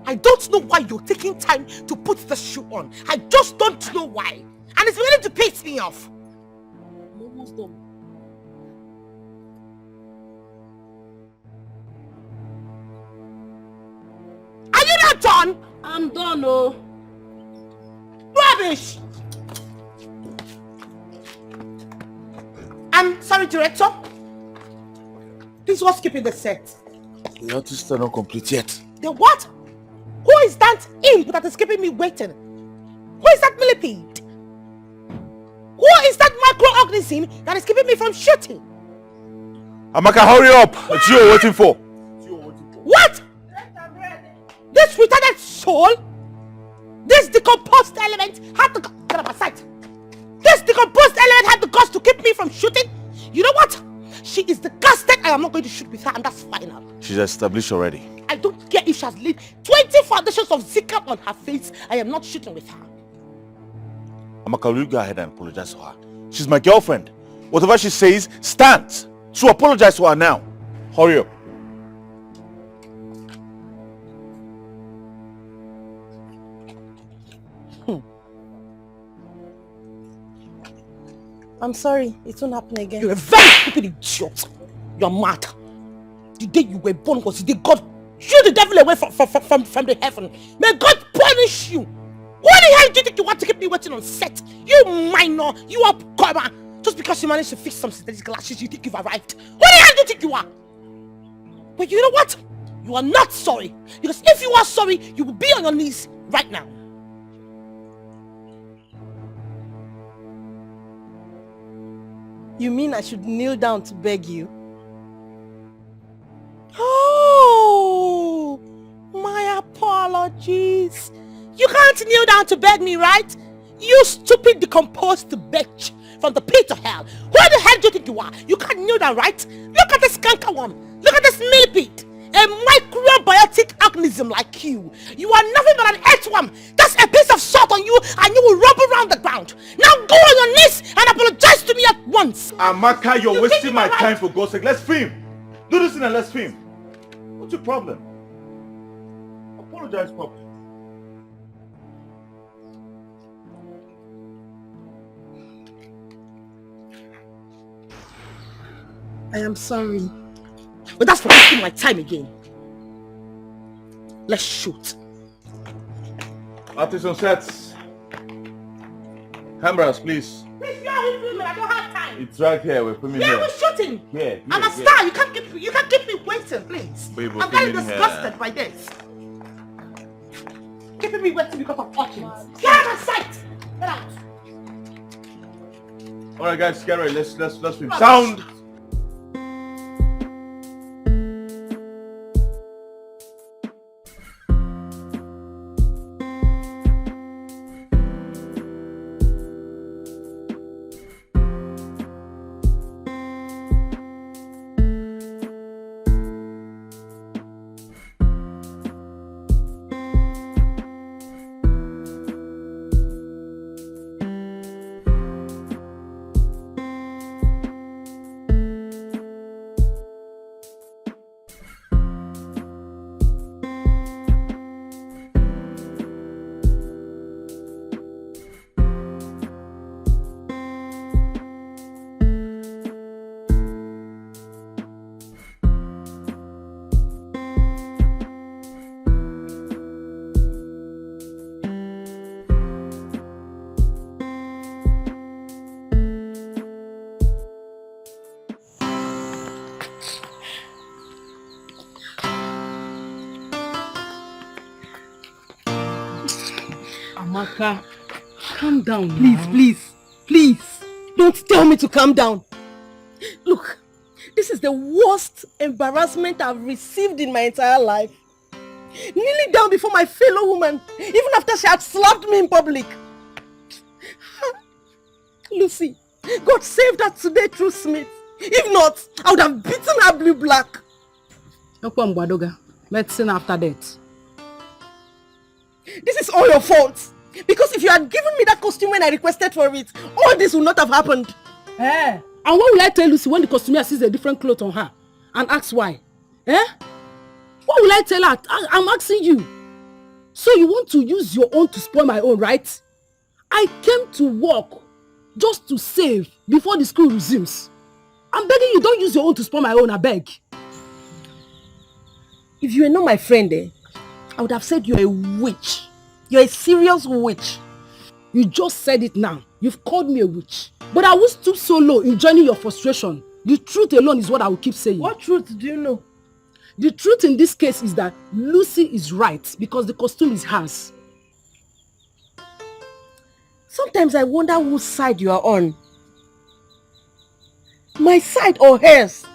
I don't know why you're taking time to put the shoe on. I just don't know why. And it's beginning to piss me off. I'm almost done. Are you not done? I'm done, oh. Rubbish! I'm sorry, director. This was keeping the set. The artists are not complete yet. The what? Who is that imp that is keeping me waiting? Who is that millipede? Who is that microorganism that is keeping me from shooting? Amaka, hurry up! It's you waiting for. What? This retarded soul? This decomposed element had the... Get up aside. This decomposed element had the guts to keep me from shooting? You know what? She is disgusted. I am not going to shoot with her, and that's final. She's established already. I don't care if she has laid 20 foundations of Zika on her face. I am not shooting with her. Amaka, will you go ahead and apologize to her? She's my girlfriend. Whatever she says, stands. So apologize to her now. Hurry up. I'm sorry, it won't happen again. You're a very stupid idiot. You're mad. The day you were born was the day God shoo the devil away from the heaven. May God punish you. What the hell do you think you want to keep me waiting on set? You minor, you upcomer. Just because you managed to fix some synthetic glasses, you think you've arrived. What the hell do you think you are? But you know what? You are not sorry. Because if you are sorry, you will be on your knees right now. You mean I should kneel down to beg you? Oh, my apologies. You can't kneel down to beg me, right? You stupid decomposed bitch from the pit of hell. Who the hell do you think you are? You can't kneel down, right? Look at this canker worm. Look at this millipede. A microbiotic organism like you. You are nothing but an earthworm. That's a piece of salt on you and you will rub around the ground. Now go on your knees and apologize to me at once. Amaka, you're wasting my time, for God's sake. Let's film. Do this thing and let's film. What's your problem? Apologize properly. I am sorry. But that's for wasting my time again. Let's shoot. Artists on sets. Cameras, please. Please, you are filming. I don't have time. It's right here. We're filming here. Yeah, we're shooting. Yeah, I'm a star. You can't keep me waiting, please. Babe, I'm getting disgusted by this. Keeping me waiting because of audience. Get out of sight. Get out. All right, guys, get ready. Let's film. Sound. Amaka, calm down Please, now. please. Don't tell me to calm down. Look, this is the worst embarrassment I've received in my entire life. Kneeling down before my fellow woman, even after she had slapped me in public. Lucy, God saved her today through Smith. If not, I would have beaten her blue black. Medicine after death. This is all your fault. Because if you had given me that costume when I requested for it, all this would not have happened. And what will I tell Lucy when the costumier sees a different cloth on her and asks why? What will I tell her? I'm asking you. So you want to use your own to spoil my own, right? I came to work just to save before the school resumes. I'm begging you, don't use your own to spoil my own, I beg. If you were not my friend, I would have said you're a witch. You're a serious witch. You just said it now. You've called me a witch. But I won't stoop so low in joining your frustration. The truth alone is what I will keep saying. What truth do you know? The truth in this case is that Lucy is right because the costume is hers. Sometimes I wonder whose side you are on. My side or hers?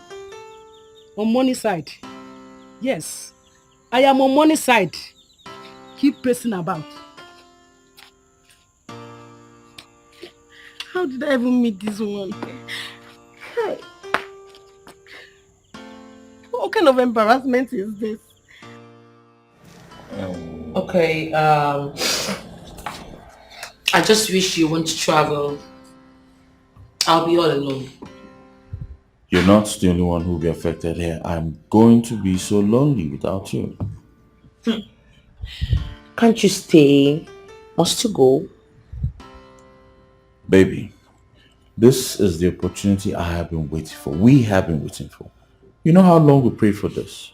On Money's side. Yes, I am on Money's side. Keep pressing about. How did I even meet this one? What kind of embarrassment is this? Okay, I just wish you want to travel. I'll be all alone. You're not the only one who will be affected here. I'm going to be so lonely without you. Can't you stay? Must you go? Baby, this is the opportunity I have been waiting for. We have been waiting for. You know how long we prayed for this?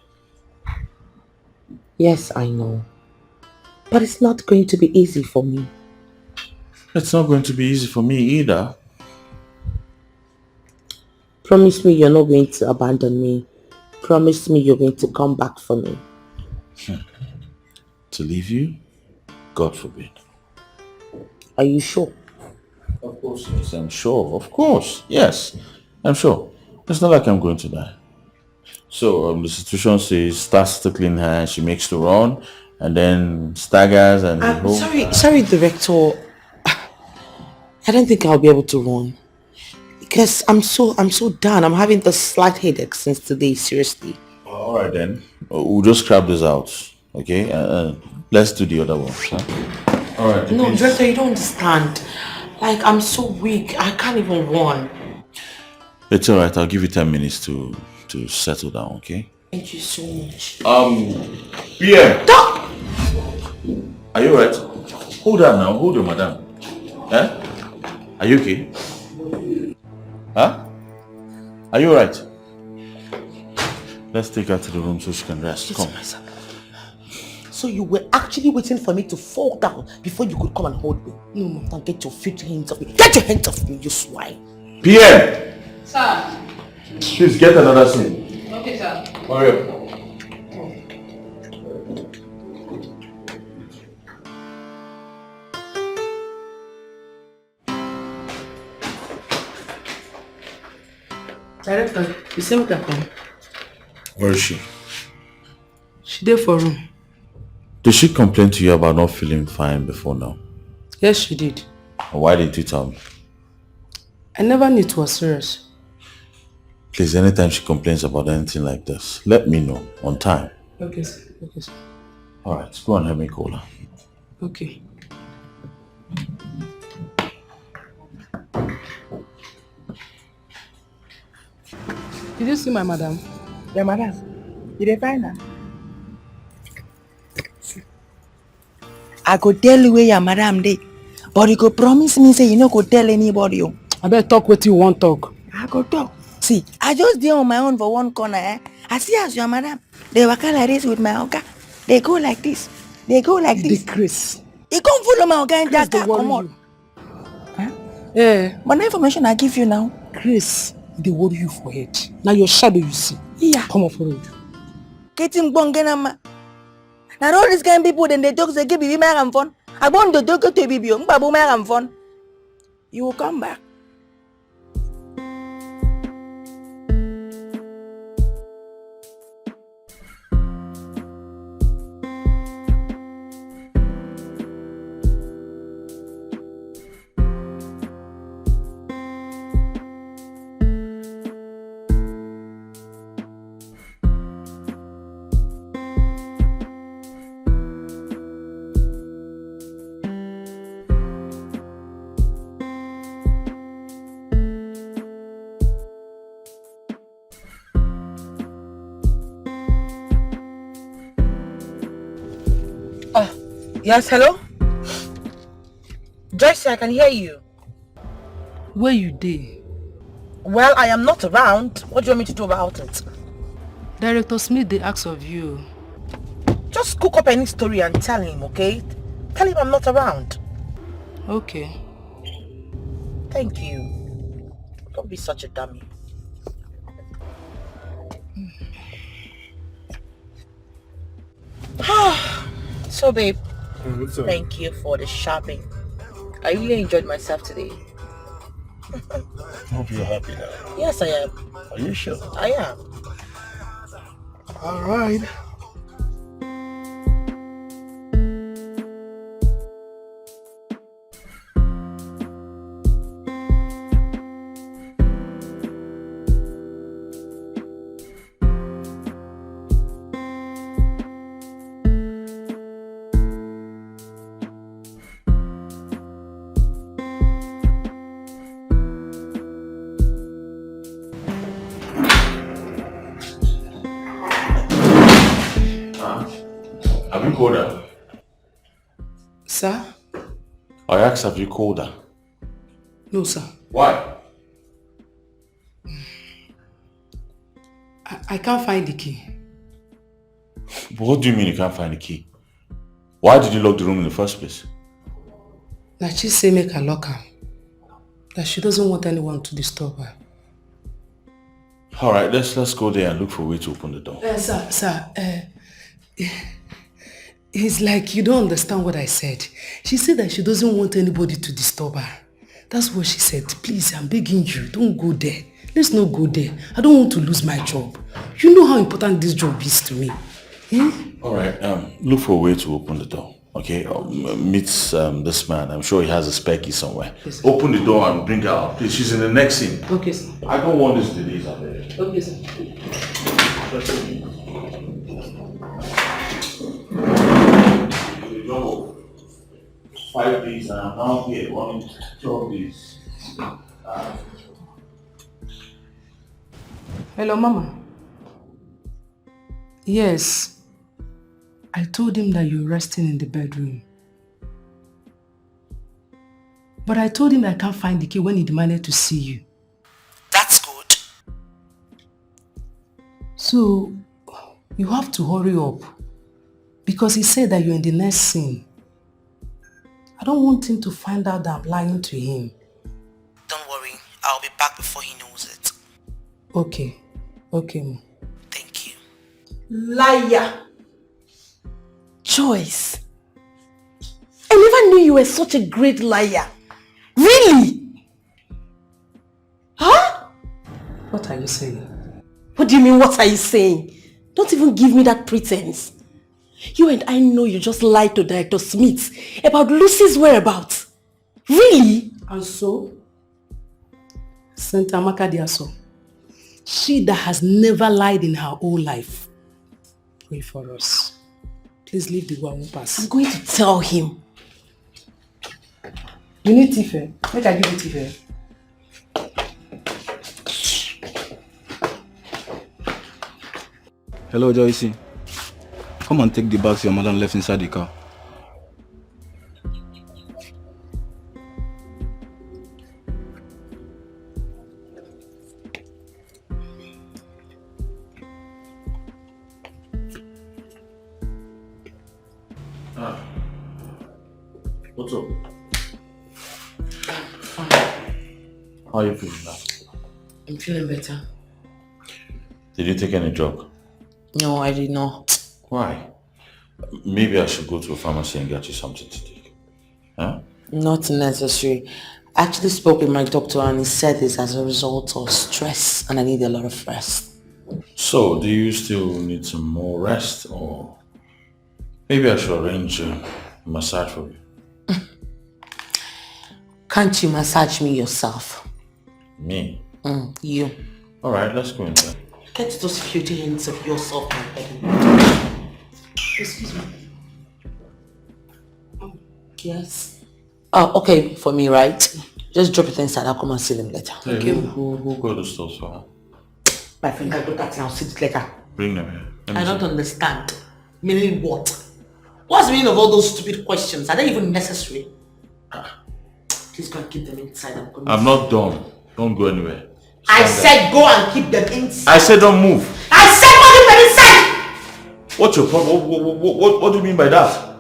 Yes, I know. But it's not going to be easy for me. It's not going to be easy for me either. Promise me you're not going to abandon me. Promise me you're going to come back for me. To leave you? God forbid. Are you sure? Of course, yes, I'm sure. Of course, yes, I'm sure. It's not like I'm going to die. So the situation says starts to clean her and she makes to run and then staggers and Sorry, director. I don't think I'll be able to run. Because I'm so done. I'm having the slight headache since today, seriously. Alright then. We'll just scrap this out. Okay? Let's do the other one. Huh? Alright. No, director, you don't understand. Like, I'm so weak. I can't even run. It's alright. I'll give you 10 minutes to settle down, okay? Thank you so much. PM! Stop! Are you alright? Hold on now. Hold on, madam. Eh? Are you okay? Huh? Are you alright? Let's take her to the room so she can rest. Come. So you were actually waiting for me to fall down before you could come and hold me? No, Mom, get your filthy hands off me. Get your hands off me, you swine. PM! Sir. Please get another seat. Okay, sir. Hurry up. Director, you see me come? Where is she? She there for room. Did she complain to you about not feeling fine before now? Yes, she did. Why did you tell me? I never knew it was serious. Please, anytime she complains about anything like this, let me know on time. Okay, sir. Okay, sir. Alright, go and help me call her. Okay. Did you see my madam? Yeah, madam. Did they find her? I could tell you where your madam dey, but you could promise me say you no go tell anybody. I better talk what you want talk. I go talk. See, I just dey on my own for one corner. I see as your madam. They waka like this with my oga. They go like this. They go like this. The Chris. He come follow my oga and just come on. Yeah. But the information I give you now. Chris, they worry you for head. Now your shadow you see. Yeah. Come on for road. Getting bongenama. Now all these kind of people then they talk they give me and fun. I want the dog to be fun. You will come back. Yes, hello? Joyce, I can hear you. Where you dey? Well, I am not around. What do you want me to do about it? Director Smith, they ask of you. Just cook up any story and tell him, okay? Tell him I'm not around. Okay. Thank you. Don't be such a dummy. So, babe, thank you for the shopping. I really enjoyed myself today. Hope you're happy now. Yes, I am. Are you sure? I am. All right. Have you called her? Sir? I asked, have you called her? No, sir. Why? I can't find the key. What do you mean you can't find the key? Why did you lock the room in the first place? That she say make her lock her. That she doesn't want anyone to disturb her. Alright, let's go there and look for a way to open the door. Sir, it's like you don't understand what I said. She said that she doesn't want anybody to disturb her. That's what she said. Please, I'm begging you, don't go there. Let's not go there. I don't want to lose my job. You know how important this job is to me. Alright, look for a way to open the door. Okay, meet this man. I'm sure he has a spare key somewhere. Yes, open the door and bring her out. Please, she's in the next scene. Okay, sir. I don't want this delays out there. Okay, sir. 5 days and I'm now here, 12 days. Hello, Mama. Yes. I told him that you're resting in the bedroom. But I told him that I can't find the key when he demanded to see you. That's good. So, you have to hurry up. Because he said that you're in the next scene. I don't want him to find out that I'm lying to him. Don't worry, I'll be back before he knows it. Okay. Okay, Mom. Thank you. Liar! Joyce! I never knew you were such a great liar. Really? Huh? What are you saying? What do you mean, what are you saying? Don't even give me that pretense. You and I know you just lied to Director Smith about Lucy's whereabouts. Really? And so? Saint Amaka Diaso. She that has never lied in her whole life. Pray for us. Please leave the one who pass. I'm going to tell him. You need Tife. Make I give you Tife. Hello, Joycey. Come and take the bags your mother left inside the car. What's up? How are you feeling now? I'm feeling better. Did you take any drug? No, I did not. Why? Maybe I should go to a pharmacy and get you something to take. Huh? Not necessary. I actually spoke with my doctor and he said it's as a result of stress and I need a lot of rest. So, do you still need some more rest, or maybe I should arrange a massage for you? Can't you massage me yourself? Me? You. Alright, let's go inside. Get those filthy hands of yourself, my baby. Excuse me. Yes. Oh, okay, for me, right? Just drop it inside. I'll come and see them later. Hey, Okay. who got the stuff for her? My friend, I'll do that now. See it later. Bring them here. Let me I see. don't understand. Meaning what? What's the meaning of all those stupid questions? Are they even necessary? Please go and keep them inside. I'm not done. Don't go anywhere. I said go and keep them inside. I said don't move. I said go keep them inside! What's your problem? What do you mean by that?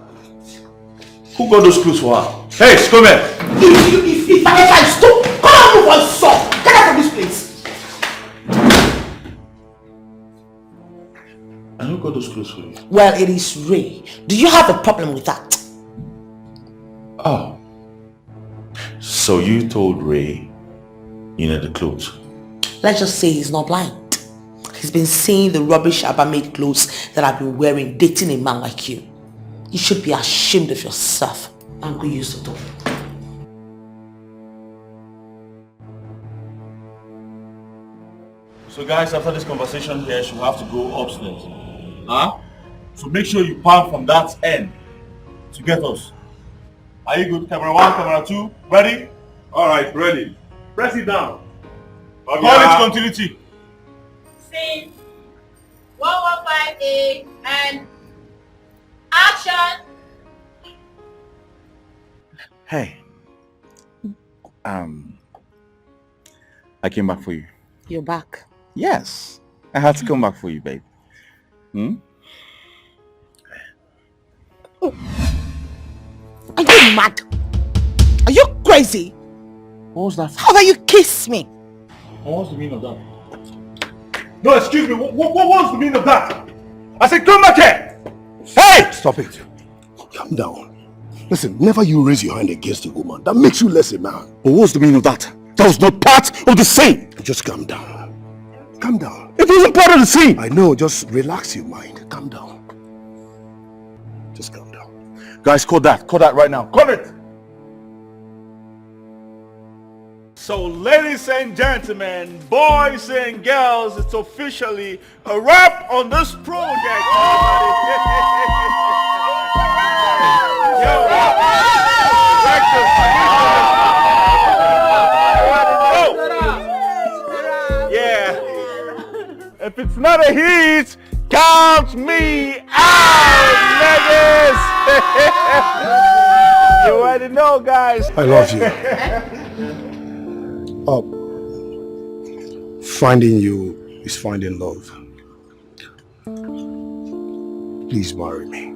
Who got those clothes for her? Hey, come here. If I can stop, come on, move on, stop. Get out of this place. And who got those clothes for you? Well, it is Ray. Do you have a problem with that? Oh. So you told Ray you need the clothes? Let's just say he's not blind. He's been seeing the rubbish Abba-made clothes that I've been wearing, dating a man like you. You should be ashamed of yourself and go use the door. So guys, after this conversation here, she'll have to go upstairs. Huh? So make sure you pan from that end to get us. Are you good? Camera 1, camera 2, ready? Alright, ready. Press it down. Call it continuity. Scene 115A and action. Hey. I came back for you. You're back. Yes. I had to come back for you, babe. Are you mad? Are you crazy? What was that? How about you kiss me? What's the meaning of that? No, excuse me. What was the meaning of that? I said, come back here! Hey! Stop it. Calm down. Listen, never you raise your hand against a woman. That makes you less a man. But what's the meaning of that? That was not part of the scene. Just calm down. Calm down. It wasn't part of the scene. I know, just relax your mind. Calm down. Just calm down. Guys, call that. Call that right now. Call it! So, ladies and gentlemen, boys and girls, it's officially a wrap on this project. Yeah. If it's not a hit, count me out, niggas. You already know, guys. I love you. Finding you is finding love. Please marry me.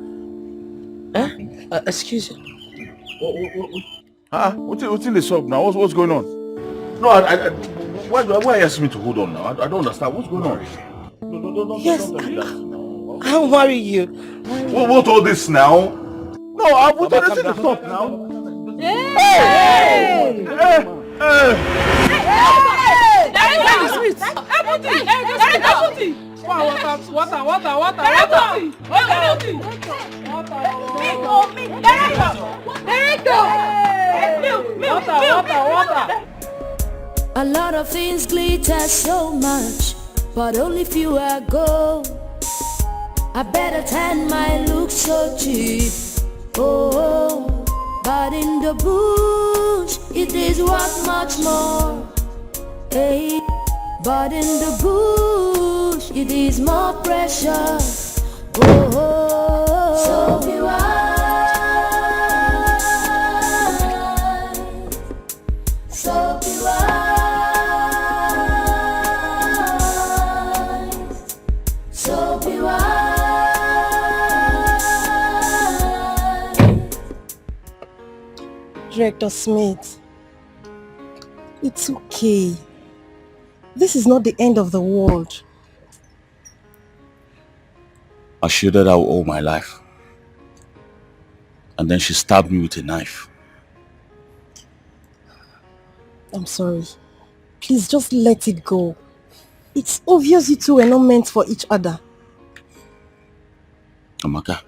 Excuse you. What's in the sub now? What's going on? No, why are you asking me to hold on now? I don't understand. What's going on? No, Yes, I'll marry you. What all this now? No, I want to listen to stop now. Hey! A lot of things glitter so much, but only few are gold. I better tan my look so cheap. Oh, but in the bush it is worth much more. Hey, but in the bush it is more precious. Oh, so be wise, so be wise, so be wise. Director Smith, it's okay. This is not the end of the world. I shielded her all my life. And then she stabbed me with a knife. I'm sorry. Please just let it go. It's obvious you two were not meant for each other. Amaka.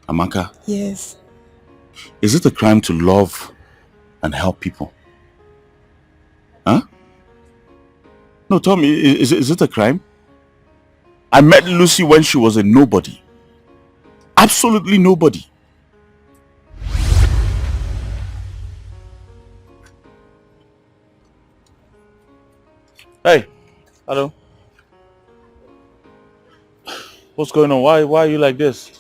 Amaka, Yes. is it a crime to love and help people? Huh? No, tell me, is it a crime? I met Lucy when she was a nobody. Absolutely nobody. Hey, hello. What's going on? Why are you like this?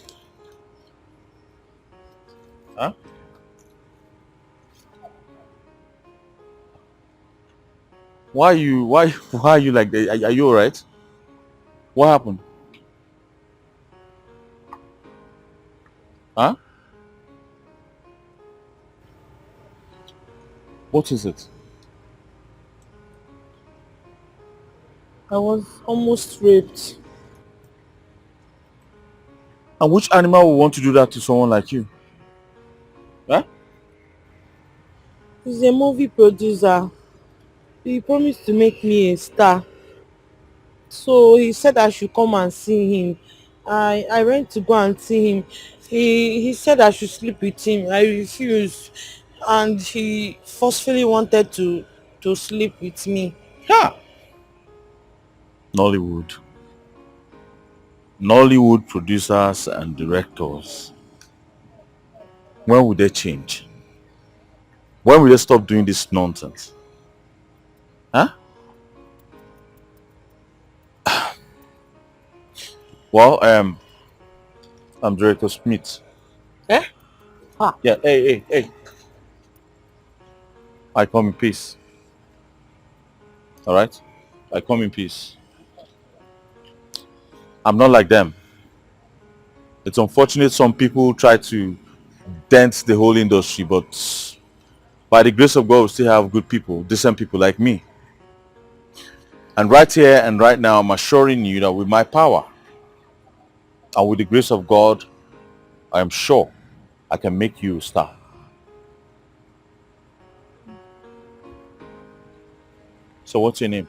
Huh? Why are you like that? Are you alright? What happened? Huh? What is it? I was almost raped. And which animal would want to do that to someone like you? Huh? He's a movie producer. He promised to make me a star. So he said I should come and see him. I went to go and see him. He said I should sleep with him. I refused. And he forcefully wanted to sleep with me. Yeah. Nollywood. Nollywood producers and directors. When will they change? When will they stop doing this nonsense? Huh? Well, I'm Director Smith. Eh? Ah. Yeah, hey. I come in peace. Alright? I come in peace. I'm not like them. It's unfortunate some people try to dent the whole industry, but by the grace of God, we still have good people, decent people like me. And right here and right now, I'm assuring you that with my power and with the grace of God, I am sure I can make you a star. So what's your name?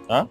Huh?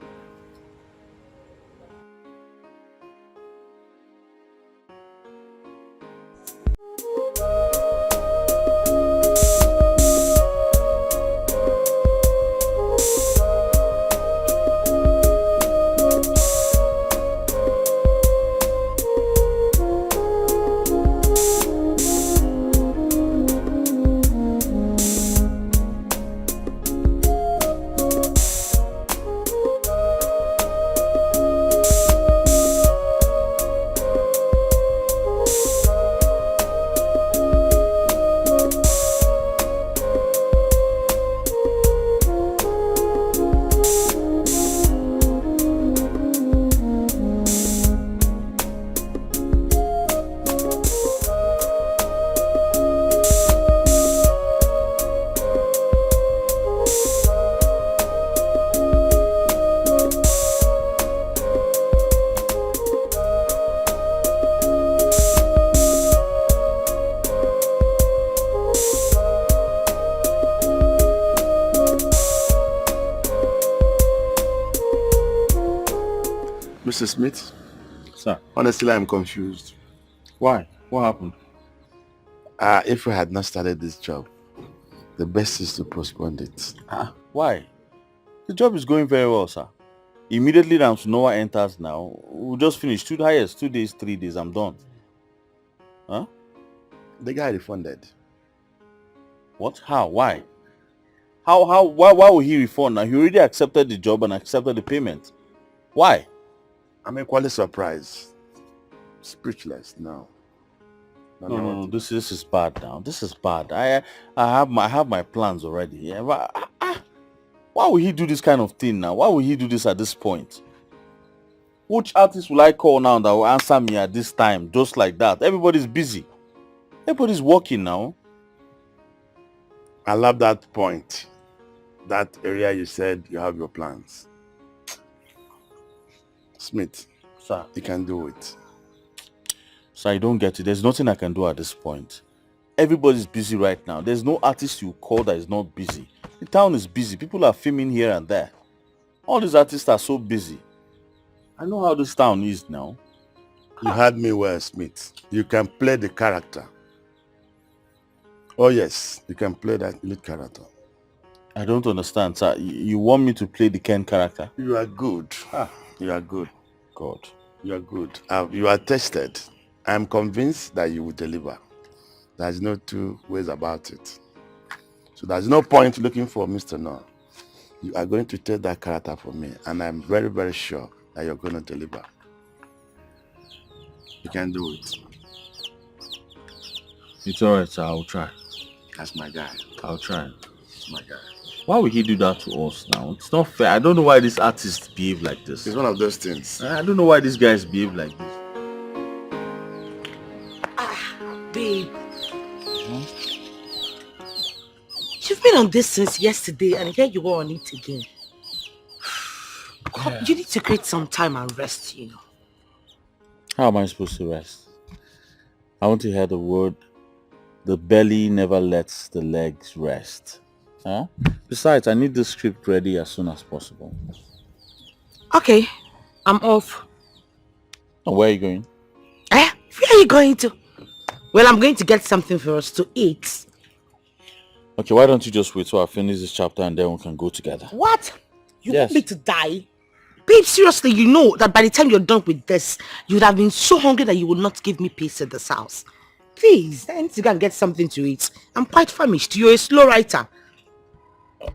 Mr. Smith? Sir? Honestly, I'm confused. Why? What happened? If we had not started this job, the best is to postpone it. Why? The job is going very well, sir. Immediately now Noah enters now. We'll just finish 2 days, 2 days, 3 days, I'm done. Huh? The guy refunded. What? How? Why? Why will he refund now? He already accepted the job and accepted the payment. Why? I'm equally surprised. Speechless now. No, this is bad now. This is bad. I have my plans already. Yeah, but, why will he do this kind of thing now? Why will he do this at this point? Which artist will I call now that will answer me at this time just like that? Everybody's busy. Everybody's working now. I love that point. That area you said you have your plans. Smith, sir, you can do it. So I don't get it. There's nothing I can do at this point. everybody's busy right now. There's no artist you call that is not busy. The town is busy. People are filming here and there. All these artists are so busy. I know how this town is now. You heard me well, Smith. You can play the character. Oh yes, you can play that lead character. I don't understand, sir. You want me to play the Ken character? You are good. You are good. God. You are good. You are tested. I am convinced that you will deliver. There's no two ways about it. So there's no point looking for Mr. No. You are going to take that character for me, and I'm very, very sure that you're going to deliver. You can do it. It's alright, sir. I'll try. That's my guy. I'll try. That's my guy. Why would he do that to us now? It's not fair. I don't know why these artists behave like this. It's one of those things. I don't know why these guys behave like this. Babe. You've been on this since yesterday and here you are on it again. Come, you need to create some time and rest, you know. How am I supposed to rest? I want to hear the word, the belly never lets the legs rest. Huh? Besides, I need the script ready as soon as possible. Okay, I'm off. And where are you going? Where are you going to? Well, I'm going to get something for us to eat. Okay, why don't you just wait till I finish this chapter and then we can go together? What? You Yes. want me to die? Babe, seriously, you know that by the time you're done with this, you would have been so hungry that you would not give me peace in this house. Please, I need to go and get something to eat. I'm quite famished. You're a slow writer.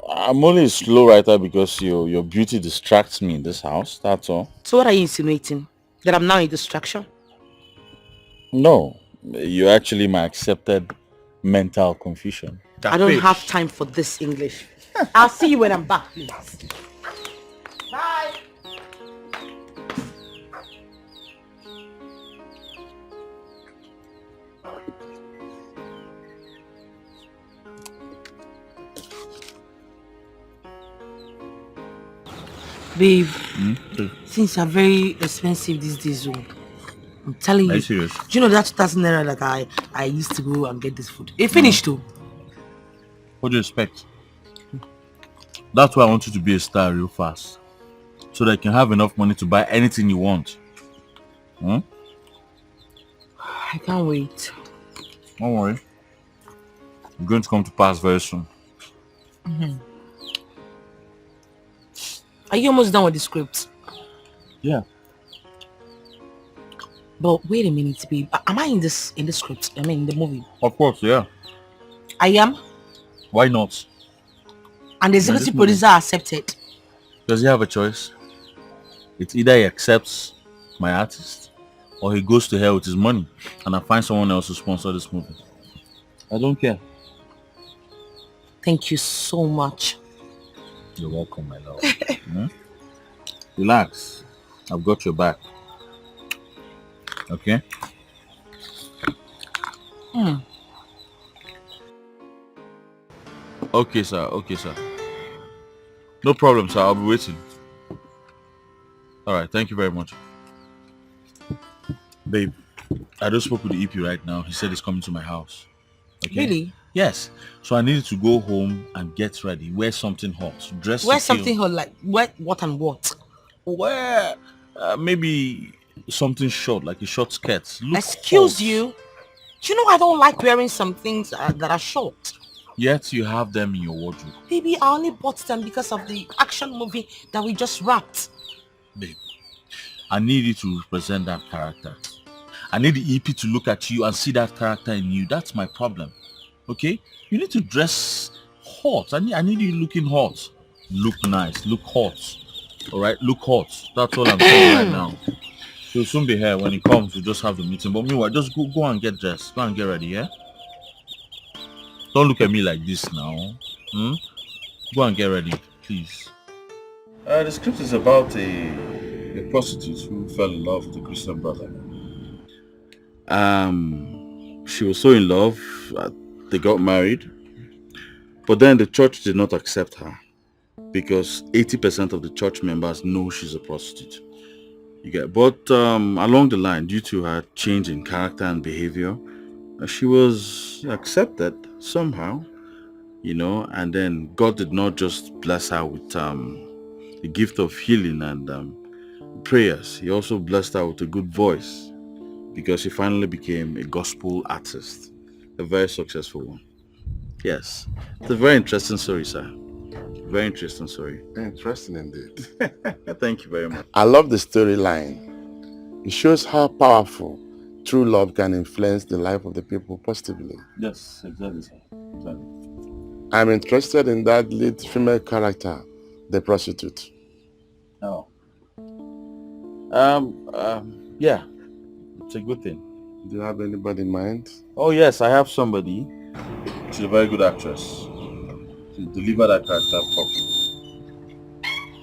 I'm only a slow writer because your beauty distracts me in this house, that's all. So what are you insinuating? That I'm now a distraction? No, you're actually my accepted mental confusion. I don't have time for this English. I'll see you when I'm back, please. Bye. Babe, things are very expensive these days. I'm telling you. Are you serious? Do you know that 2,000 naira that I used to go and get this food? It finished too. What do you expect? That's why I want you to be a star real fast. So that you can have enough money to buy anything you want. Hmm? I can't wait. Don't worry. You're going to come to pass very soon. Are you almost done with the script? Yeah. But wait a minute, babe. Am I in the script? I mean, in the movie? Of course, yeah. I am? Why not? And the executive producer accepted. Does he have a choice? It's either he accepts my artist or he goes to hell with his money and I find someone else to sponsor this movie. I don't care. Thank you so much. You're welcome, my love. Relax. I've got your back. Okay? Okay, sir. Okay, sir. No problem, sir. I'll be waiting. Alright, thank you very much. Babe, I just spoke with the EP right now. He said he's coming to my house. Okay? Really? Yes. So I needed to go home and get ready. Wear something hot. Dress Wear to kill. something hot, like what and what? Wear maybe something short, like a short skirt. Look Excuse hot. you? Do you know I don't like wearing some things that are short? Yet you have them in your wardrobe. Baby, I only bought them because of the action movie that we just wrapped. Babe, I need you to represent that character. I need the EP to look at you and see that character in you. That's my problem. Okay? You need to dress hot. I need you looking hot. Look nice. Look hot. Alright? Look hot. That's all I'm saying right now. He'll soon be here. When he comes, we'll just have the meeting. But meanwhile, just go and get dressed. Go and get ready, yeah? Don't look at me like this now. Go and get ready, please. The script is about a prostitute who fell in love with a Christian brother. She was so in love, they got married. But then the church did not accept her because 80% of the church members know she's a prostitute. But along the line, due to her change in character and behavior, She was accepted somehow, and then God did not just bless her with the gift of healing and prayers. He also blessed her with a good voice because she finally became a gospel artist, a very successful one. Yes, it's a very interesting story, sir. Very interesting story. Interesting indeed. Thank you very much. I love the storyline. It shows how powerful true love can influence the life of the people positively. Yes, exactly, sir. Exactly. I'm interested in that lead female character, the prostitute. Oh. Yeah, it's a good thing. Do you have anybody in mind? Oh yes, I have somebody. She's a very good actress. She delivered that character properly.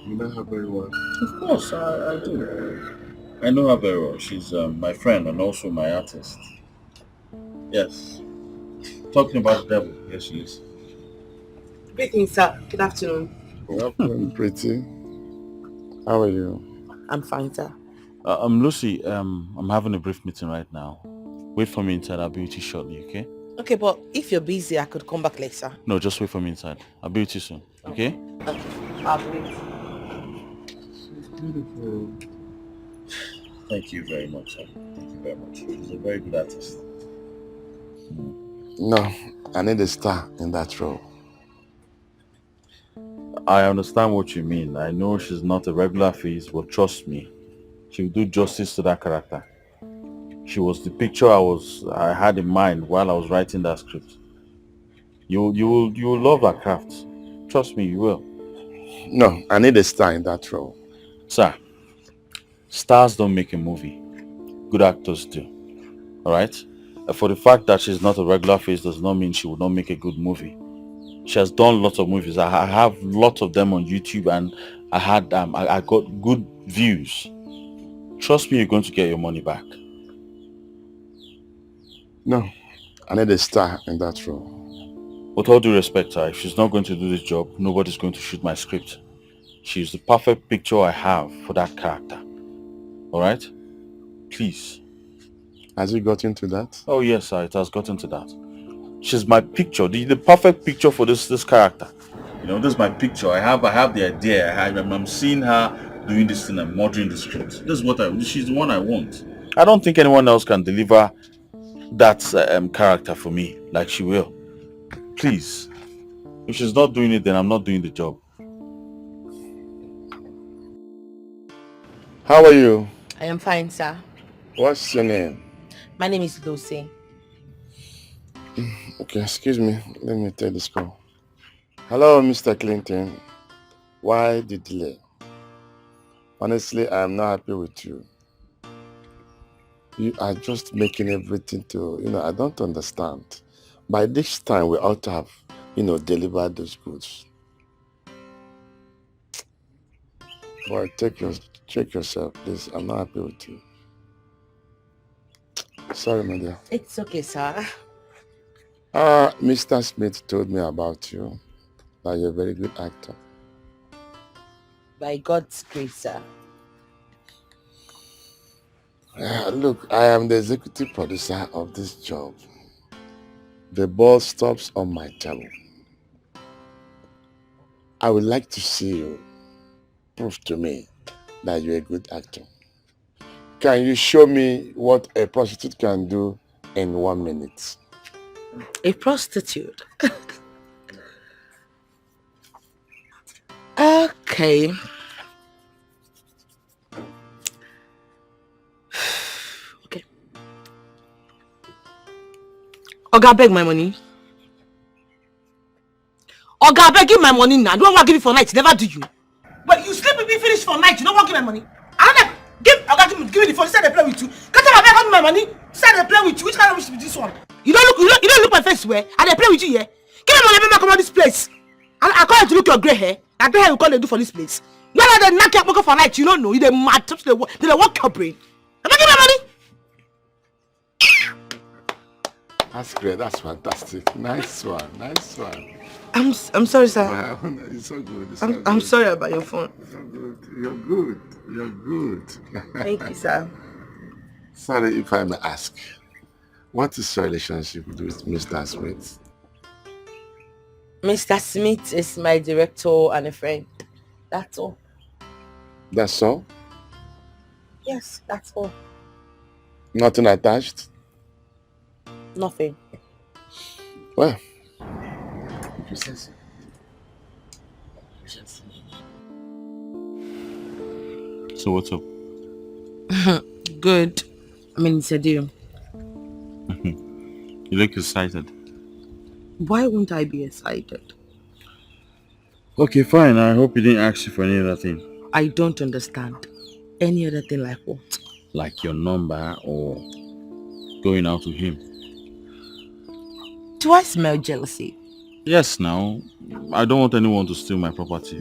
You know her very well. Of course, I do. I know her very well. She's my friend and also my artist. Yes. Talking about the devil. Yes, she is. Greetings, sir. Good afternoon. Good afternoon, pretty. How are you? I'm fine, sir. Lucy, I'm having a brief meeting right now. Wait for me inside. I'll be with you shortly, okay? Okay, but if you're busy, I could come back later. No, just wait for me inside. I'll be with you soon, okay? I'll wait. She's beautiful. Thank you very much, sir. Thank you very much. She's a very good artist. No, I need a star in that role. I understand what you mean. I know she's not a regular face, but trust me, she will do justice to that character. She was the picture I had in mind while I was writing that script. You will love her craft. Trust me, you will. No, I need a star in that role. Sir, stars don't make a movie. Good actors do. Alright? For the fact that she's not a regular face does not mean she will not make a good movie. She has done lots of movies. I have lots of them on YouTube, and I got good views. Trust me, you're going to get your money back. No, I need a star in that role. With all due respect, sir, if she's not going to do this job, nobody's going to shoot my script. She's the perfect picture I have for that character. Alright? Please. Has it got into that? Oh yes, sir, it has gotten to that. She's my picture, the perfect picture for this character. This is my picture. I have the idea. I'm seeing her doing this thing and murdering the script. This is she's the one I want. I don't think anyone else can deliver that character for me like she will. Please. If she's not doing it, then I'm not doing the job. How are you? I am fine, sir. What's your name? My name is Lucy. Okay, excuse me. Let me take this call. Hello, Mr. Clinton. Why the delay? Honestly, I am not happy with you. You are just making everything I don't understand. By this time, we ought to have, delivered those goods. Boy, check yourself, please. I'm not happy with you. Sorry, my dear. It's okay, sir. Mr. Smith told me about you, that you're a very good actor. By God's grace, sir. Look, I am the executive producer of this job. The ball stops on my table. I would like to see you prove to me that you're a good actor. Can you show me what a prostitute can do in 1 minute? A prostitute? Okay. Okay. Oga, beg my money. Oga, beg give my money now. Don't want to give it for night. Never do you. But you sleep with me finish for night. You don't want to give my money. I don't give me the phone. Say they play with you. Can't I beg my money? Say they play with you. Which kind of wish be this one? You don't look my face where? And they play with you here. Give me money, make me come out this place. I call you to look your grey hair. That grey hair you call they do for this place. You know they knock your pocket for night. You don't know. You they mad. They walk your brain. Am I give me money? That's great. That's fantastic. Nice one. Nice one. I'm sorry, sir. Wow, it's so good. I'm sorry about your phone. It's so good. You're good. You're good. Thank you, sir. Sorry if I may ask. What is your relationship with Mr. Smith? Mr. Smith is my director and a friend. That's all. That's all? Yes, that's all. Nothing attached? Nothing. Well, So what's up? Good. I mean, it's a deal. You look excited. Why won't I be excited? Okay, fine. I hope he didn't ask you for any other thing. I don't understand. Any other thing like what? Like your number or going out with him. Do I smell jealousy? Yes, now. I don't want anyone to steal my property.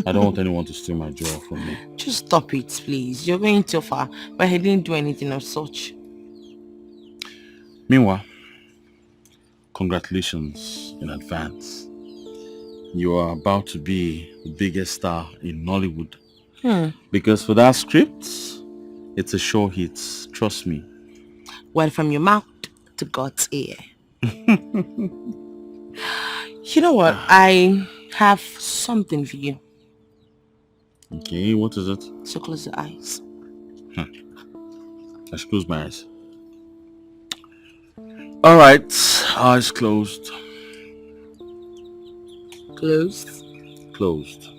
I don't want anyone to steal my joy from me. Just stop it, please. You're going too far. But he didn't do anything of such. Meanwhile, congratulations in advance. You are about to be the biggest star in Nollywood. Because for that script, it's a sure hit. Trust me. Well, from your mouth to God's ear. You know what? I have something for you. Okay, what is it? So close your eyes. I should close my eyes. Alright, eyes closed. Closed. Closed.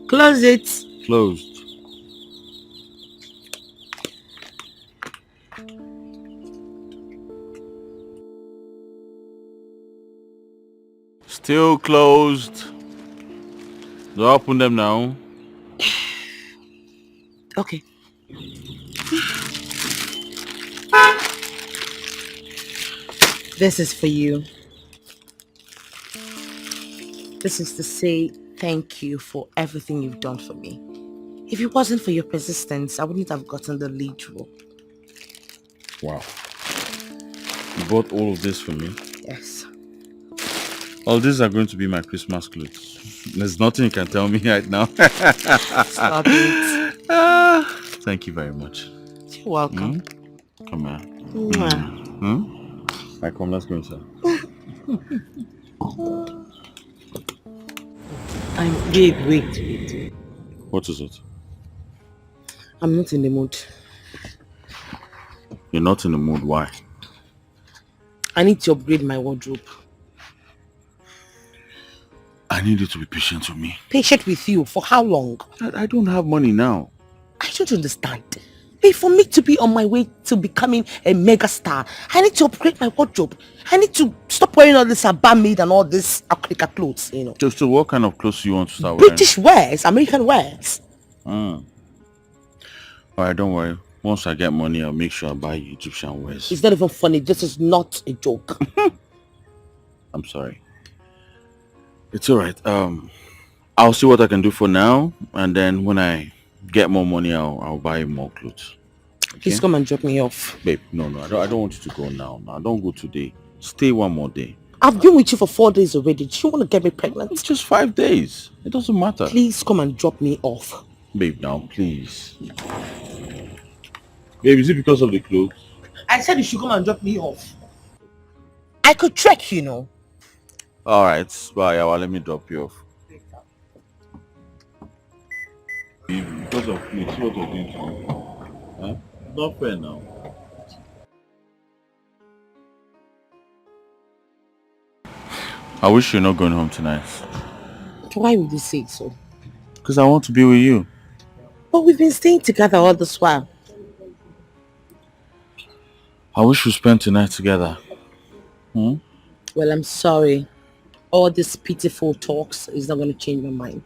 Close it. Closed. Still closed. Do I open them now? Okay. This is for you. This is to say thank you for everything you've done for me. If it wasn't for your persistence, I wouldn't have gotten the lead role. Wow. You bought all of this for me? Yes. All these are going to be my Christmas clothes. There's nothing you can tell me right now. Stop it. Thank you very much. You're welcome. Come here. Right, come, let's go inside. Wait. What is it? I'm not in the mood. You're not in the mood, why? I need to upgrade my wardrobe. I need you to be patient with me. Patient with you? For how long? I don't have money now. I don't understand. Hey, for me to be on my way to becoming a mega star, I need to upgrade my wardrobe. I need to stop wearing all this Abamid and all this Africa clothes, you know. So what kind of clothes do you want to start wearing? British wears, American wears. Alright, don't worry. Once I get money, I'll make sure I buy you Egyptian wears. It's not even funny. This is not a joke. I'm sorry. It's alright. I'll see what I can do for now, and then when I get more money, I'll buy you more clothes. Okay? Please come and drop me off. Babe, no, I don't want you to go now. Don't go today. Stay one more day. I've been with you for 4 days already. Do you want to get me pregnant? It's just 5 days. It doesn't matter. Please come and drop me off. Babe, now, please. Babe, is it because of the clothes? I said you should come and drop me off. I could trek, you know. Alright, well, let me drop you off. Because of clothes, what you're doing to me? Huh? Not fair now. I wish you're not going home tonight. Why would you say so? Because I want to be with you. But we've been staying together all this while. I wish we spent tonight together. Well, I'm sorry. All this pitiful talks is not going to change my mind.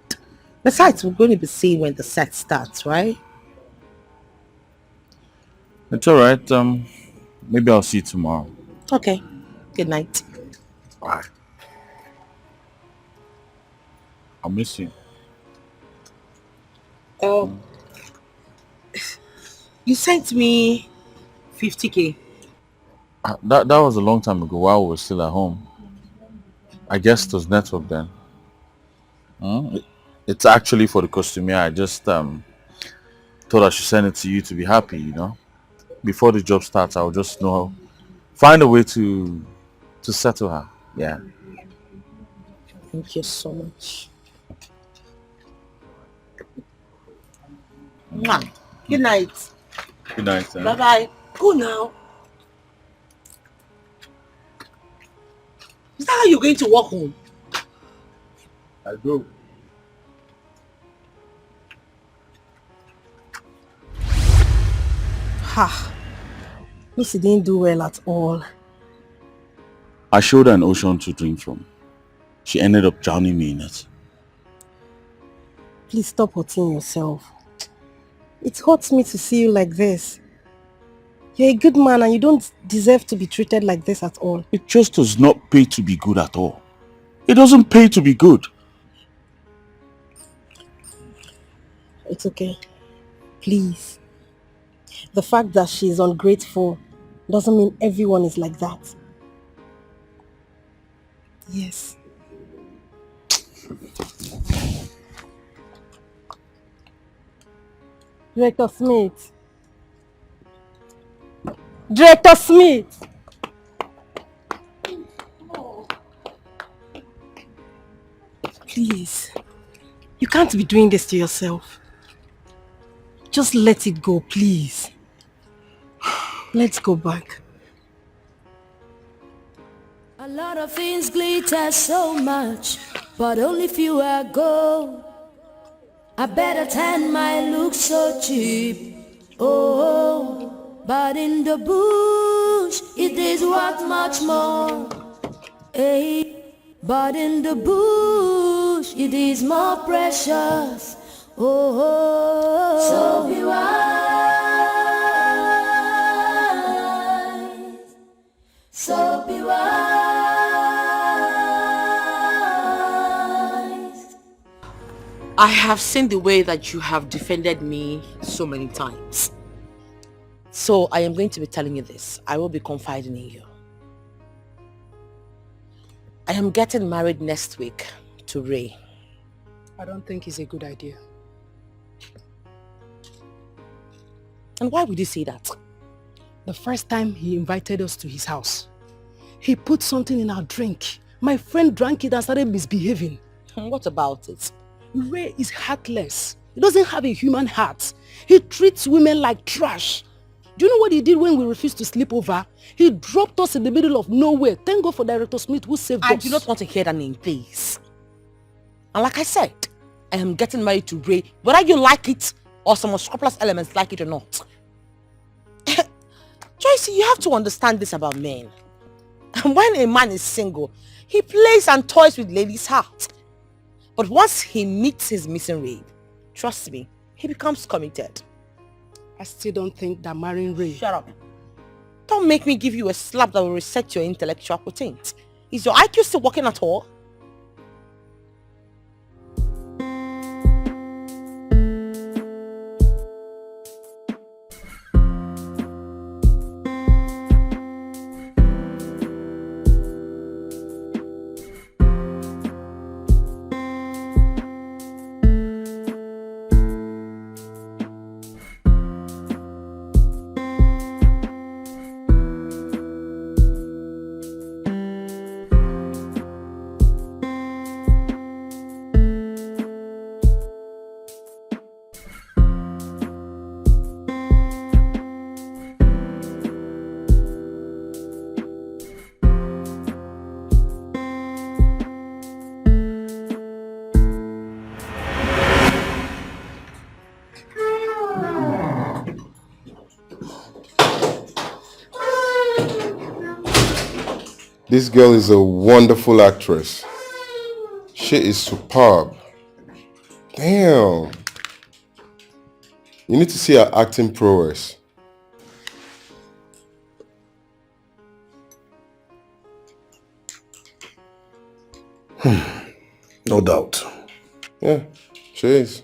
Besides, we're going to be seeing when the set starts, right? It's alright. Maybe I'll see you tomorrow. Okay. Good night. Bye. I'll miss you. Oh. You sent me 50k. That was a long time ago while we were still at home. I guess it was network then. It's actually for the costume. I just thought I should send it to you to be happy, you know. before the job starts, I'll just find a way to settle her. Yeah. Thank you so much. Mwah. Good night. Good night, sir. Bye-bye. Go now. Is that how you're going to walk home? I go. Ha! Missy didn't do well at all. I showed her an ocean to drink from. She ended up drowning me in it. Please stop hurting yourself. It hurts me to see you like this. You're a good man and you don't deserve to be treated like this at all. It just does not pay to be good at all. It doesn't pay to be good. It's okay. Please. The fact that she's ungrateful doesn't mean everyone is like that. Yes. Director Smith. Director Smith! Please. You can't be doing this to yourself. Just let it go, please. Let's go back. A lot of things glitter so much, but only few are gold. I better tan my look so cheap. Oh, but in the bush it is worth much more. Hey, but in the bush it is more precious. Oh, so be wise, so be wise. I have seen the way that you have defended me so many times. So I am going to be telling you this. I will be confiding in you. I am getting married next week to Ray. I don't think it's a good idea. And why would you say that? The first time he invited us to his house, he put something in our drink. My friend drank it and started misbehaving. What about it? Ray is heartless. He doesn't have a human heart. He treats women like trash. Do you know what he did when we refused to sleep over? He dropped us in the middle of nowhere. Thank God for Director Smith who saved us. I do not want to hear that name, please. And like I said, I am getting married to Ray, whether you like it or some unscrupulous elements like it or not. Joyce, you have to understand this about men. When a man is single, he plays and toys with ladies' heart. But once he meets his missing Ray, trust me, he becomes committed. I still don't think that marrying Ray... Shut up. Don't make me give you a slap that will reset your intellectual potency. Is your IQ still working at all? This girl is a wonderful actress. She is superb. Damn. You need to see her acting prowess. No doubt. Yeah, she is.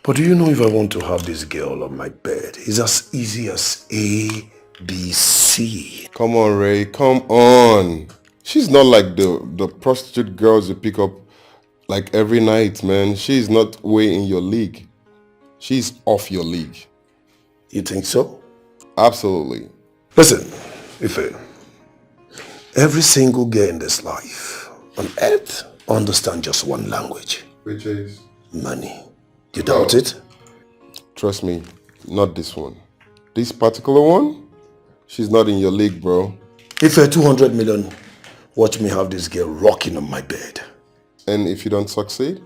But do you know if I want to have this girl on my bed, it's as easy as A, B, C. Come on, Ray, come on. She's not like the prostitute girls you pick up like every night, man. She's not way in your league. She's off your league. You think so? Absolutely. Listen, Ife, every single girl in this life on earth understands just one language. Which is? Money. You doubt it? Trust me, not this one. This particular one, she's not in your league, bro. If you're 200 million, watch me have this girl rocking on my bed. And if you don't succeed?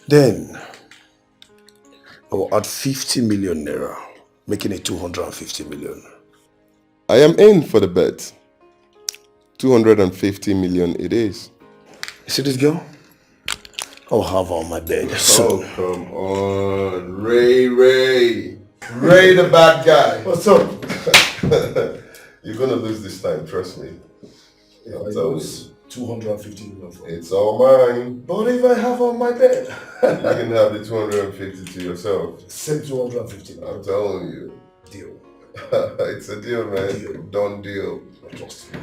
Then, I will add 50 million naira, making it 250 million. I am in for the bet. 250 million it is. You see this girl? I'll have her on my bed soon. Oh, come on. Ray the bad guy. What's up? You're gonna lose this time, trust me. Yeah, I lose 250 million for It's all mine. But if I have her on my bed? You can have the 250 to yourself. Same 250 million. I'm telling you. Deal. It's a deal, man. Deal. Done deal. Trust me.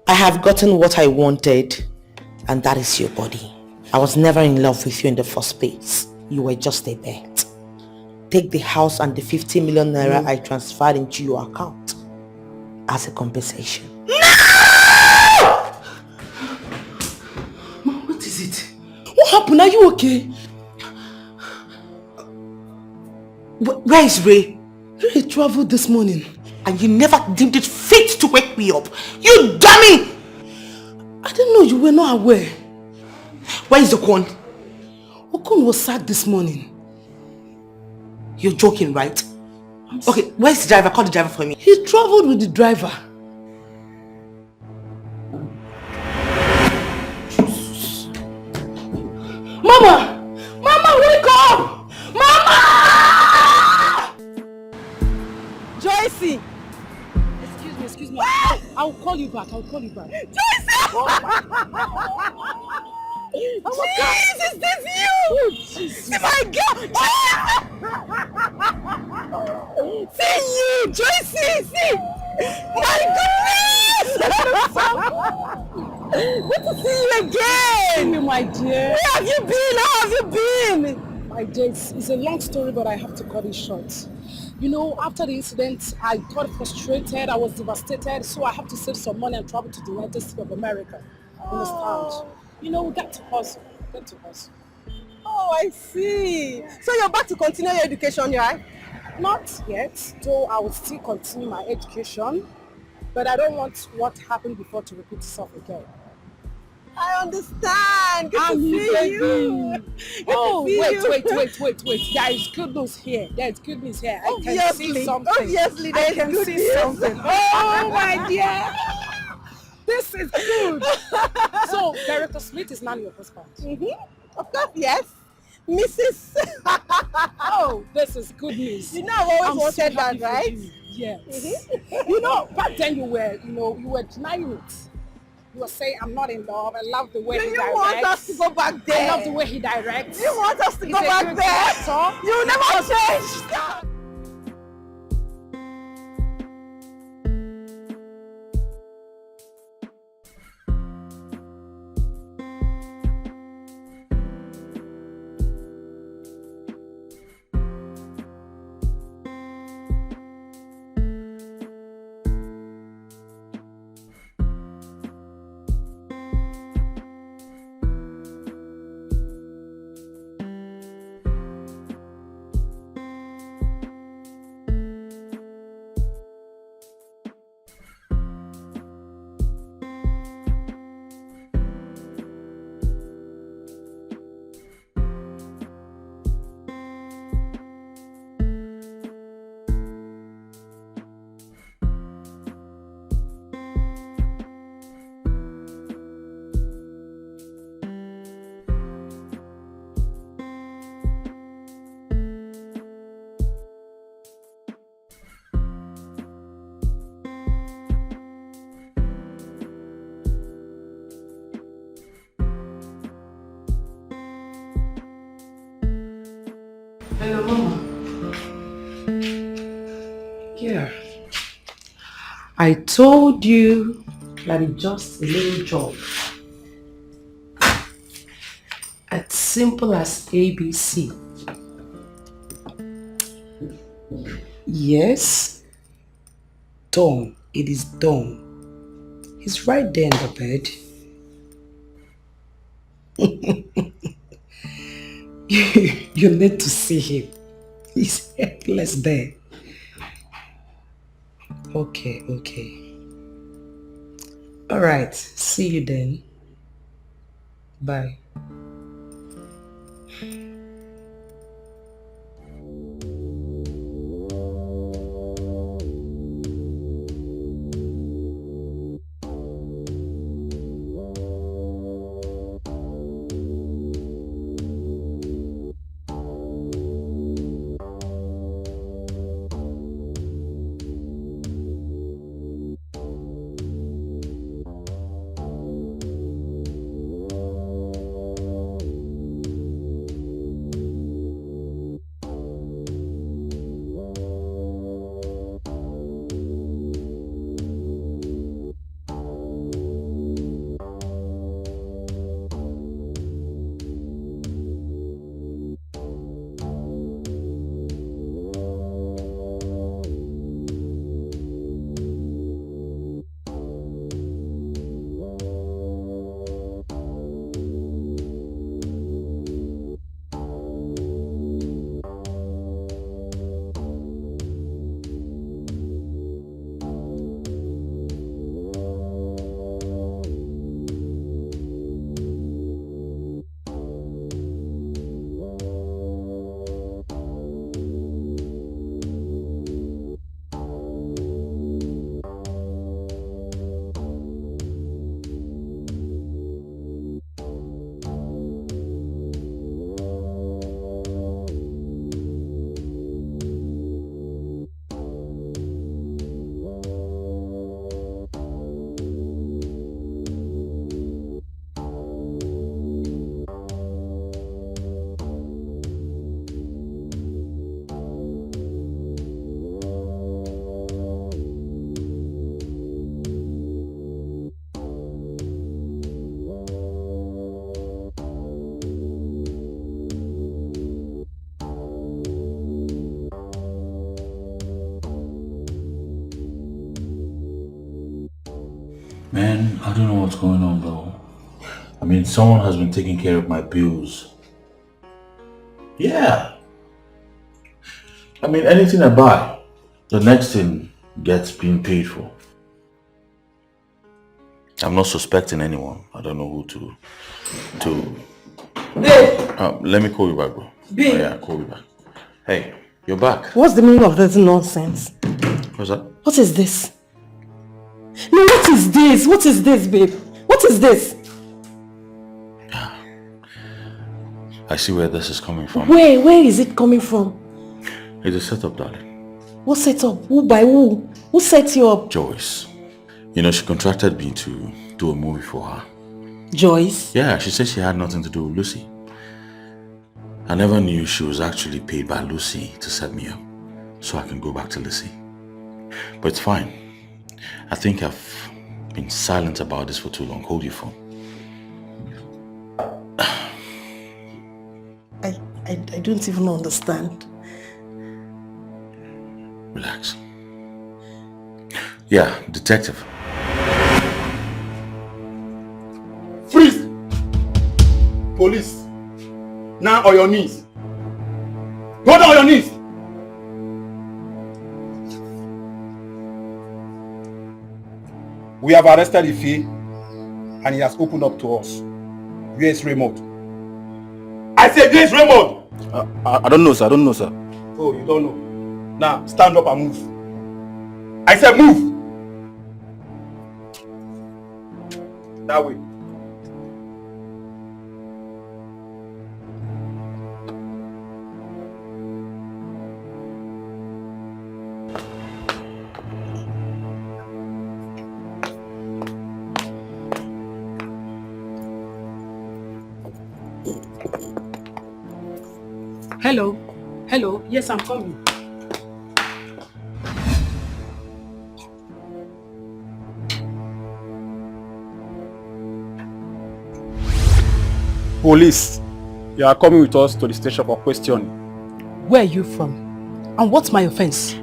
I have gotten what I wanted, and that is your body. I was never in love with you in the first place. You were just a bet. Take the house and the 50 million naira I transferred into your account as a compensation. Mom, what is it? What happened? Are you okay? Where is Ray? Ray traveled this morning. And you never deemed it fit to wake me up. You dummy! I didn't know you were not aware. Where is Okon? Okon was sacked this morning. You're joking, right? Okay, where's the driver? Call the driver for me. He traveled with the driver. Jesus. Mama! Mama, wake up! Mama! Joycey! Excuse me. I'll call you back. Joycey! Oh my God! Is this you? See my girl! See you, Joycey! See! My goodness! Good to see you again! See you, my dear. Where have you been? How have you been? My dear, it's a long story, but I have to cut it short. You know, after the incident, I got frustrated, I was devastated, so I have to save some money and travel to the United States of America. Understand? You know, we got to hustle. Oh, I see. So you're back to continue your education, right? Not yet, though I will still continue my education, but I don't want what happened before to repeat itself again. I understand. Good to see you. Oh, wait. There is good news here. I can see something. Obviously, there is good news. Oh, my dear. This is good. So, Director Smith is now your husband. Of course, yes. Mrs. Oh, this is good news. You know, I've always wanted that, right? Yes. You know, back then you were denying it. You were saying, I'm not in love. I love the way he directs. You want us to go back there? I love the way he directs. You want us to go back there? You never change. Hello, Mama. Yeah. I told you that it's just a little job. As simple as ABC. Yes. Done. It is done. He's right there in the bed. You need to see him. He's helpless there. Okay. Alright, see you then. Bye. Man, I don't know what's going on, bro. I mean, someone has been taking care of my bills. Yeah. I mean, anything I buy, the next thing gets being paid for. I'm not suspecting anyone. I don't know who to. Let me call you back, bro. Babe. Oh, yeah, call you back. Hey, you're back. What's the meaning of this nonsense? What's that? What is this? No, what is this? What is this, babe? What is this? I see where this is coming from. Where is it coming from? It's a setup, darling. What set up? Who by who? Who set you up? Joyce. You know, she contracted me to do a movie for her. Joyce? Yeah, she said she had nothing to do with Lucy. I never knew she was actually paid by Lucy to set me up, so I can go back to Lucy. But it's fine. I think I've been silent about this for too long. Hold your phone. I don't even understand. Relax. Yeah, detective. Freeze! Police. Now on your knees. Go down on your knees. We have arrested Ife and he has opened up to us. Where is Raymond? I said, where is Raymond? I don't know, sir. I don't know, sir. Oh, you don't know. Now, stand up and move. I said move! That way. Hello. Hello, yes, I'm coming. Police, you are coming with us to the station for questioning. Where are you from? And what's my offense?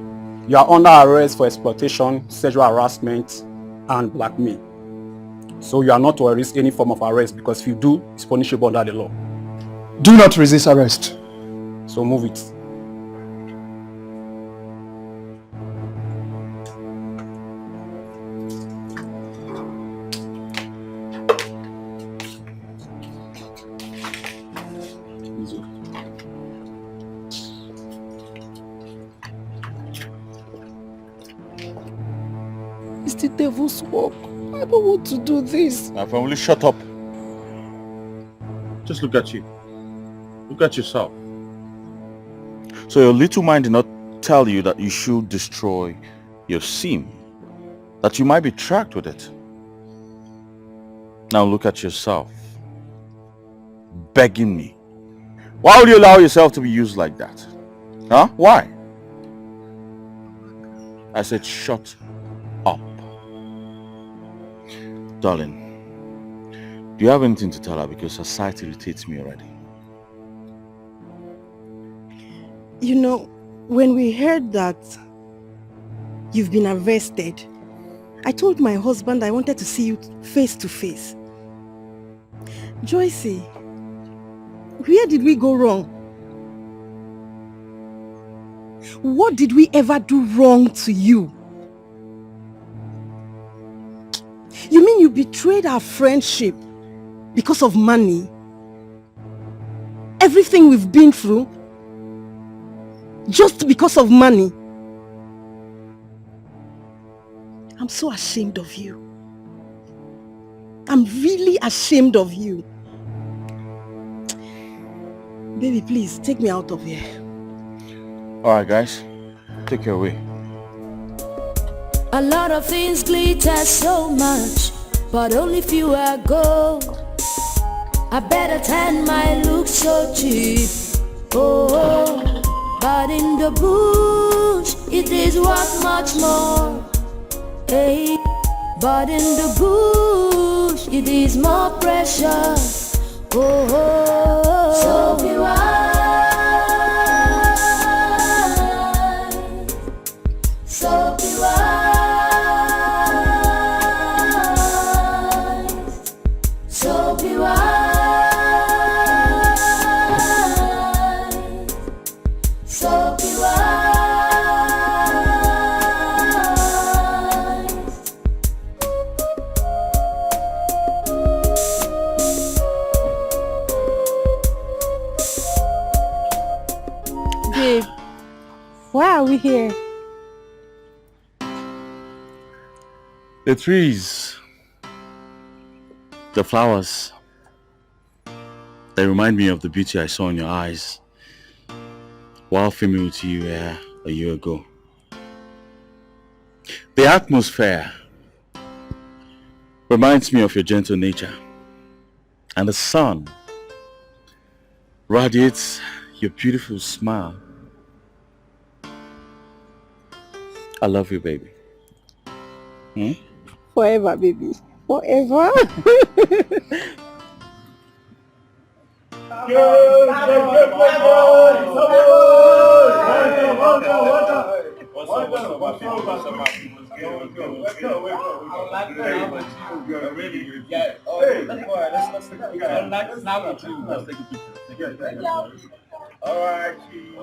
You are under arrest for exploitation, sexual harassment, and blackmail. So you are not to risk any form of arrest because if you do, it's punishable under the law. Do not resist arrest. So move it. It's the devil's work. I don't want to do this. Now, family, shut up. Just look at you. Look at yourself. So your little mind did not tell you that you should destroy your SIM, that you might be tracked with it. Now look at yourself. Begging me. Why would you allow yourself to be used like that? Huh? Why? I said shut up. Darling, do you have anything to tell her because her sight irritates me already? You know, when we heard that you've been arrested, I told my husband I wanted to see you face to face. Joycey, where did we go wrong? What did we ever do wrong to you? You mean you betrayed our friendship because of money? Everything we've been through? Just because of money? I'm so ashamed of you. I'm really ashamed of you. Baby, please, take me out of here. Alright guys, take her away. A lot of things glitter so much, but only few are gold. I better turn my look so cheap. Oh, but in the bush it is worth much more. Hey, but in the bush it is more precious. Oh, so be wise, so be wise, so be wise, so be wise. Babe, why are we here? The trees, the flowers, they remind me of the beauty I saw in your eyes while filming with you a year ago. The atmosphere reminds me of your gentle nature, and the sun radiates your beautiful smile. I love you, baby. Forever, baby. Forever. Alright, cheese. You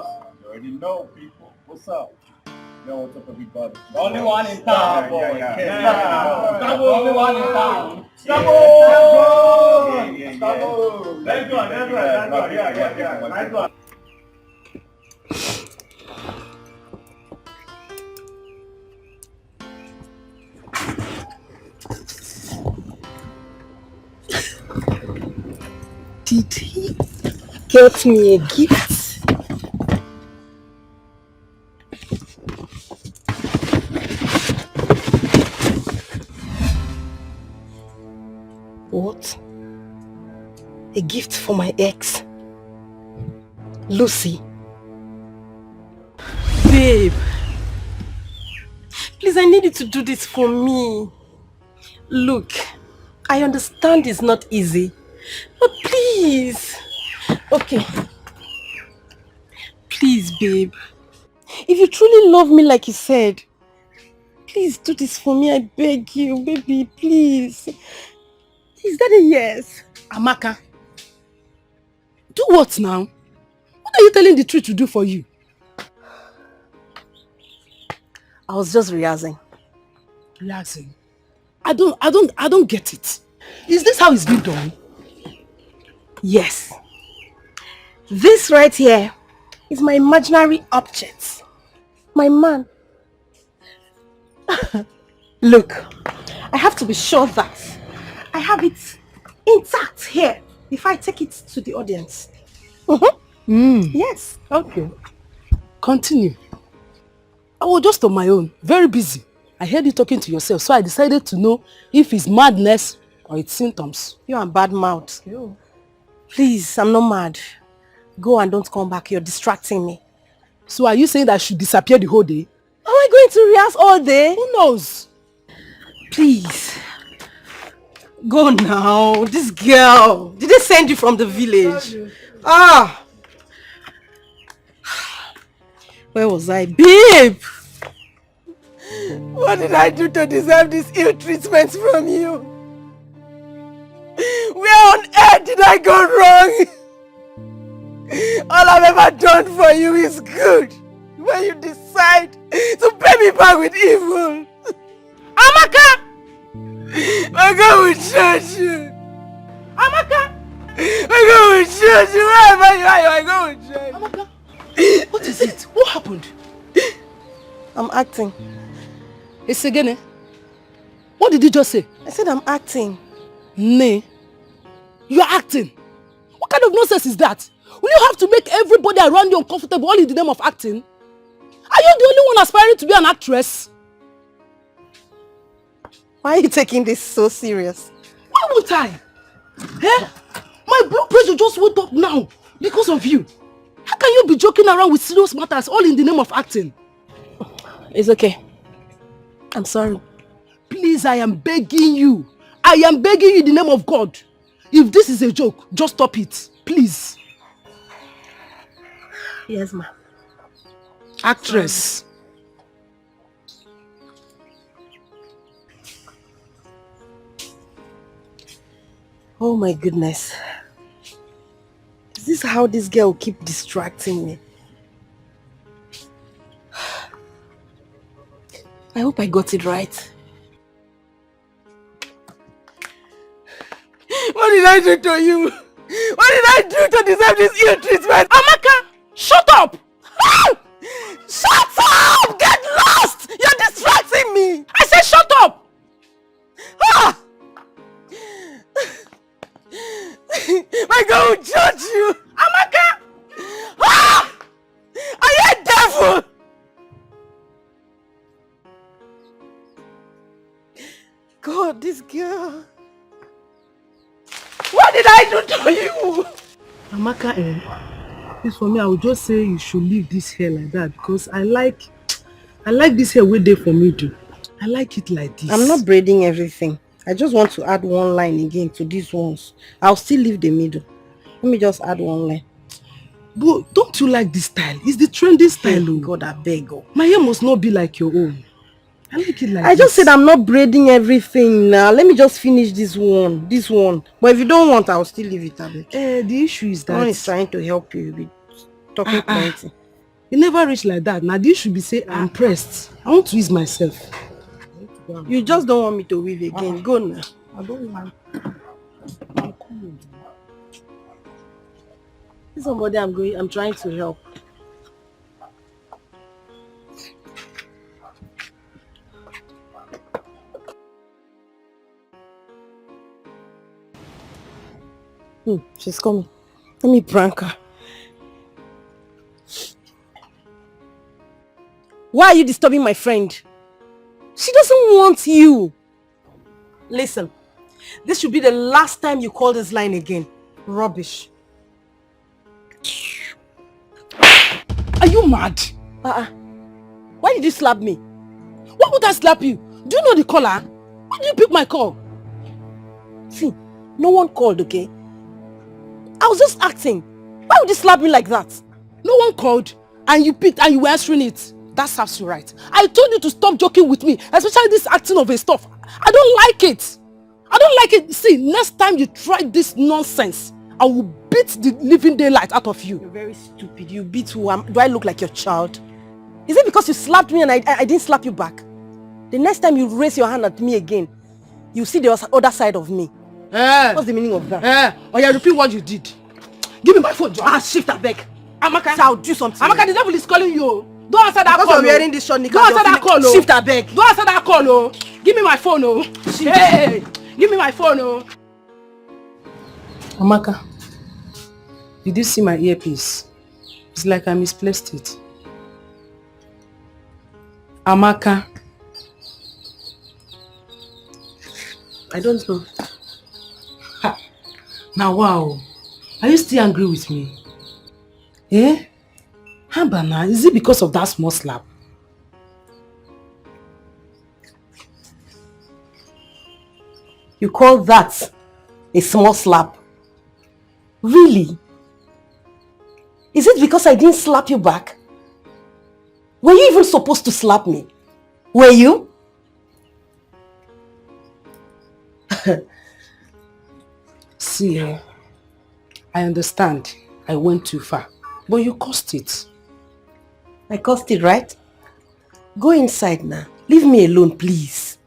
already know, people. What's up? Yo, what's up, everybody? Only one in town, boy. Only one in town. Stop! Let's go. Yeah. Nice one. Did he get me a gift? What? A gift for my ex, Lucy. Babe. Please, I need you to do this for me. Look, I understand it's not easy. But please. Okay. Please, babe. If you truly love me like you said, please do this for me. I beg you, baby, please. Is that a yes? Amaka, do what now? What are you telling the truth to do for you? I was just rehearsing. Rehearsing? I don't get it. Is this how it's been done? Yes. This right here is my imaginary object. My man. Look, I have to be sure that I have it intact here before I take it to the audience. Yes. Okay. Continue. I was just on my own, very busy. I heard you talking to yourself, so I decided to know if it's madness or it's symptoms. You're a bad mouth. Please, I'm not mad. Go and don't come back. You're distracting me. So are you saying that I should disappear the whole day? Am I going to rehearse all day? Who knows? Please. Go now. This girl. Did they send you from the village? Ah. Where was I? Babe! What did I do to deserve this ill treatment from you? Where on earth did I go wrong? All I've ever done for you is good. When you decide to pay me back with evil. Amaka! My God will judge you. Amaka! My God will judge you. Wherever you are, my God will judge you. Amaka! What is it? What happened? I'm acting. It's again, eh? What did you just say? I said I'm acting. Nay. You are acting? What kind of nonsense is that? Will you have to make everybody around you uncomfortable all in the name of acting? Are you the only one aspiring to be an actress? Why are you taking this so serious? Why would I? Eh? My blood pressure just went up now because of you. How can you be joking around with serious matters all in the name of acting? It's okay. I'm sorry. Please, I am begging you. I am begging you in the name of God. If this is a joke, just stop it. Please. Yes, ma'am. Actress. Oh my goodness. Is this how this girl keep distracting me? I hope I got it right. What did I do to you? What did I do to deserve this ill treatment? Amaka, shut up! Shut up! Get lost! You're distracting me! I said shut up! Ah! My God will judge you! Amaka! Ah! Are you a devil? God, this girl. What did I do to you? Amaka, this for me, I would just say you should leave this hair like that because I like this hair way there for me too. I like it like this. I'm not braiding everything. I just want to add one line again to these ones. I'll still leave the middle. Let me just add one line. But don't you like this style? It's the trendy style. Oh God, I beg. Oh. My hair must not be like your own. I like it like I just said I'm not braiding everything now. Let me just finish this one. This one. But if you don't want, I'll still leave it. The issue is that one is trying to help you with talking plenty. You never reach like that. Now this should be say I'm pressed. I want to ease myself. You just don't want me to weave again. Go now. I don't want. I'm coming. Somebody I'm trying to help. She's coming. Let me prank her. Why are you disturbing my friend? She doesn't want you. Listen, this should be the last time you call this line again. Rubbish. Are you mad? Why did you slap me? Why would I slap you? Do you know the caller? Why did you pick my call? See, no one called, okay? I was just acting. Why would you slap me like that? No one called and you picked and you were answering it. That serves you right. I told you to stop joking with me, especially this acting of a stuff. I don't like it. I don't like it. See, next time you try this nonsense, I will beat the living daylight out of you. You're very stupid. You beat who? Do I look like your child? Is it because you slapped me and I didn't slap you back? The next time you raise your hand at me again, you see the other side of me. What's the meaning of that? Oh yeah, repeat what you did. Give me my phone, John. Shift that back. Amaka, so I'll do something. Amaka, the devil is calling you. Don't answer that call. Because you're wearing this short knicker. Don't answer that call. Shift that back. Don't answer that call. Oh. Give me my phone. Oh. Hey, give me my phone. Oh. Amaka, did you see my earpiece? It's like I misplaced it. Amaka. I don't know. Ha. Now, wow. Are you still angry with me? Eh? Habana, is it because of that small slap? You call that a small slap? Really? Is it because I didn't slap you back? Were you even supposed to slap me? Were you? See, I understand I went too far, but you caused it. I caused it, right? Go inside now. Leave me alone, please.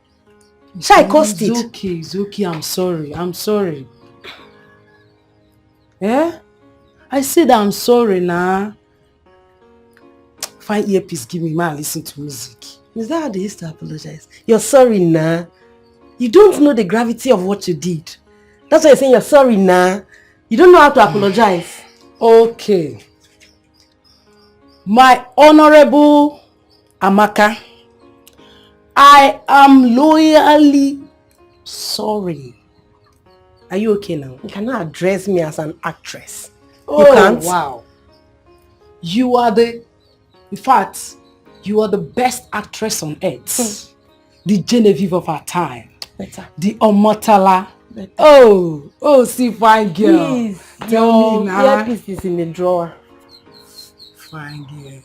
Shall I caused it? It's okay, I'm sorry. Eh? I said I'm sorry now. Find earpiece, give me man, listen to music. Is that how they used to apologize? You're sorry now. You don't know the gravity of what you did. That's why you're saying you're sorry now. You don't know how to apologize. Okay. My honorable Amaka, I am loyally sorry. Are you okay now? You cannot address me as an actress. Oh, you can't. Wow. You are the best actress on earth. The Genevieve of our time. Better. The Omotala. Better. Oh, see, fine girl. Please, tell me now. Earpiece is in the drawer. Fine girl.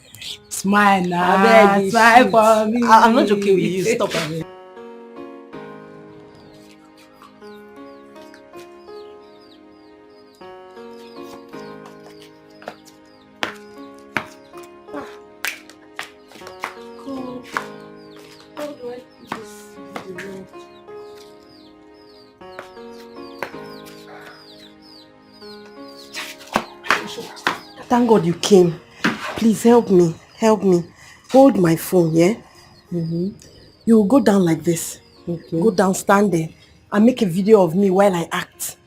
Smile now. Smile for me. I'm not joking with you. Stop it. Thank God you came. Please help me. Hold my phone, yeah? You will go down like this. Okay. Go down, stand there, and make a video of me while I act.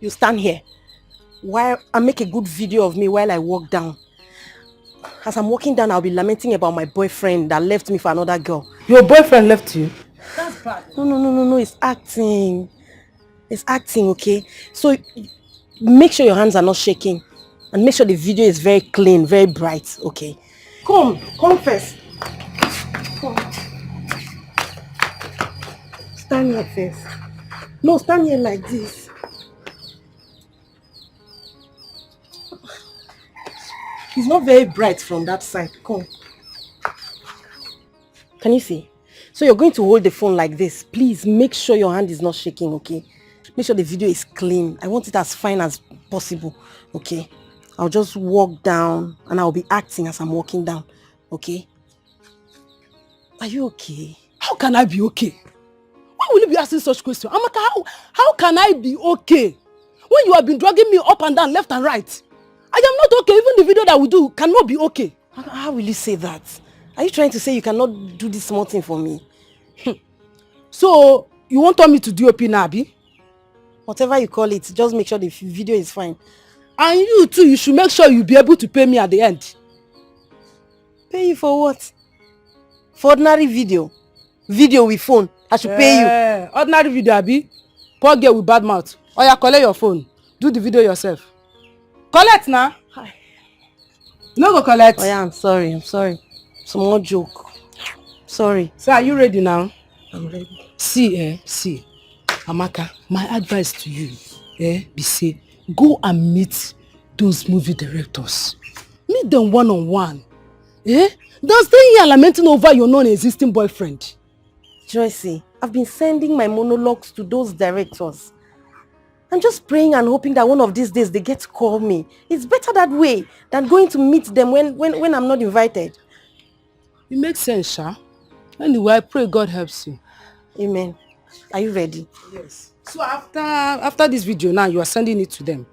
You stand here. While I make a good video of me while I walk down. As I'm walking down, I'll be lamenting about my boyfriend that left me for another girl. Your boyfriend left you? That's bad. No. It's acting. It's acting, okay? So make sure your hands are not shaking. And make sure the video is very clean, very bright, okay? Come first. Come. Stand here first. No, stand here like this. It's not very bright from that side. Come. Can you see? So you're going to hold the phone like this. Please make sure your hand is not shaking, okay? Make sure the video is clean. I want it as fine as possible, okay? I'll just walk down and I'll be acting as I'm walking down, okay? Are you okay? How can I be okay? Why will you be asking such questions? Amaka, how can I be okay? When you have been dragging me up and down, left and right. I am not okay. Even the video that we do cannot be okay. How will you say that? Are you trying to say you cannot do this small thing for me? So, you want me to do OP now, Abi? Whatever you call it, just make sure the video is fine. And you too, you should make sure you'll be able to pay me at the end. Pay you for what? For ordinary video? Video with phone. I should pay you. Ordinary video, Abi. Poor girl with bad mouth. Oya, collect your phone. Do the video yourself. Collect now. No go collect. Oh yeah, I'm sorry. Small joke. Sorry. So are you ready now? I'm ready. See, Amaka, my advice to you, be say, go and meet those movie directors. Meet them one-on-one. Don't stay here lamenting over your non-existing boyfriend. Joycey, I've been sending my monologues to those directors. I'm just praying and hoping that one of these days they get to call me. It's better that way than going to meet them when I'm not invited. It makes sense, Sha. Anyway, I pray God helps you. Amen. Are you ready? Yes. So after this video now, you are sending it to them.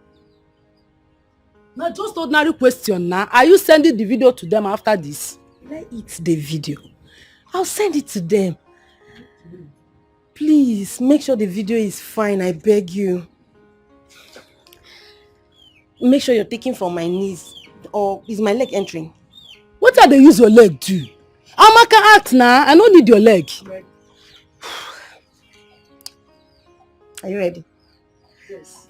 Now just ordinary question now. Are you sending the video to them after this? Let it the video. I'll send it to them. Please, make sure the video is fine, I beg you. Make sure you're taking from my knees. Or is my leg entering? What are they use your leg to? Amaka, act now. I don't need your leg. Are you ready? Yes.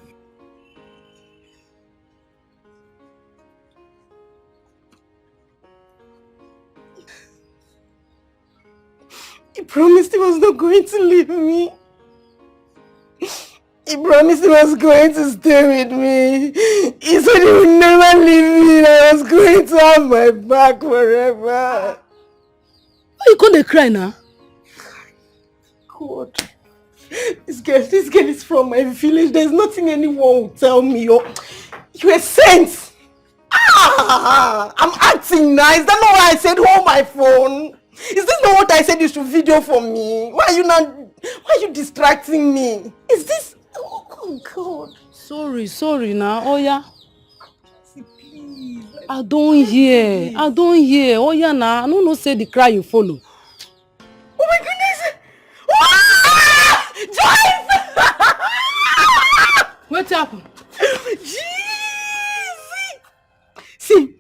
He promised he was not going to leave me. He promised he was going to stay with me. He said he would never leave me and I was going to have my back forever. Why you can't cry now? God. This girl is from my village. There's nothing anyone will tell me. You're a saint. I'm acting nice. That's not why I said hold my phone. Is this not what I said you should video for me? Why are you distracting me? Is this... Oh God. Sorry now. Oh yeah. Please. I don't hear. Oh yeah now. I don't know say the cry you follow. Oh my goodness. Ah! Joyce! What happened? See,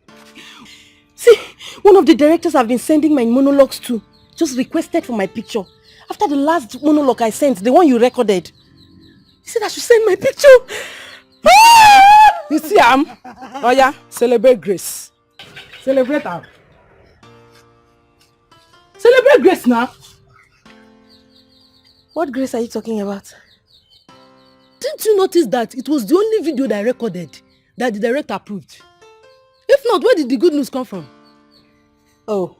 one of the directors I've been sending my monologues to just requested for my picture. After the last monologue I sent, the one you recorded, he said I should send my picture. You see, oh yeah, celebrate grace. Celebrate her. Celebrate grace now. What grace are you talking about? Didn't you notice that it was the only video that I recorded that the director approved? If not, where did the good news come from? Oh.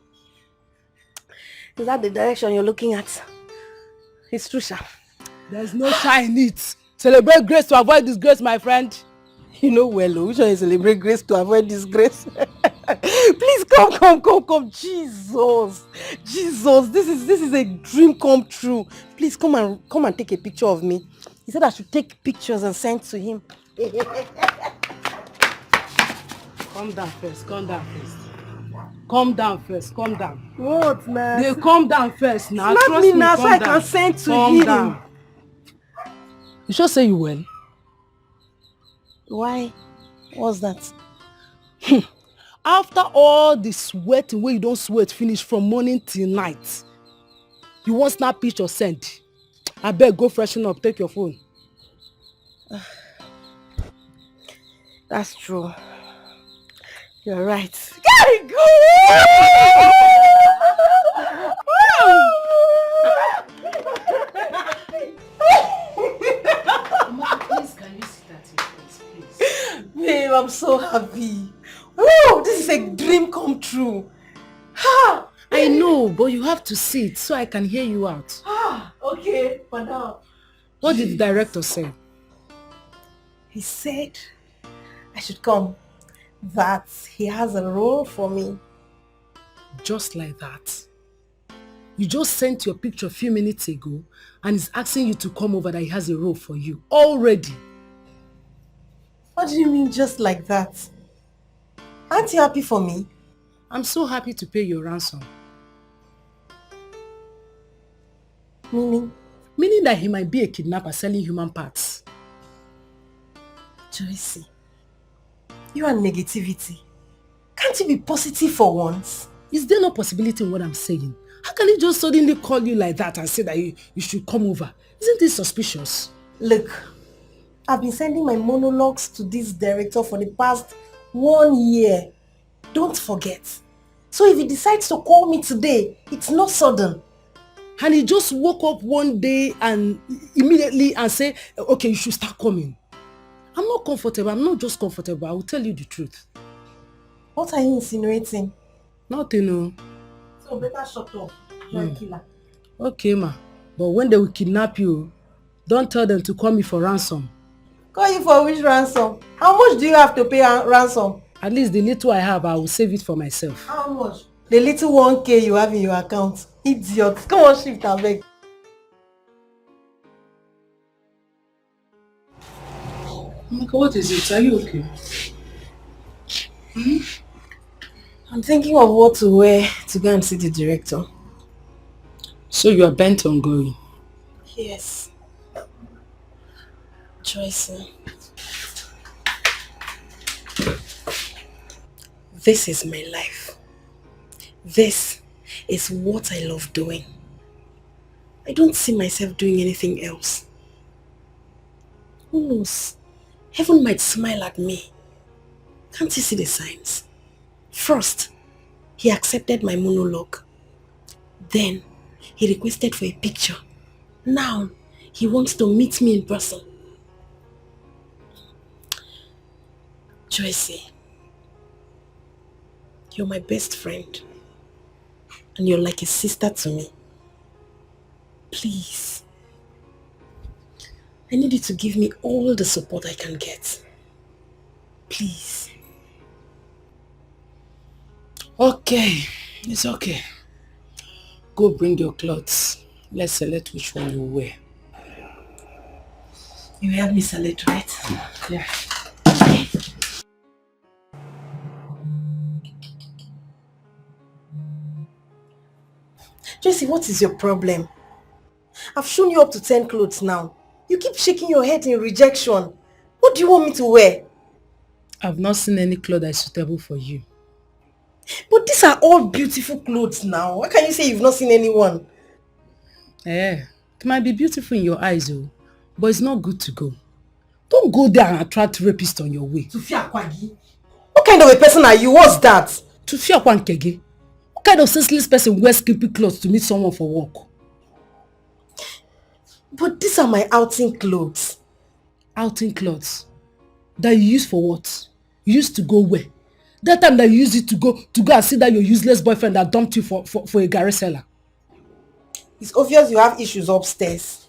Is that the direction you're looking at? It's true, Sha. There's no shy in it. Celebrate grace to avoid disgrace, my friend. You know well, which one is celebrate grace to avoid disgrace? Please come. Jesus. This is a dream come true. Please come and take a picture of me. He said I should take pictures and send to him. Calm down first. Calm down. What, man? They calm down first now. Slap me now so I can send to him. Calm down. You sure say you well? Why? What's that? After all the sweating where you don't sweat finish from morning till night, you won't snap picture send. I beg, go freshen up, take your phone. That's true. You're right. Gotta go! Please, can you sit at your place, please? Babe, I'm so happy. Woo! This is a dream come true. Ha! I know, but you have to sit so I can hear you out. Okay, for now. What did the director say? He said I should come. That he has a role for me. Just like that. You just sent your picture a few minutes ago and he's asking you to come over that he has a role for you. Already. What do you mean just like that? Aren't you happy for me? I'm so happy to pay your ransom. Meaning? Meaning that he might be a kidnapper selling human parts. Joycey, you are negativity. Can't you be positive for once? Is there no possibility in what I'm saying? How can he just suddenly call you like that and say that you should come over? Isn't this suspicious? Look, I've been sending my monologues to this director for the past 1 year. Don't forget. So if he decides to call me today, it's not sudden. And he just woke up one day and immediately and say, okay, you should start coming. I'm not comfortable. I'm not just comfortable. I will tell you the truth. What are you insinuating? Nothing, no. So better shut up. You're a killer. Okay, ma. But when they will kidnap you, don't tell them to call me for ransom. Call you for which ransom? How much do you have to pay ransom? At least the little I have, I will save it for myself. How much? The little 1K you have in your account. Idiot. Come on, shift and beg. Michael, what is it? Are you okay? I'm thinking of what to wear to go and see the director. So you are bent on going? Yes. Joyce. This is my life. This is what I love doing. I don't see myself doing anything else. Who knows? Heaven might smile at me. Can't you see the signs? First, he accepted my monologue. Then, he requested for a picture. Now, he wants to meet me in person. Joyce, you're my best friend. And you're like a sister to me. Please. I need you to give me all the support I can get. Please. Okay, it's okay. Go bring your clothes. Let's select which one you wear. You help me select, right? Yeah. Joyce, what is your problem? I've shown you up to 10 clothes now. You keep shaking your head in rejection. What do you want me to wear? I've not seen any clothes that is suitable for you. But these are all beautiful clothes now. Why can you say you've not seen anyone? It might be beautiful in your eyes, but it's not good to go. Don't go there and attract rapists on your way. Tufia Kwagi. What kind of a person are you? What's that? Tufia Kwankege. What kind of senseless person wears skimpy clothes to meet someone for work? But these are my outing clothes. Outing clothes? That you use for what? You used to go where? That time that you used it to go and see that your useless boyfriend that dumped you for a Gary seller. It's obvious you have issues upstairs.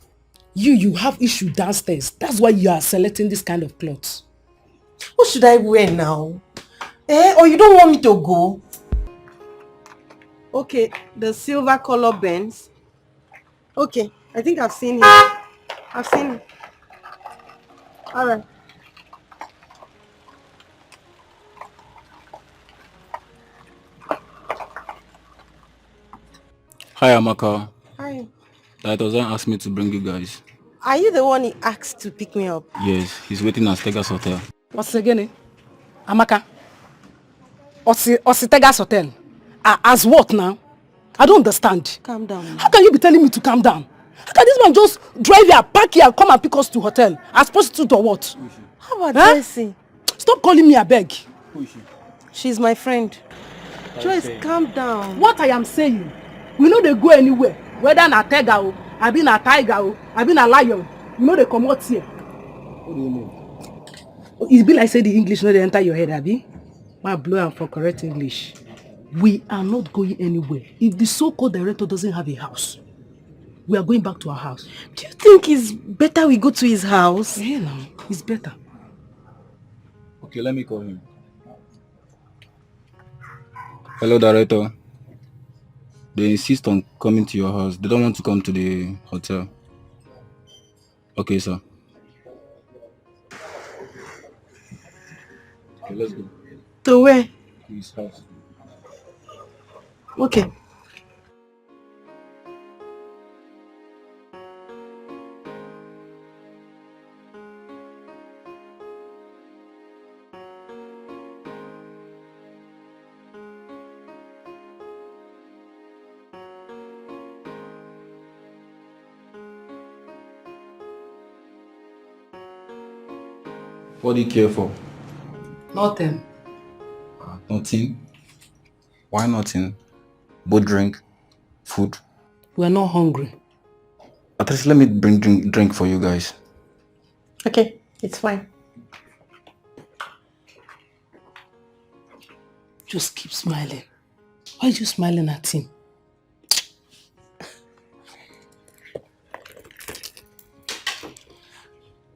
You have issues downstairs. That's why you are selecting this kind of clothes. What should I wear now? Or you don't want me to go? Okay, the silver color Benz. Okay, I think I've seen him. I've seen him. Alright. Hi, Amaka. Hi. That doesn't ask me to bring you guys. Are you the one he asked to pick me up? Yes, he's waiting at Tegas Hotel. What's again? Amaka? Tegas Hotel? As what now? I don't understand. Calm down. How can you be telling me to calm down? How can this man just drive here, park here, and come and pick us to hotel? As prostitute or what? How about Joyce? Stop calling me, I beg. Who is she? She's my friend. Joyce, calm down. What I am saying, we know they go anywhere. Whether na Tega o, I been a tiger o, I been a lion. You know they come out here. What do you mean? It be like say the English no dey enter your head, abi? Ma blow am for correct English. We are not going anywhere. If the so-called director doesn't have a house, we are going back to our house. Do you think it's better we go to his house? Yeah, no, it's better. Okay, let me call him. Hello, director. They insist on coming to your house. They don't want to come to the hotel. Okay, sir. Okay, let's go. To where? To his house. Okay. What do you care for? Nothing. Nothing. Why nothing? Both drink, food. We're not hungry. At least let me bring drink for you guys. Okay, it's fine. Just keep smiling. Why are you smiling at him?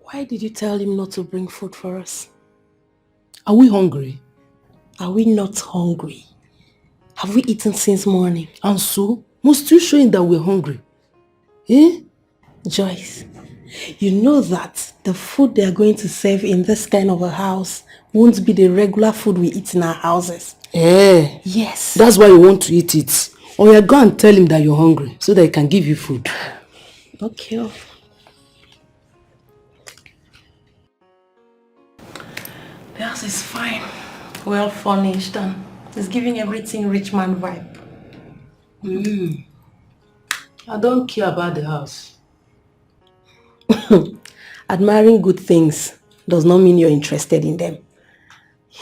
Why did you tell him not to bring food for us? Are we hungry? Are we not hungry? Have we eaten since morning? And so, must you show him that we're hungry? Eh? Joyce, you know that the food they are going to serve in this kind of a house won't be the regular food we eat in our houses. Eh? Yes. That's why you want to eat it. Or you go and tell him that you're hungry so that he can give you food. Okay. The house is fine. Well furnished and it's giving everything rich man vibe. I don't care about the house. Admiring good things does not mean you're interested in them.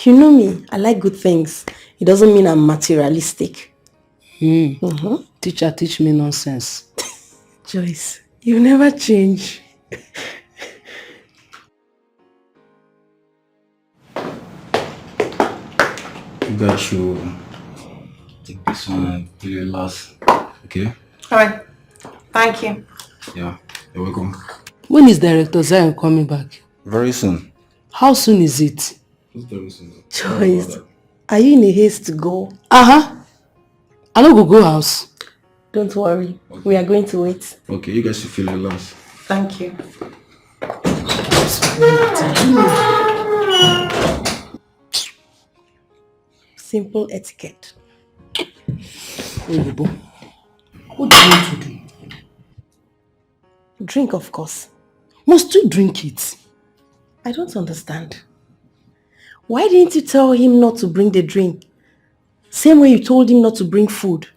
You know me, I like good things. It doesn't mean I'm materialistic. Teacher, teach me nonsense. Joyce, you never change. You guys should take this one and play it last. Okay? Alright. Thank you. Yeah, you're welcome. When is Director Zion coming back? Very soon. How soon is it? It's very soon. Joyce, are you in a haste to go? I don't go house. Don't worry. Okay. We are going to wait. Okay, you guys should feel it last. Thank you. Simple etiquette. What do you want to do? Drink, of course. Must you drink it? I don't understand. Why didn't you tell him not to bring the drink? Same way you told him not to bring food.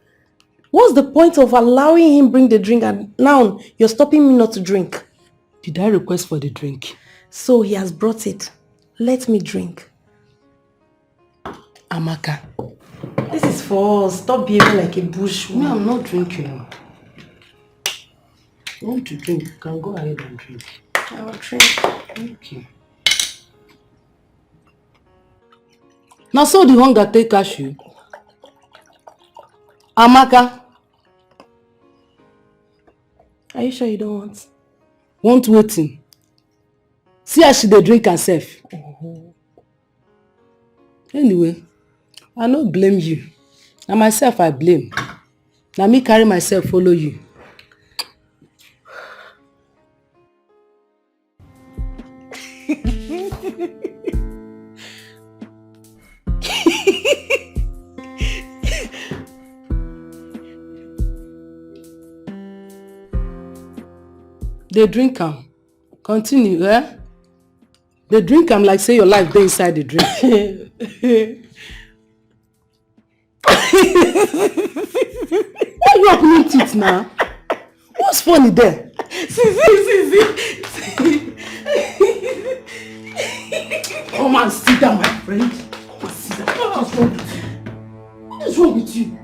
What's the point of allowing him bring the drink and now you're stopping me not to drink? Did I request for the drink? So he has brought it. Let me drink. Amaka. This is for us. Stop behaving like a bushwoman. No, I'm not drinking. You want to drink? You can go ahead and drink. I will drink. Okay. Now so the hunger take cash you. Amaka. Are you sure you don't want? Want waiting. See how she dey drink herself. Anyway, I no blame you. Na myself I blame. Na me carry myself follow you. They drink am. Continue, eh? They drink am like say your life dey inside the drink. Why you opening teeth now? What's funny there? See. Come and sit down, my friend. Come and sit down. What is wrong with you?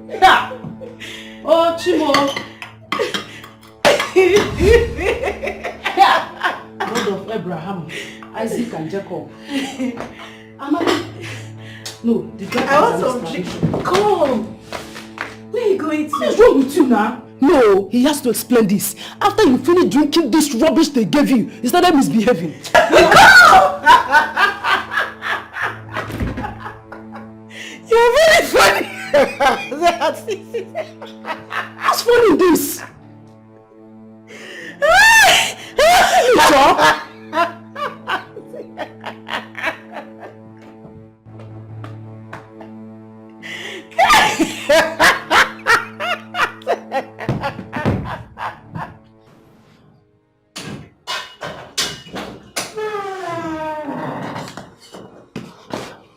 Yeah? Oh, Chimo. God of Abraham, Isaac and Jacob. No, the drink. I want some drink. Come. Where are you going to? What is wrong with you now? No, he has to explain this. After you finish drinking this rubbish they gave you, he started misbehaving. You're very funny. What's funny in this? You sure?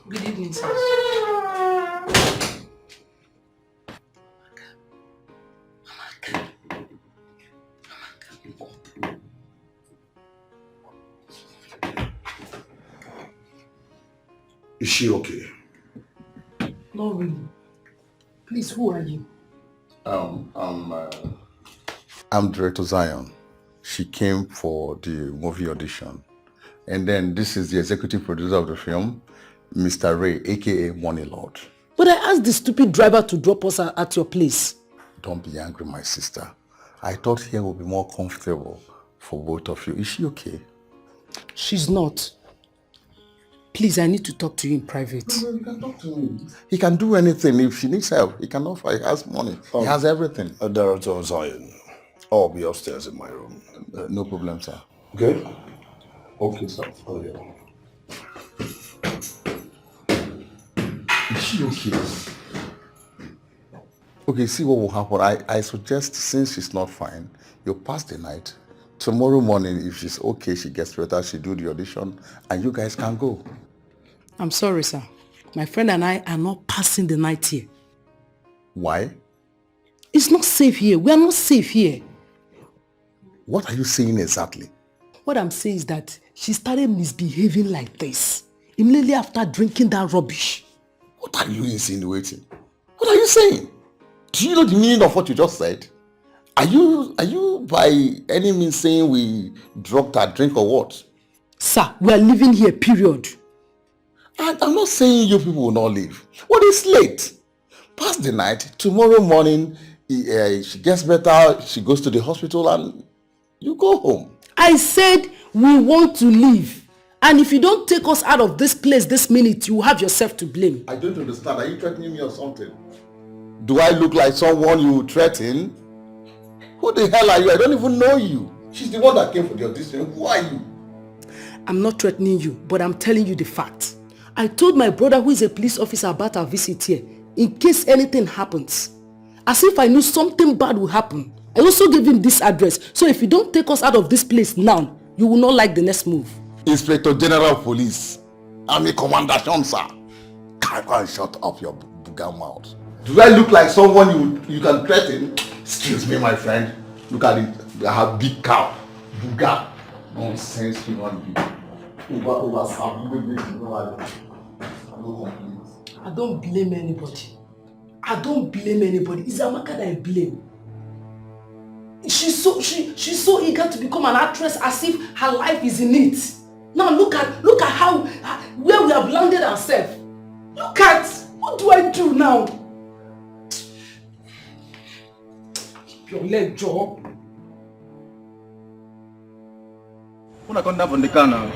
Good evening, sir. Is she okay? Not really. Please, who are you? I'm Director Zion. She came for the movie audition. And then this is the executive producer of the film, Mr. Ray, aka Money Lord. But I asked the stupid driver to drop us at your place. Don't be angry, my sister. I thought here would be more comfortable for both of you. Is she okay? She's not. Please, I need to talk to you in private. No, you can talk to me. He can do anything. If she needs help, he can offer. He has money. He has everything. Director Zion, I'll be upstairs in my room. No problem, sir. Okay? Okay, sir. Oh, yeah. Is she okay? Okay, see what will happen. I suggest, since she's not fine, you pass the night. Tomorrow morning, if she's okay, she gets better, she do the audition, and you guys can go. I'm sorry, sir. My friend and I are not passing the night here. Why? It's not safe here. We are not safe here. What are you saying exactly? What I'm saying is that she started misbehaving like this immediately after drinking that rubbish. What are you insinuating? What are you saying? Do you know the meaning of what you just said? Are you by any means saying we drugged her drink or what? Sir, we are living here, period. I'm not saying you people will not leave. Well, it's late. Pass the night. Tomorrow morning, she gets better, she goes to the hospital and you go home. I said we want to leave. And if you don't take us out of this place this minute, you have yourself to blame. I don't understand. Are you threatening me or something? Do I look like someone you threaten? Who the hell are you? I don't even know you. She's the one that came for the audition. Who are you? I'm not threatening you, but I'm telling you the fact. I told my brother, who is a police officer, about our visit here, in case anything happens. As if I knew something bad will happen. I also gave him this address, so if you don't take us out of this place now, you will not like the next move. Inspector General of Police, I'm a commander, sir. Can go and shut up your booger mouth. Do I look like someone you can threaten? Excuse me, my friend. Look at it. I have big cow. Booger. Nonsense human being. I don't blame anybody. I don't blame anybody. It's Amaka that I blame. She's so eager to become an actress as if her life is in it. Now look at how where we have landed ourselves. Look at what do I do now? Keep your leg, Joe. When I come down from the car now.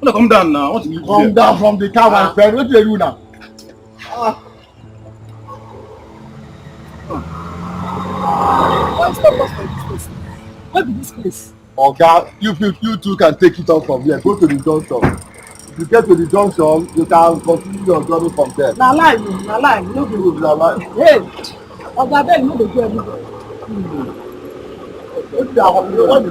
When I come down now, what do you do? Come down from the car, my friend. What do you do now? Where be this place? Okay, you two can take it off from here. Go to the junction. If you get to the junction, you can continue your journey from there. Na lie, you no go. Na lie. Hey, Oga abeg, you no dey go anywhere. What do you want?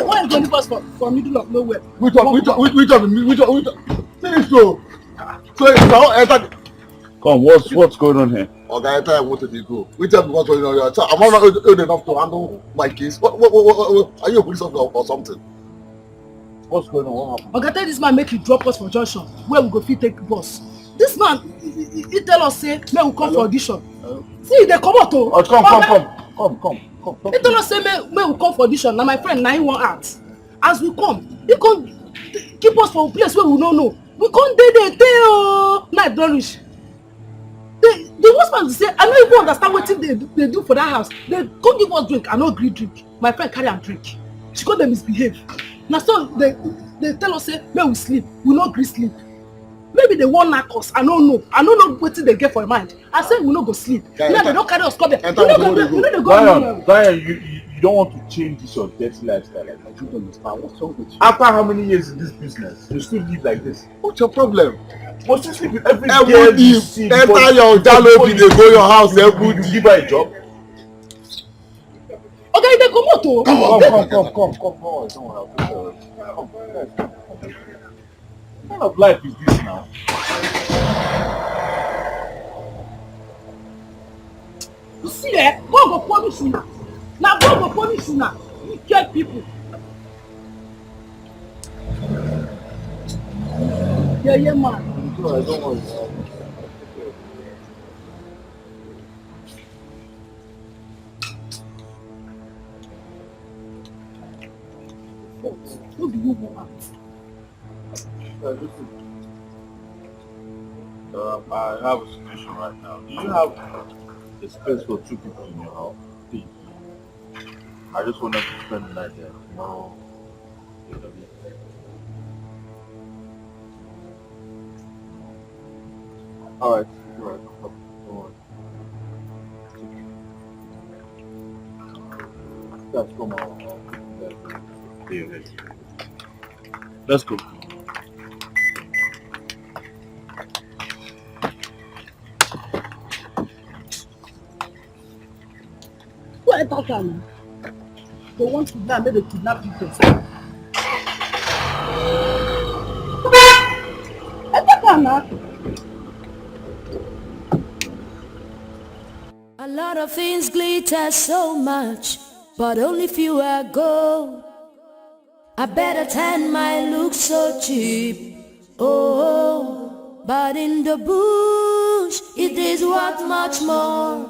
Why you go leave us for middle of nowhere? Which one? Finish go. So if you now enter. Come, what's going on here? Okay, enter and what did you go? Which one because you know I'm not old enough to handle my case. What are you a police officer or something? What's going on? What happened? Oga tell this man make you drop us for junction where we go fit take bus. This man he tell us say make we come for audition. See they come out o. Come. He tell us say make we come for audition. Na my friend na him wan act. As we come, he come keep us for a place where we no know. We come dey o. Night don reach. The worst part is say I no even understand wetin they do for that house. They come give us drink, I no gree drink. My friend carry am drink. She come dey misbehave. Na so they tell us say make we sleep. We no gree sleep. Maybe they wan knack us. I no know wetin they get for mind. I say we no go sleep. Now they don carry us come here. We no dey go anywhere. Zion, you don't want to change this your dirty lifestyle. Like, I don't understand. What's wrong with you? After how many years in this business, you still live like this? What's your problem? Must you sleep with every girl you see? Enter your jalopi, they go your house every day. You give her a job? Okay, they come out o. Come. What kind of life is this now? You see, God go punish you now. Now God go punish now. You get people. Yeah, man. No, I don't want it. Who do you want? I have a situation right now. Do you have a space for 2 people in your house? Please. I just want them to spend the night there. No. Alright. Alright. Don't worry. Guys, come on. Yeah. Let's go. What are you? They want to kidnap, they kidnap people. A lot of things glitter so much, but only few are gold. I better tan my look so cheap. Oh, but in the bush it is worth much more.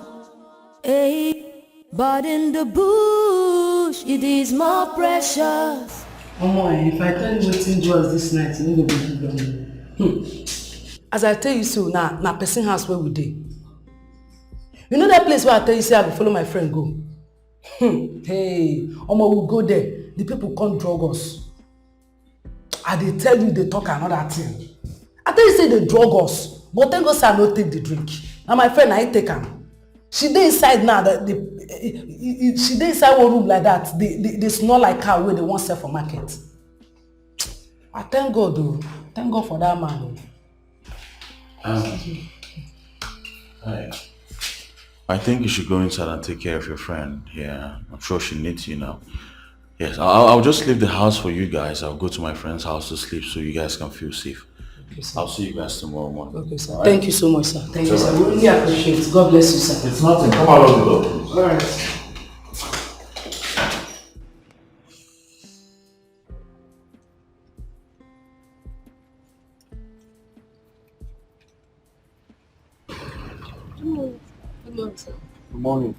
Hey. But in the bush, it is more precious. If I tell you what thing do us this night, you will believe me. As I tell you so, now person house where we dey. You know that place where I tell you say I will follow my friend go? Hey, we'll go there. The people can't drug us. And they tell you they talk another thing. I tell you say they drug us, but thank God say I no take the drink. Now my friend, I take am. She dey inside now. She dey inside one room like that. They smell like cow where they want sell for market. I thank God though. Thank God for that man. I think you should go inside and take care of your friend. Yeah, I'm sure she needs you now. Yes, I'll just leave the house for you guys. I'll go to my friend's house to sleep so you guys can feel safe. Okay, I'll see you guys tomorrow morning. Okay, sir. Right. Thank you so much, sir. Thank you, sir. We really appreciate it. God bless you, sir. It's nothing. Come out of the door, please. All right. Good morning. Good morning, sir. Good morning.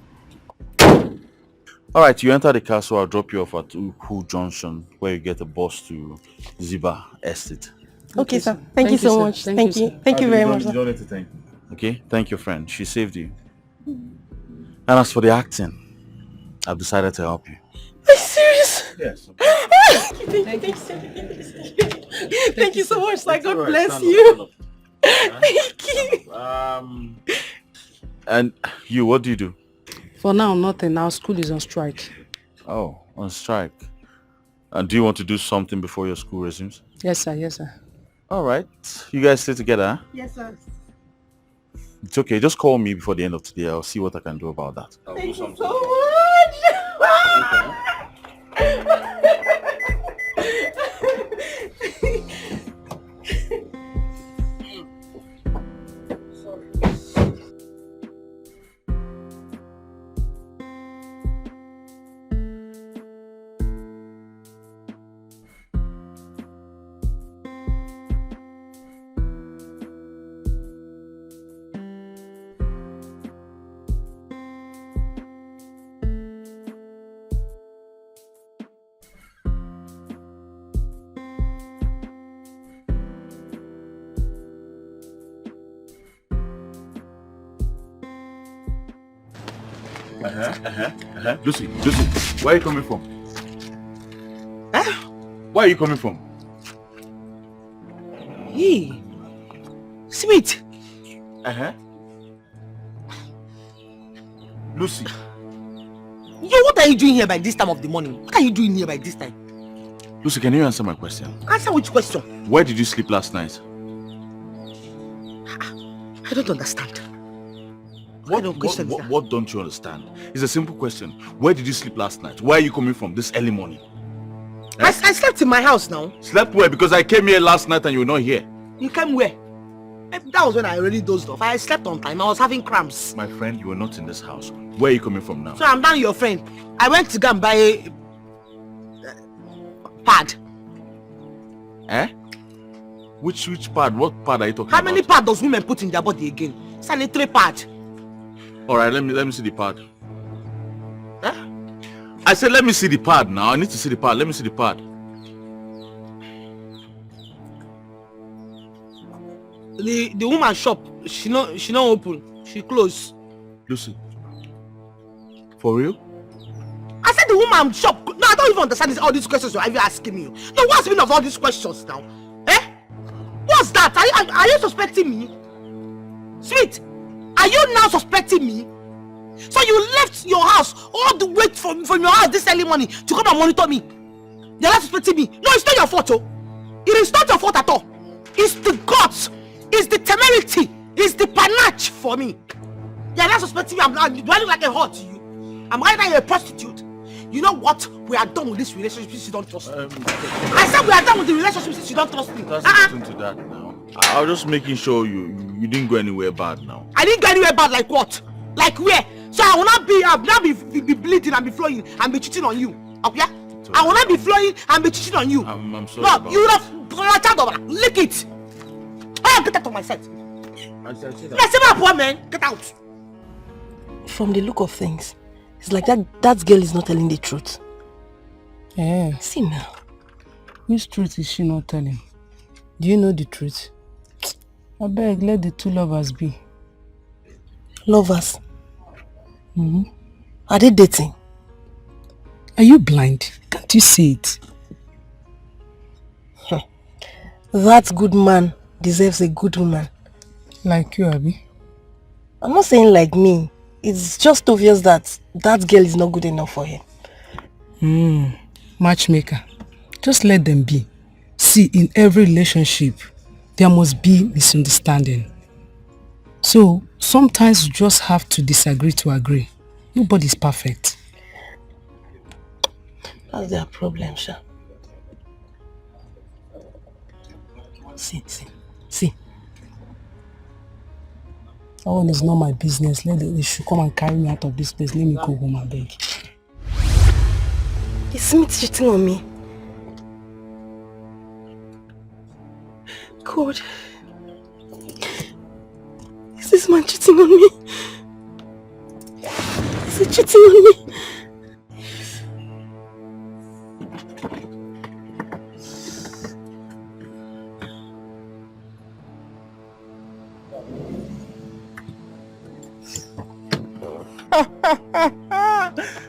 All right, you enter the car, so I'll drop you off at Uhu Junction, where you get a bus to Ziba Estate. Okay, sir. Thank you so much. Thank you. Thank you very much, You sir. don't need to thank me. Okay, thank your friend. She saved you. And as for the acting, I've decided to help you. Are you serious? Yes. Thank you so much, sir. God Alright, bless stand you. up. Thank you. And you, what do you do? For now, nothing. Our school is on strike. Oh, on strike. And do you want to do something before your school resumes? Yes, sir. Yes, sir. All right. You guys stay together, huh? Yes, sir. It's okay. Just call me before the end of today. I'll see what I can do about that. Thank you so much. Lucy, where are you coming from? Where are you coming from? Hey, Smith. Lucy. What are you doing here by this time of the morning? What are you doing here by this time? Lucy, can you answer my question? Answer which question? Where did you sleep last night? I don't understand. What don't you understand? It's a simple question. Where did you sleep last night? Where are you coming from this early morning? I slept in my house now. Slept where? Because I came here last night and you were not here. You came where? That was when I already dozed off. I slept on time. I was having cramps. My friend, you are not in this house. Where are you coming from now? So I'm not your friend. I went to go and buy a pad. Eh? Which pad? What pad are you talking How about? many pads does women put in their body again? Sanitary pad. Alright, let me see the pad. Eh? I said let me see the pad now. I need to see the pad. Let me see the pad. The woman shop, she not open. She closed. Lucy. For real? I said the woman shop. No, I don't even understand all these questions you're asking me. No, what's the meaning of all these questions now? Eh? What's that? Are you suspecting me? Sweet, are you now suspecting me? So you left your house all the way from your house this early morning to come and monitor me? You're not suspecting me? No, it's not your fault, oh. It is not your fault at all. It's the guts. It's the temerity. It's the panache for me. You're not suspecting me. Do I look like a whore to you? I'm either a prostitute. You know what? We are done with this relationship since you don't trust me. I said we are done with the relationship since you don't trust me. That's nothing to that now. I was just making sure you didn't go anywhere bad now. I didn't go anywhere bad like what? Like where? So I will not be be bleeding and be flowing and be cheating on you. Okay? I will not be flowing and be cheating on you. I'm sorry. No, you would have lick it. Oh, get out of my sight. I said that. Let's see my poor man. Get out. From the look of things, it's like that girl is not telling the truth. Yeah. See now. Which truth is she not telling? Do you know the truth? I beg, let the two lovers be. Lovers? Mm-hmm. Are they dating? Are you blind? Can't you see it? That good man deserves a good woman. Like you, Abby? I'm not saying like me. It's just obvious that girl is not good enough for him. Matchmaker. Just let them be. See, in every relationship, there must be misunderstanding. So, sometimes you just have to disagree to agree. Nobody's perfect. That's their problem, Sha. See. That one is not my business. They should come and carry me out of this place. Let me go home, I beg. Is Smith cheating on me? God. Is this man cheating on me? Is he cheating on me?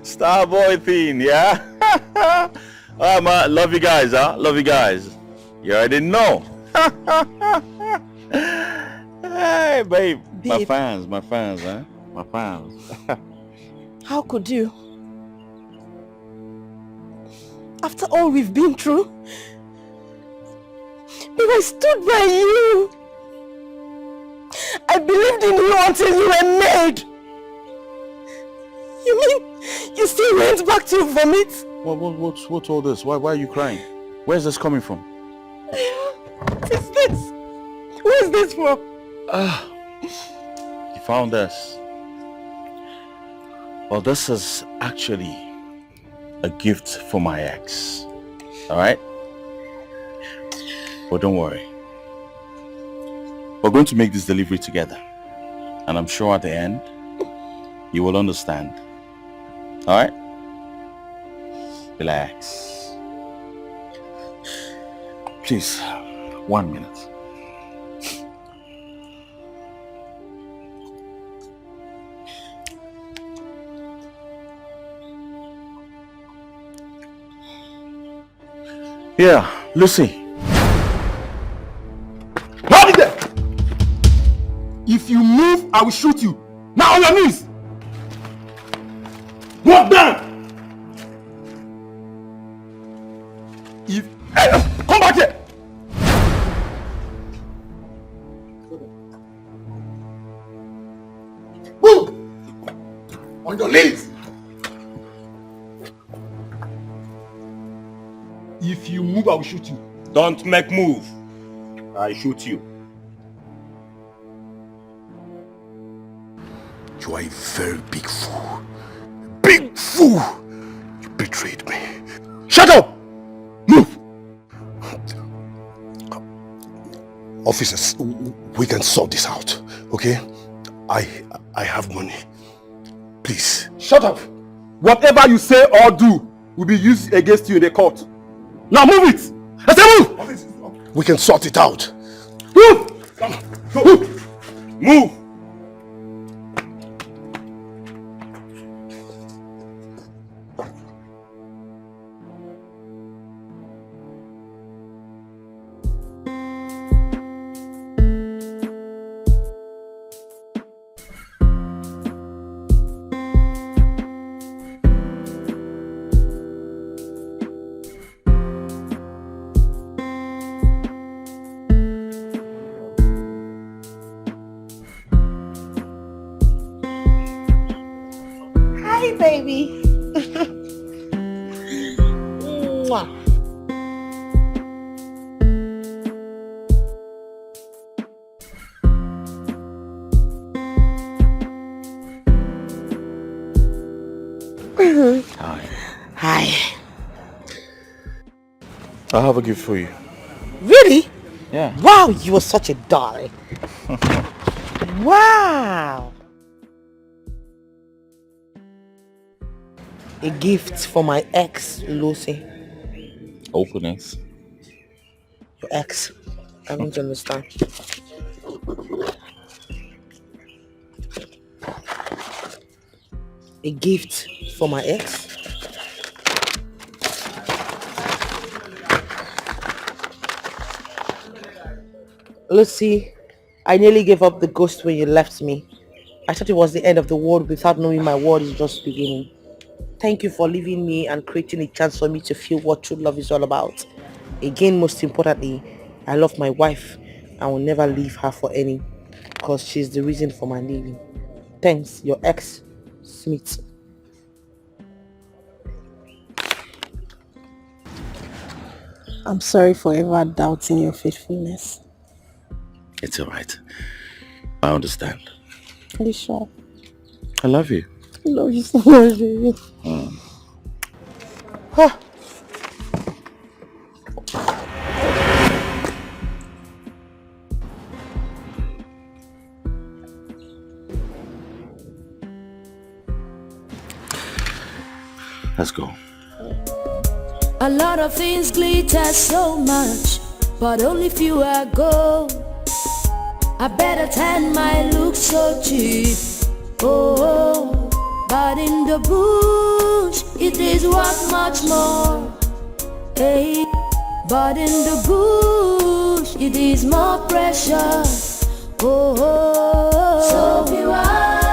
Starboy thing, yeah? Alright, man. Love you guys, huh? Love you guys. You already know. Hey, babe. My fans, huh? My fans. How could you? After all we've been through, but I stood by you. I believed in you until you were made. You mean you still went back to vomit? What's all this? Why are you crying? Where's this coming from? What is this? Who is this for? You found this. Well, this is actually a gift for my ex. Alright? But don't worry. We're going to make this delivery together. And I'm sure at the end, you will understand. Alright? Relax. Please, 1 minute. Yeah, Lucy. Hold it there! If you move, I will shoot you. Now on your knees! Walk down! Hey, come back here! Move! On your knees! If you move, I will shoot you. Don't make move. I shoot you. you are a very big fool. Big fool! You betrayed me. Shut up! Move! Officers, we can sort this out, okay? I have money. Please. Shut up! Whatever you say or do will be used against you in the court. Now move it! I say move! We can sort it out. Move! Come on. Move! Move! Baby. Mwah. Hi. I have a gift for you. Really? Yeah. Wow, you are such a darling. Wow. A gift for my ex, Lucy. Open it. Your ex. I don't understand. A gift for my ex? Lucy, I nearly gave up the ghost when you left me. I thought it was the end of the world without knowing my world is just beginning. Thank you for leaving me and creating a chance for me to feel what true love is all about. Again, most importantly, I love my wife and will never leave her for any, because she's the reason for my leaving. Thanks, your ex, Smith. I'm sorry for ever doubting your faithfulness. It's alright. I understand. Are you sure? I love you. I love you so much, baby. Huh. Let's go. A lot of things glitter so much, but only few are gold. I better tan my look so cheap. Oh, but in the bush it is worth much more. Hey, but in the bush it is more precious. Oh, so be wise,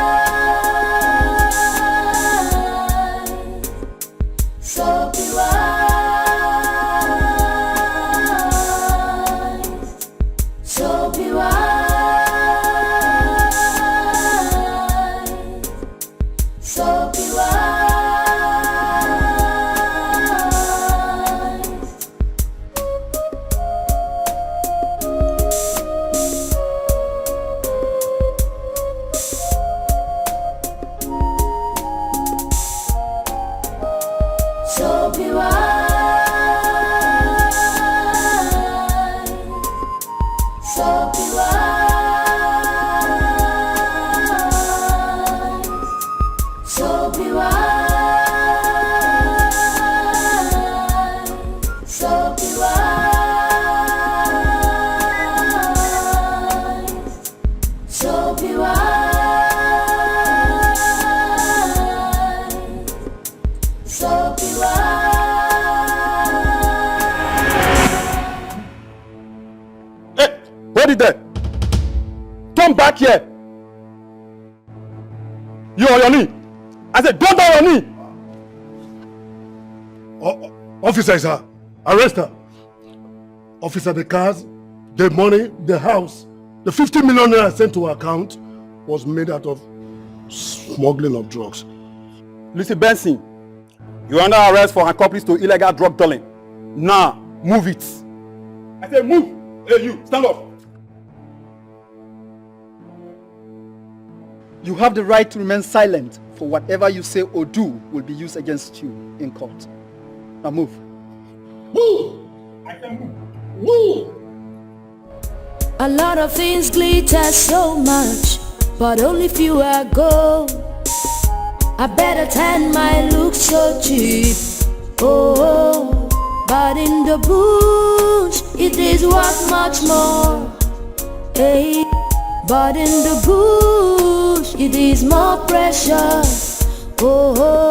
so be wise, so be wise. There. Come back here. You on your knee. I said, go down on your knee. Officer, sir, arrest her. Officer, the cars, the money, the house, the 50 million naira sent to her account was made out of smuggling of drugs. Lucy Benson, you are under arrest for accomplice to illegal drug dealing. Now, move it. I said, move. Hey, you, stand up. You have the right to remain silent, for whatever you say or do will be used against you in court. Now move. Move! I said move. Move! A lot of things glitter so much, but only few are gold. I better tan my look so cheap. Oh, but in the bush it is worth much more. Hey, but in the bush it is more precious. Oh.